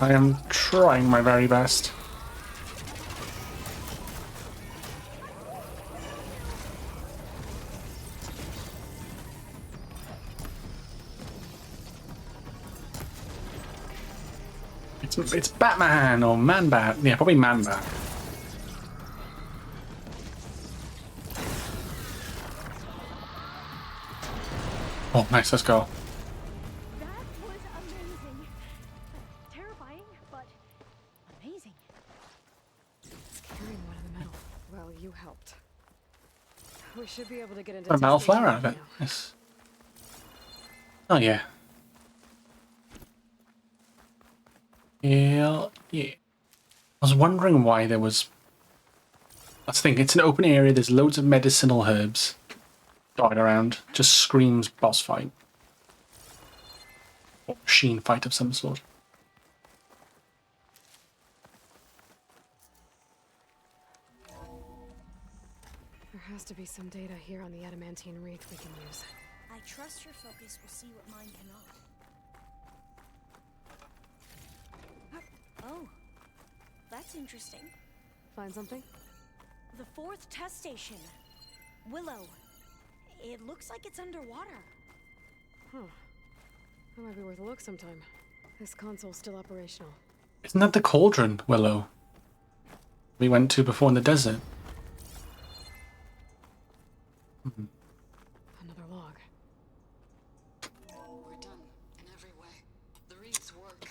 I am trying my very best. It's Batman or Man-Bat. Yeah, probably Man-Bat. Oh, nice. Let's go. That was amazing. Terrifying, but amazing. It's carrying one of the metal. Well, you helped. We should be able to get into A metal test station flower out of it. now. Yes. Oh yeah. Yeah. I was wondering why there was That's the thing. It's an open area. There's loads of medicinal herbs dotted around. Just screams boss fight. Or machine fight of some sort. There has to be some data here on the adamantine wreath we can use. I trust your focus will see what mine cannot. Oh, that's interesting. Find something? The 4th test station. Willow. It looks like it's underwater. Huh. That might be worth a look sometime. This console's still operational. Isn't that the cauldron, Willow? We went to before in the desert. Another log. We're done in every way. The wreaths work.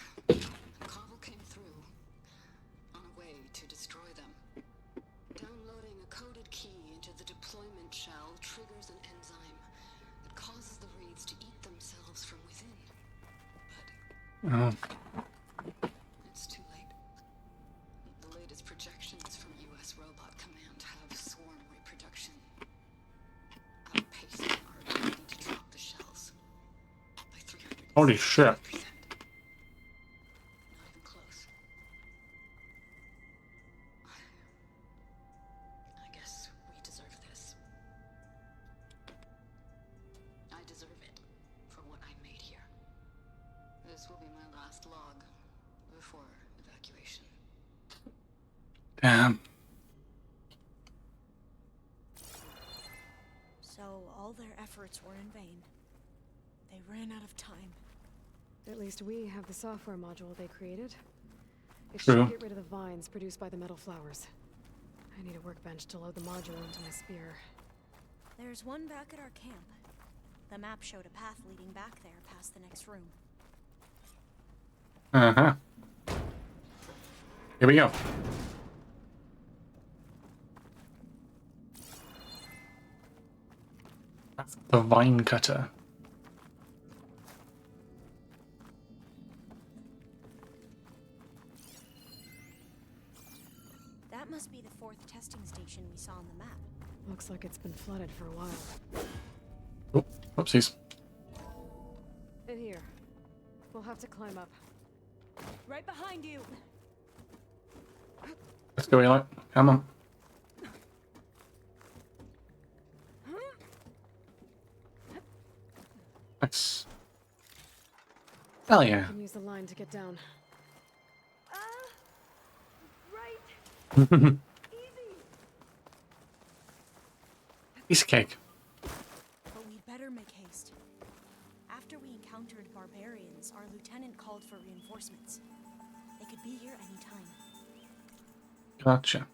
Carvel came through on a way to destroy them. Downloading a coded key into the deployment shell triggers an enzyme that causes the wreaths to eat themselves from within. But it's too late. The latest projections from U.S. Robot Command have swarm reproduction outpacing our ability to drop the shells by 300%. Holy shit. Not even close. I guess we deserve this. I deserve it for what I made here. This will be my last log before evacuation. Damn. So all their efforts were in vain. They ran out of time. At least we have the software module they created. It True. should get rid of the vines produced by the metal flowers. I need a workbench to load the module into my spear. There's one back at our camp. The map showed a path leading back there past the next room. Uh-huh. Here we go. That's the vine cutter. That must be the 4th testing station we saw on the map. Looks like it's been flooded for a while. Oh, whoopsies. In here. We'll have to climb up. Right behind you! Let's go, Aloy. Come on. Nice. Hell I yeah. can use the line to get down. Right! Piece of cake. But we'd better make haste. After we encountered barbarians, our lieutenant called for reinforcements. They could be here any time. Gotcha.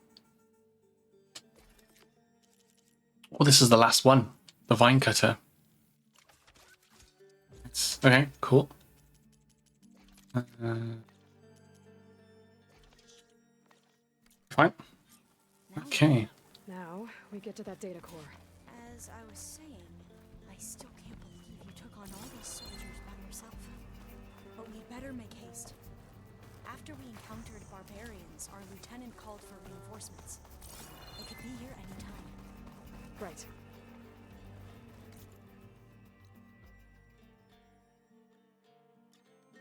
Oh, this is the last one. The vine cutter. Okay, cool. Fine. Okay. Now, we get to that data core. As I was saying, I still can't believe you took on all these soldiers by yourself. But we'd better make haste. After we encountered barbarians, our lieutenant called for reinforcements. They could be here any time. Right.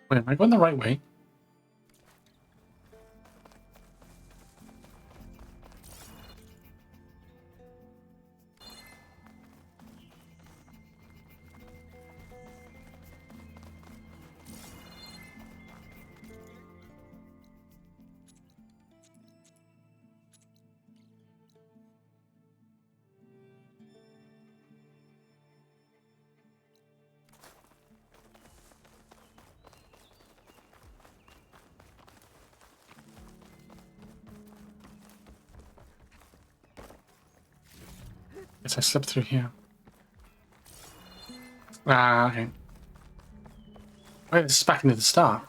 Wait, am I going the right way? Guess I slipped through here. Ah, okay. Wait, this is back into the start.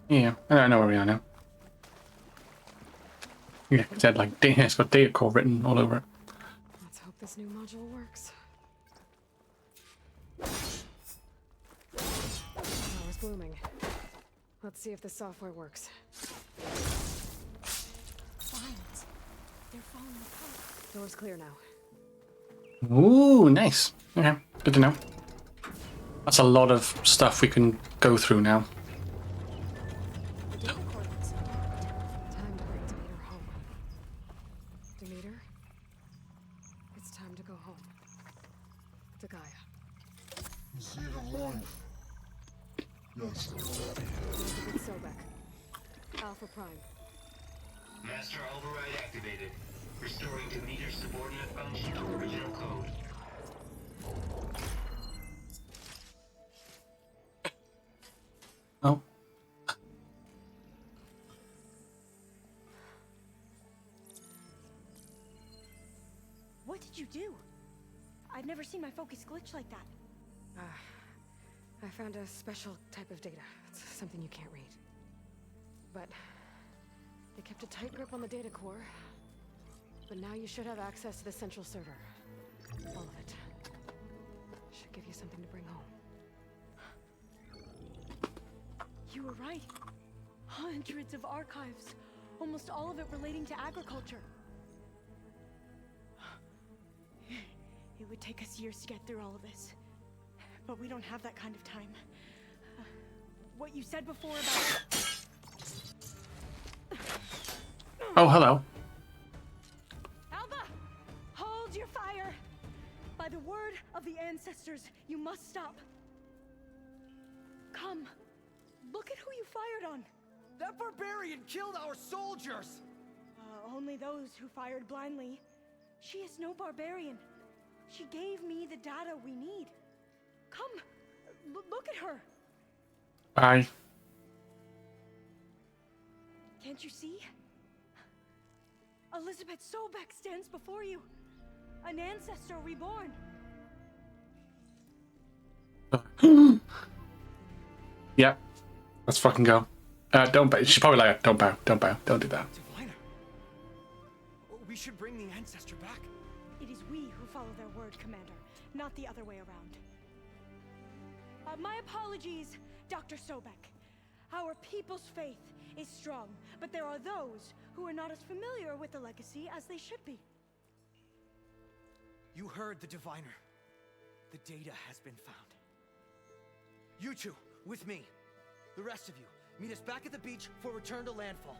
Yeah, I know where we are now. Yeah, it said like data, it's got data core written all over it. Let's hope this new module works. Power's blooming. Let's see if the software works. They're falling apart. Door's clear now. Ooh, nice. Okay, good to know. That's a lot of stuff we can go through now. The data core looks intact. Time to bring Demeter home. Demeter, it's time to go home. To Gaia. Seed of life. Yes. Elizabeth Sobek. Alpha Prime. Master override activated. Restoring Demeter's subordinate function to original code. Oh. What did you do? I've never seen my focus glitch like that. I found a special type of data. It's something you can't read. But they kept a tight grip on the data core. But now you should have access to the central server. All of it. Should give you something to bring home. You were right. Hundreds of archives. Almost all of it relating to agriculture. It would take us years to get through all of this. But we don't have that kind of time. What you said before about... Oh, hello. Alva! Hold your fire! By the word of the ancestors, you must stop. Come. Look at who you fired on. That barbarian killed our soldiers! Only those who fired blindly. She is no barbarian. She gave me the data we need. Come, look at her. Bye. Can't you see? Elizabeth Sobek stands before you. An ancestor reborn. Yep. Let's fucking go. Don't bow. She's probably like, don't bow, don't bow, don't do that. Diviner. We should bring the ancestor back. It is we who follow their word, Commander, not the other way around. My apologies, Dr. Sobek. Our people's faith is strong, but there are those who are not as familiar with the legacy as they should be. You heard the diviner. The data has been found. You two, with me. The rest of you, meet us back at the beach for return to landfall.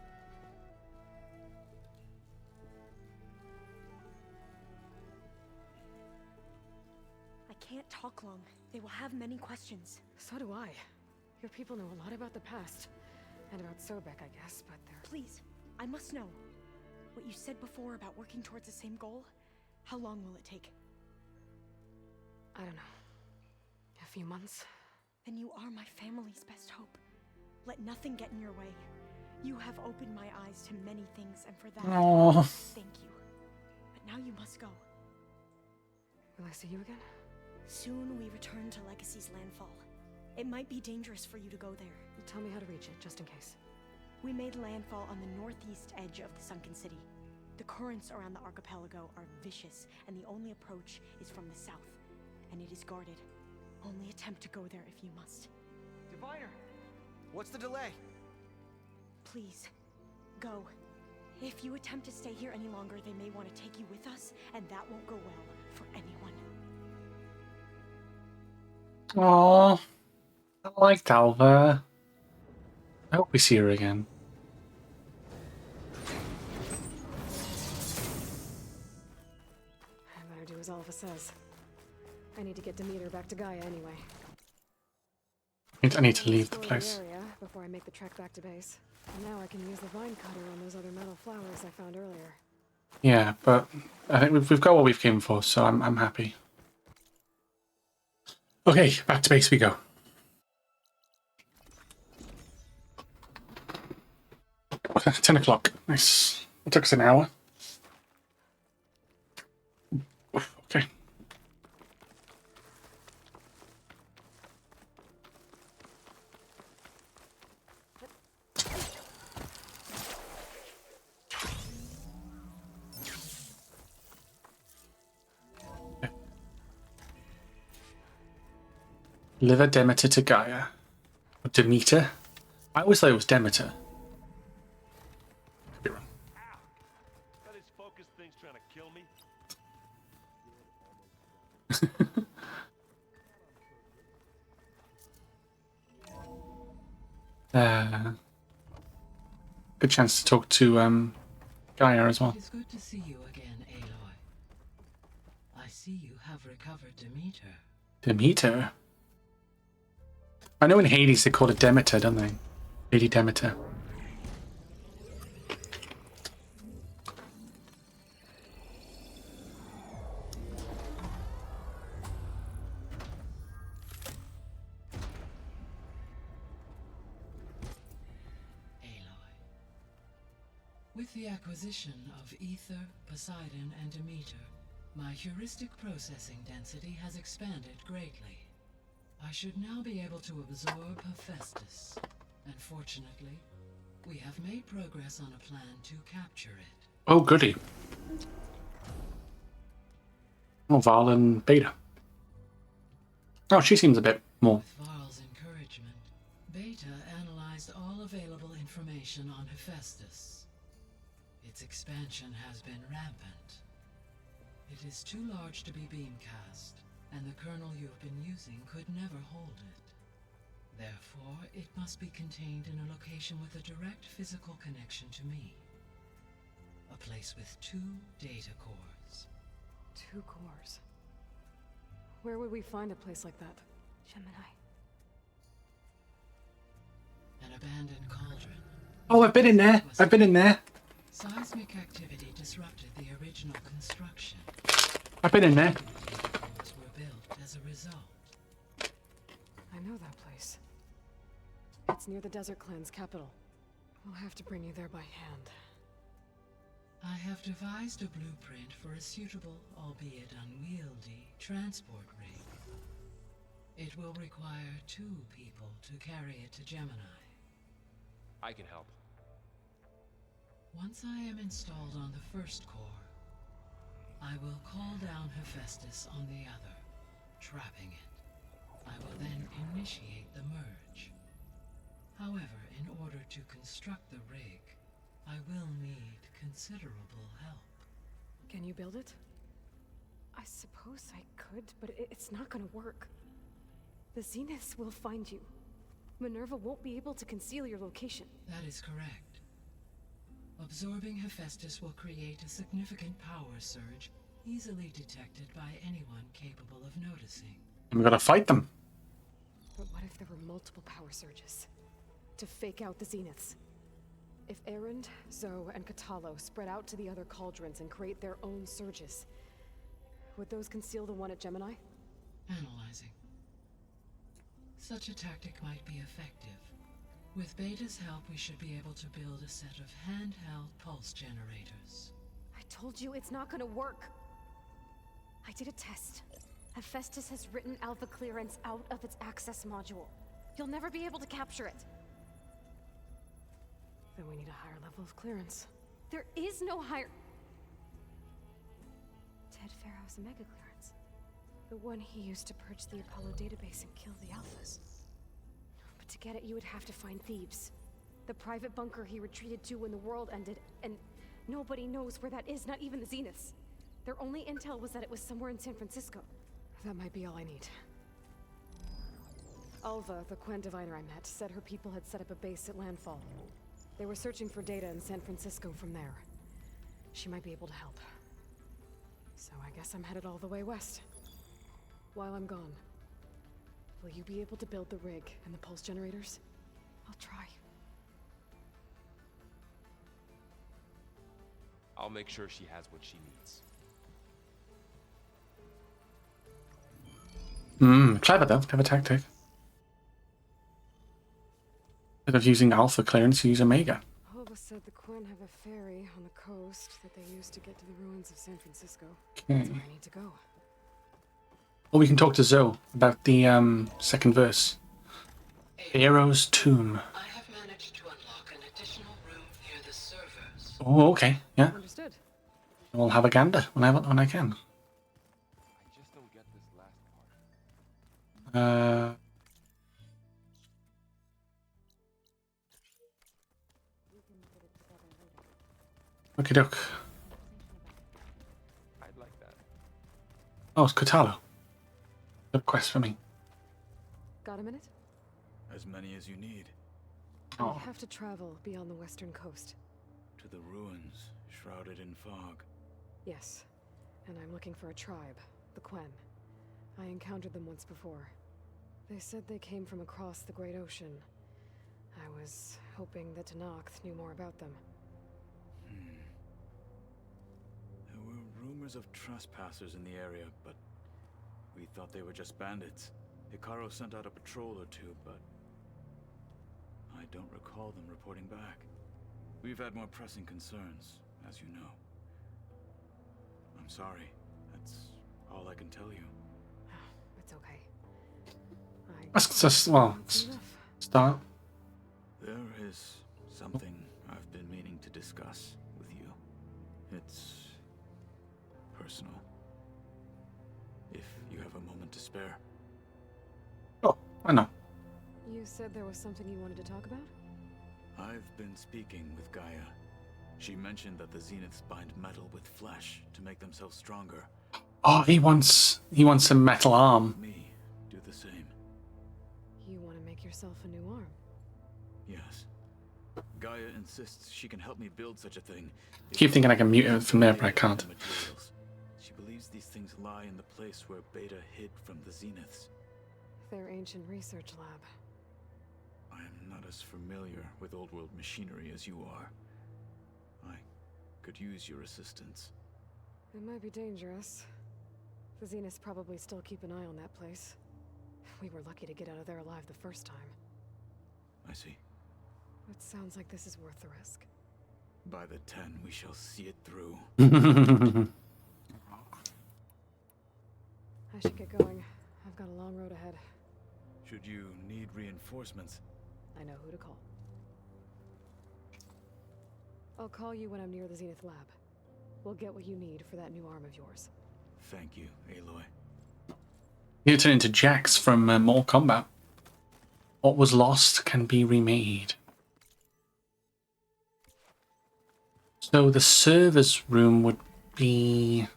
I can't talk long. They will have many questions. So do I. Your people know a lot about the past. And about Sobek, I guess, but they're... Please, I must know. What you said before about working towards the same goal, how long will it take? I don't know. A few months? Then you are my family's best hope. Let nothing get in your way. You have opened my eyes to many things, and for that, Aww. thank you. But now you must go. Will I see you again? Soon we return to Legacy's landfall. It might be dangerous for you to go there. Tell me how to reach it, just in case. We made landfall on the northeast edge of the sunken city. The currents around the archipelago are vicious, and the only approach is from the south. And it is guarded. Only attempt to go there if you must. Diviner! What's the delay? Please, go. If you attempt to stay here any longer, they may want to take you with us, and that won't go well for anyone. Aww. I liked Alva. I hope we see her again. I better do as Alva says. I need to get Demeter back to Gaia anyway. I need to leave the place. Area before I make the trek back to base. And now I can use the vine cutter on those other metal flowers I found earlier. Yeah, but I think we've got what we've came for, so I'm happy. Okay, back to base we go. Okay, 10 o'clock. Nice. It took us an hour. Okay. Liver Demeter to Gaia. Or Demeter? I always thought it was Demeter. Could be wrong. That is focus thing's trying to kill me? Good chance to talk to Gaia as well. It is good to see you again, Aloy. I see you have recovered Demeter. Demeter? I know in Hades they call it Demeter, don't they? Lady Demeter. With the acquisition of Ether, Poseidon, and Demeter, my heuristic processing density has expanded greatly. I should now be able to absorb Hephaestus, and fortunately, we have made progress on a plan to capture it. Oh, goody. Oh, Val and Beta. Oh, she seems a bit more. With Varl's encouragement, Beta analyzed all available information on Hephaestus. Its expansion has been rampant. It is too large to be beamcast, and the kernel you've been using could never hold it. Therefore, it must be contained in a location with a direct physical connection to me. A place with 2 data cores. 2 cores? Where would we find a place like that? Gemini. An abandoned cauldron. Oh, I've been in there. I've been in there. Seismic activity disrupted the original construction. I've been in there. Towers were built as a result. I know that place. It's near the Desert Clan's capital. We'll have to bring you there by hand. I have devised a blueprint for a suitable, albeit unwieldy, transport rig. It will require 2 people to carry it to Gemini. I can help. Once I am installed on the first core, I will call down Hephaestus on the other, trapping it. I will then initiate the merge. However, in order to construct the rig, I will need considerable help. Can you build it? I suppose I could, but it's not gonna work. The Zeniths will find you. Minerva won't be able to conceal your location. That is correct. Absorbing Hephaestus will create a significant power surge, easily detected by anyone capable of noticing. And we gotta fight them. But what if there were multiple power surges? To fake out the Zeniths? If Erend, Zoe, and Katalo spread out to the other cauldrons and create their own surges, would those conceal the one at Gemini? Analyzing. Such a tactic might be effective. With Beta's help, we should be able to build a set of handheld pulse generators. I told you it's not gonna work. I did a test. Hephaestus has written Alpha clearance out of its access module. You'll never be able to capture it. Then we need a higher level of clearance. There is no higher... Ted Pharaoh's Omega clearance. The one he used to purge the Apollo database and kill the Alphas. But to get it, you would have to find Thebes. The private bunker he retreated to when the world ended, and nobody knows where that is, not even the Zeniths. Their only intel was that it was somewhere in San Francisco. That might be all I need. Alva, the Quen diviner I met, said her people had set up a base at landfall. They were searching for data in San Francisco from there. She might be able to help. So I guess I'm headed all the way west. While I'm gone, will you be able to build the rig and the pulse generators? I'll try. I'll make sure she has what she needs. Clever though, clever tactic. Instead of using Alpha clearance, you use Omega. Alva said the Quen have a ferry on the coast that they used to get to the ruins of San Francisco. Okay. That's where I need to go. Or we can talk to Zoe about the second verse. Pharaoh's tomb. I have managed to unlock an additional room near the servers. Oh, okay, yeah. Understood. I'll have a gander when I can. I just don't get this last part. Okay, doke. Oh, it's Kotalo. Good quest for me. Got a minute? As many as you need. We Oh. have to travel beyond the western coast. To the ruins, shrouded in fog. Yes, and I'm looking for a tribe, the Quen. I encountered them once before. They said they came from across the Great Ocean. I was hoping that Tenakth knew more about them. There were rumors of trespassers in the area, but we thought they were just bandits. Hikaru sent out a patrol or two, but I don't recall them reporting back. We've had more pressing concerns, as you know. I'm sorry. That's all I can tell you. It's okay. That's just, well, start. There is something I've been meaning to discuss with you. It's personal. If you have a moment to spare. Oh, I know. You said there was something you wanted to talk about? I've been speaking with Gaia. She mentioned that the Zeniths bind metal with flesh to make themselves stronger. Oh, he wants a metal arm. Me, do the same. You want to make yourself a new arm? Yes. Gaia insists she can help me build such a thing. I keep thinking I can mute it from there, but I can't. She believes these things lie in the place where Beta hid from the Zeniths. Their ancient research lab. I am not as familiar with old world machinery as you are. I could use your assistance. It might be dangerous. The Zeniths probably still keep an eye on that place. We were lucky to get out of there alive the first time. I see. It sounds like this is worth the risk. By the 10, we shall see it through. I should get going. I've got a long road ahead. Should you need reinforcements? I know who to call. I'll call you when I'm near the Zenith lab. We'll get what you need for that new arm of yours. Thank you, Aloy. You turn into Jax from Mortal Kombat. What was lost can be remade. So the server's room would be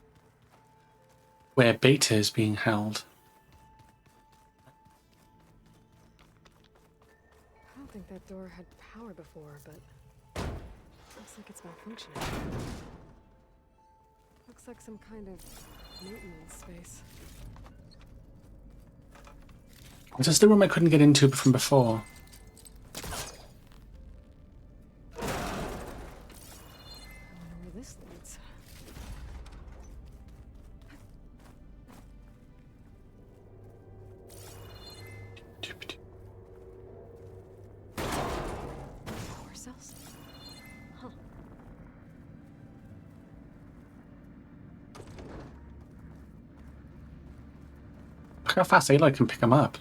where Beta is being held. I don't think that door had power before, but looks like it's malfunctioning. Looks like some kind of maintenance space. Is this the room I couldn't get into from before? I wonder where this leads. Power cells? Huh. Look how fast Aloy can pick them up.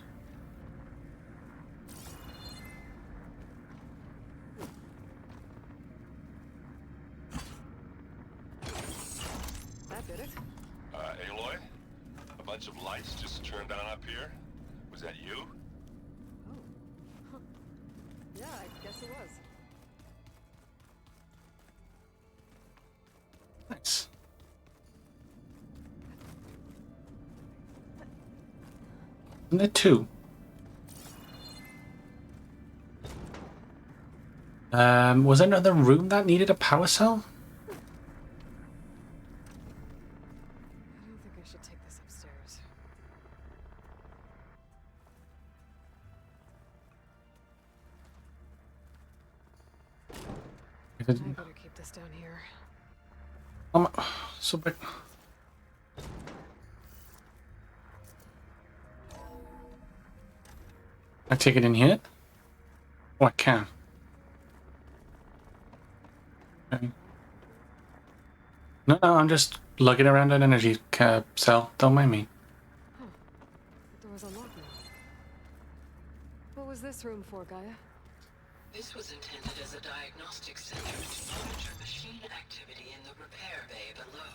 That did it. Aloy? A bunch of lights just turned on up here? Was that you? Oh. Huh. Yeah, I guess it was. Nice. And there two. Was there another room that needed a power cell? I don't think I should take this upstairs. I better keep this down here. So big. I take it in here? Oh, I can. Okay. No, I'm just lugging around an energy cell. Don't mind me. Huh. The door's unlocked now. What was this room for, Gaia? This was intended as a diagnostic center to monitor machine activity in the repair bay below.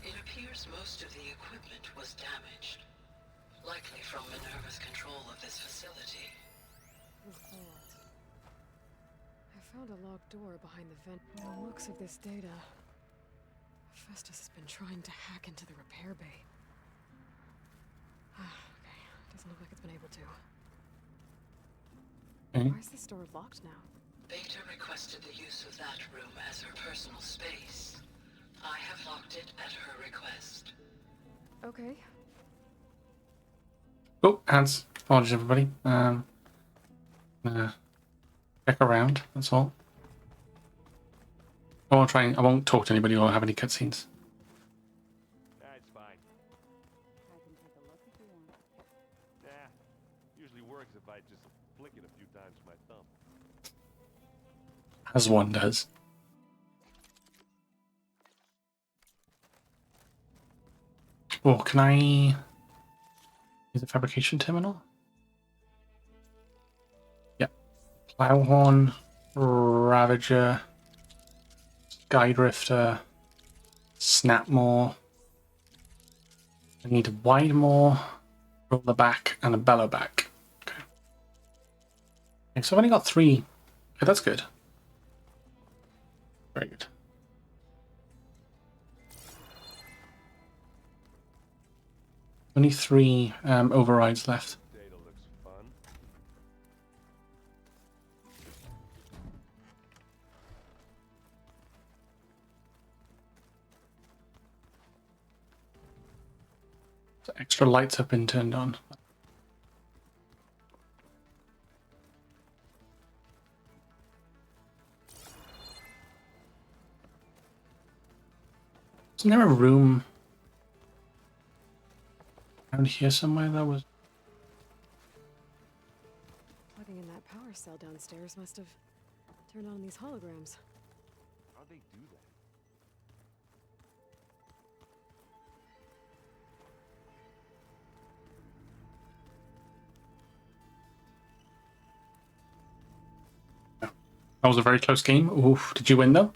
It appears most of the equipment was damaged, likely from Minerva's control of this facility. I found a locked door behind the vent. From the looks of this data, Festus has been trying to hack into the repair bay. Okay, doesn't look like it's been able to. Okay. Why is the store locked now? Beta requested the use of that room as her personal space. I have locked it at her request. Okay. Oh, hands. Apologies, everybody. Check around. That's all. I won't try. I won't talk to anybody or have any cutscenes. That's fine. I can take a look if you want. Nah, usually works if I just flick it a few times with my thumb. As one does. Oh, can I use a fabrication terminal? Yeah. Plowhorn, Ravager, Skydrifter, Snapmore. I need a Widemore, Roller Back, and a Bellow Back. Okay. Okay, so I've only got 3. Okay, that's good. Very good. Only 3 overrides left. Data looks fun. So extra lights have been turned on. Isn't there a room around here somewhere that was... Plugging in that power cell downstairs must have turned on these holograms. How'd they do that? That was a very close game. Oof, did you win though?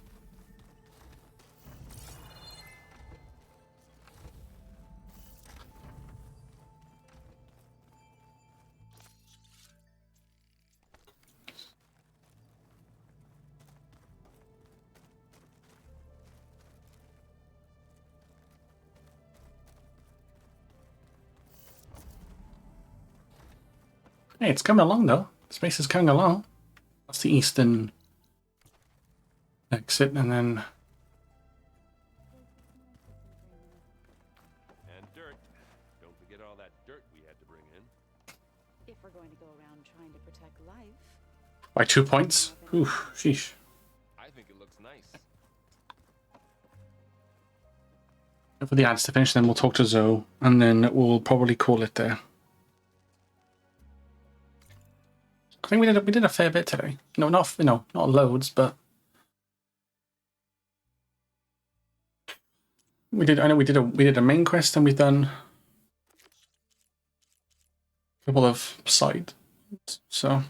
Hey, it's coming along though. Space is coming along. That's the eastern exit, and then And dirt. Don't forget all that dirt we had to bring in. If we're going to go around trying to protect life. by 2 points. Oof, sheesh. I think it looks nice. For the ads to finish, then we'll talk to Zoe, and then we'll probably call it there. I think we did a fair bit today. No, not not loads, but we did. I know we did a main quest, and we've done a couple of side. So I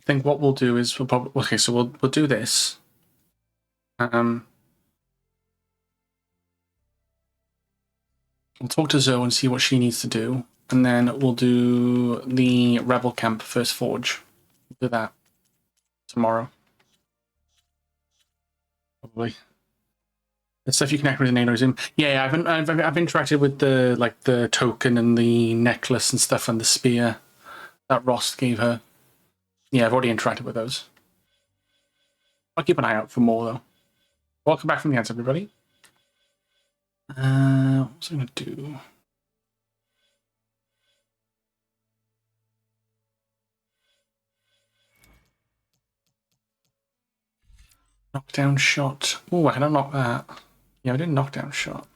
think what we'll do is we'll probably so we'll do this. We'll talk to Zoe and see what she needs to do, and then we'll do the Rebel Camp First Forge. We'll do that tomorrow. Probably. The stuff you can activate with the Nanos in. Yeah, I've interacted with the token and the necklace and stuff and the spear that Ross gave her. Yeah, I've already interacted with those. I'll keep an eye out for more though. Welcome back from the ads, everybody. What was I gonna do? Knockdown shot. Oh, I can unlock that. Yeah, I did knockdown shot.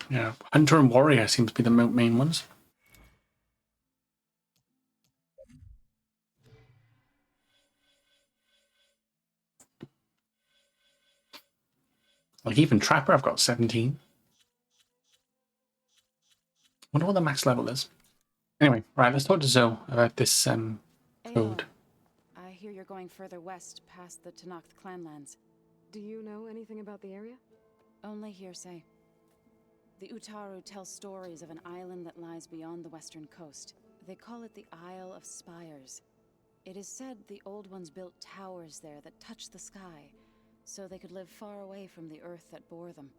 Yeah, Hunter and Warrior seem to be the main ones. Like even Trapper, I've got 17. Wonder what the max level is. Anyway, right, let's talk to Zoe about this code. I hear you're going further west past the Tenakth clanlands. Do you know anything about the area? Only hearsay. The Utaru tell stories of an island that lies beyond the western coast. They call it the Isle of Spires. It is said the Old Ones built towers there that touch the sky, so they could live far away from the earth that bore them.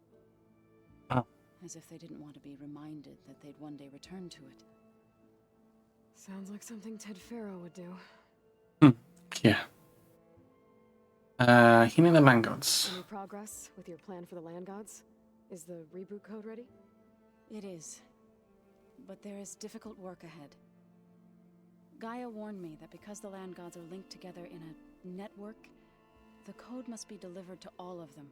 Oh. As if they didn't want to be reminded that they'd one day return to it. Sounds like something Ted Farrow would do. Yeah. Healing the land gods. Any progress with your plan for the land gods? Is the reboot code ready? It is. But there is difficult work ahead. Gaia warned me that because the land gods are linked together in a network, the code must be delivered to all of them.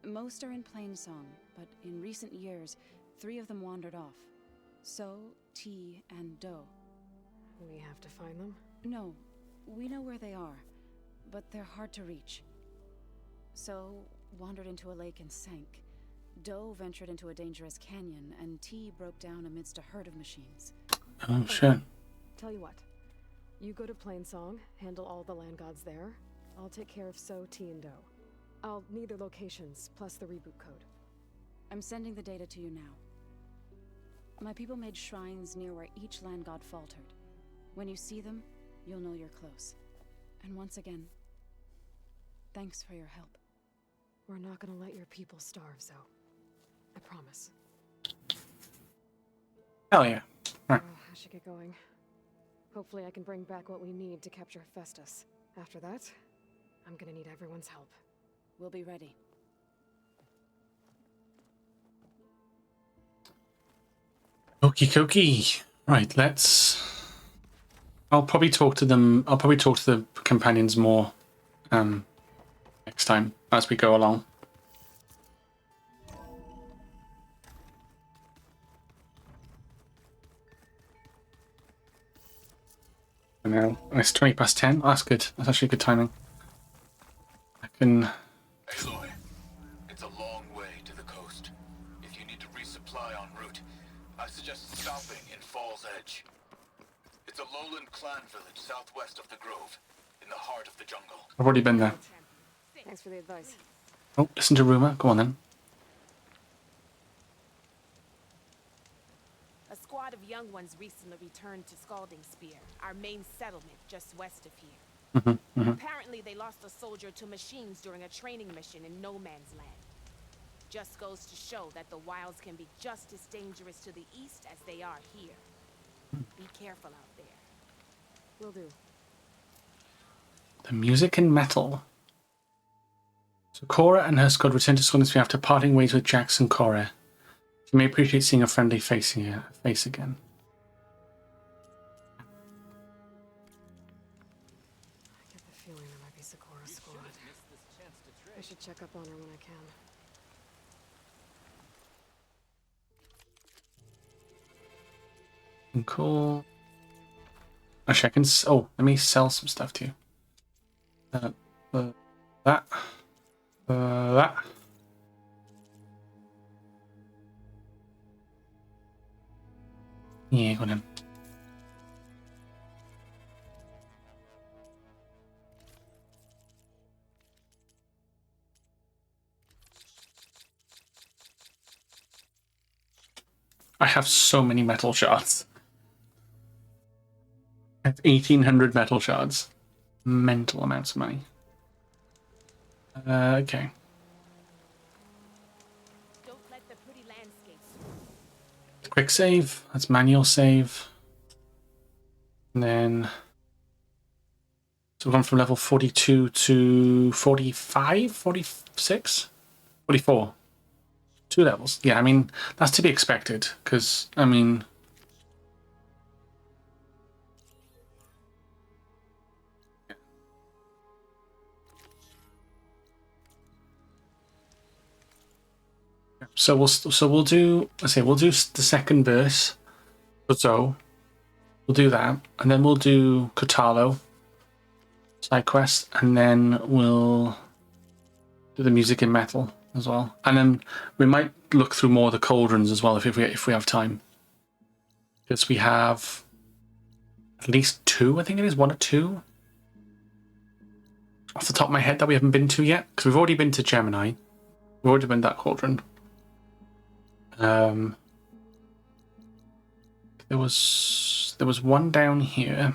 Most are in plain song, but in recent years, 3 of them wandered off. So, T, and Do. We have to find them? No, we know where they are, but they're hard to reach. So, wandered into a lake and sank. Do ventured into a dangerous canyon, and T broke down amidst a herd of machines. Oh, shit. Tell you what. You go to Plainsong, handle all the land gods there. I'll take care of So, T, and Do. I'll need their locations, plus the reboot code. I'm sending the data to you now. My people made shrines near where each land god faltered. When you see them, you'll know you're close. And once again, thanks for your help. We're not gonna let your people starve, Zo. I promise. Hell yeah. Right. I should get going. Hopefully I can bring back what we need to capture Hephaestus. After that, I'm gonna need everyone's help. We'll be ready. Okie dokie. Right, let's... I'll probably talk to them. I'll probably talk to the companions more next time as we go along. And now it's 20 past 10. Oh, that's good. That's actually good timing. I can... Aloy, it's a long way to the coast. If you need to resupply en route, I suggest stopping in Falls Edge. It's a lowland clan village southwest of the Grove, in the heart of the jungle. I've already been there. Thanks for the advice. Oh, listen to Rumor. Go on then. A squad of young ones recently returned to Scalding Spear, our main settlement just west of here. Apparently they lost a soldier to machines during a training mission in No Man's Land. Just goes to show that the wilds can be just as dangerous to the east as they are here. Be careful out there. Will do. The music and metal. So Cora and her squad return to Scalding Spear after parting ways with Jax and Cora. You may appreciate seeing a friendly face again. I get the feeling there might be Sokora's squad. I should check up on her when I can. Cool. Actually, I can... Oh, let me sell some stuff to you. That. That. Yeah, go on then. I have so many metal shards. I have 1,800 metal shards. Mental amounts of money. Okay. Don't let the pretty landscapes. Quick save. That's manual save. And then... So we've gone from level 42 to 45? 46? 44. 2 levels. Yeah, I mean, that's to be expected. Because, I mean... So we'll do, let's say we'll do the second verse. So we'll do that, and then we'll do Kotalo side quest, and then we'll do the music in metal as well. And then we might look through more of the cauldrons as well if we have time, because we have at least 2. I think it is 1 or 2 off the top of my head that we haven't been to yet, because we've already been to Gemini. We've already been to that cauldron. There was one down here.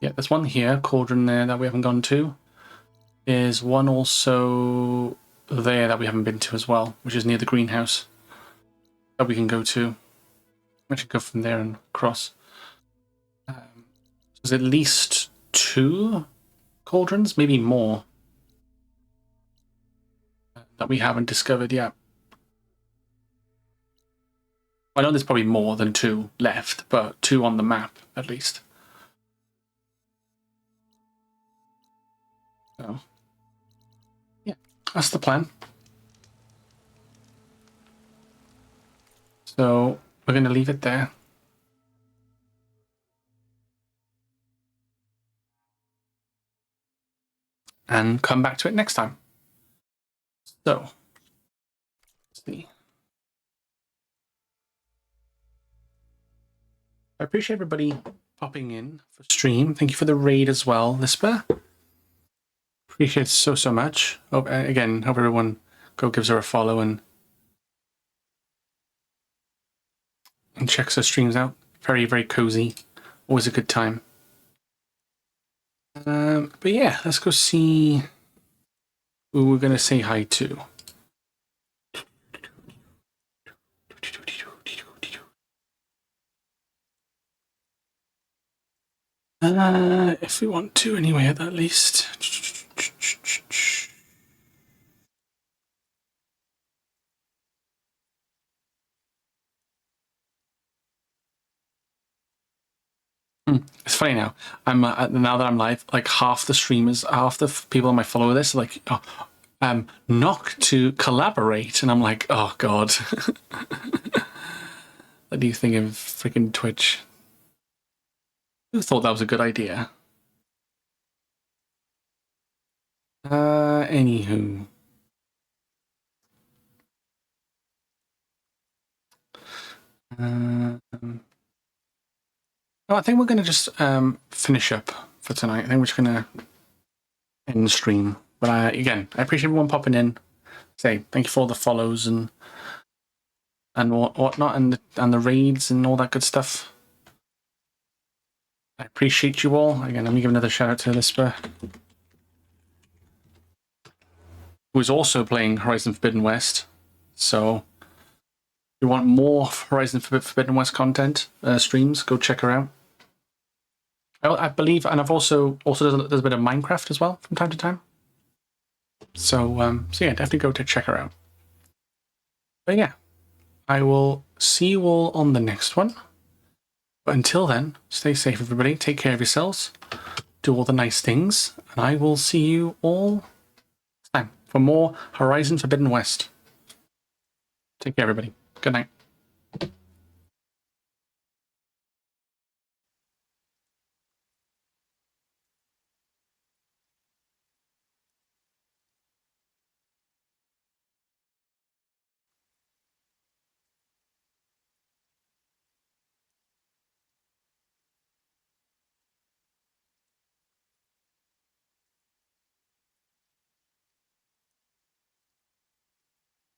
Yeah, there's one here, cauldron there that we haven't gone to. There's one also there that we haven't been to as well, which is near the greenhouse that we can go to. We should go from there and across. There's at least 2 cauldrons, maybe more, that we haven't discovered yet. I know there's probably more than 2 left, but 2 on the map at least. So, yeah, that's the plan. So we're going to leave it there. And come back to it next time. So, let's see. I appreciate everybody popping in for stream. Thank you for the raid as well, Lisper. Appreciate it so much. Hope, again, hope everyone go gives her a follow and checks her streams out. Very, very cozy. Always a good time. But yeah, let's go see who we're going to say hi to. If we want to, anyway, at least. It's funny now. I'm now that I'm live, like half the streamers, half the people on my follower list, are like, knock to collaborate, and I'm like, oh god. What do you think of freaking Twitch? Who thought that was a good idea? Anywho. I think we're going to just finish up for tonight. I think we're just going to end the stream. But again, I appreciate everyone popping in. Say thank you for all the follows and whatnot, and the raids and all that good stuff. I appreciate you all. Again, let me give another shout out to Lisper, who is also playing Horizon Forbidden West. So, if you want more Horizon Forbidden West content streams, go check her out. I believe, and I've also there's a bit of Minecraft as well from time to time. So yeah, definitely go to check her out. But yeah, I will see you all on the next one. But until then, stay safe, everybody. Take care of yourselves. Do all the nice things, and I will see you all next time for more Horizon Forbidden West. Take care, everybody. Good night.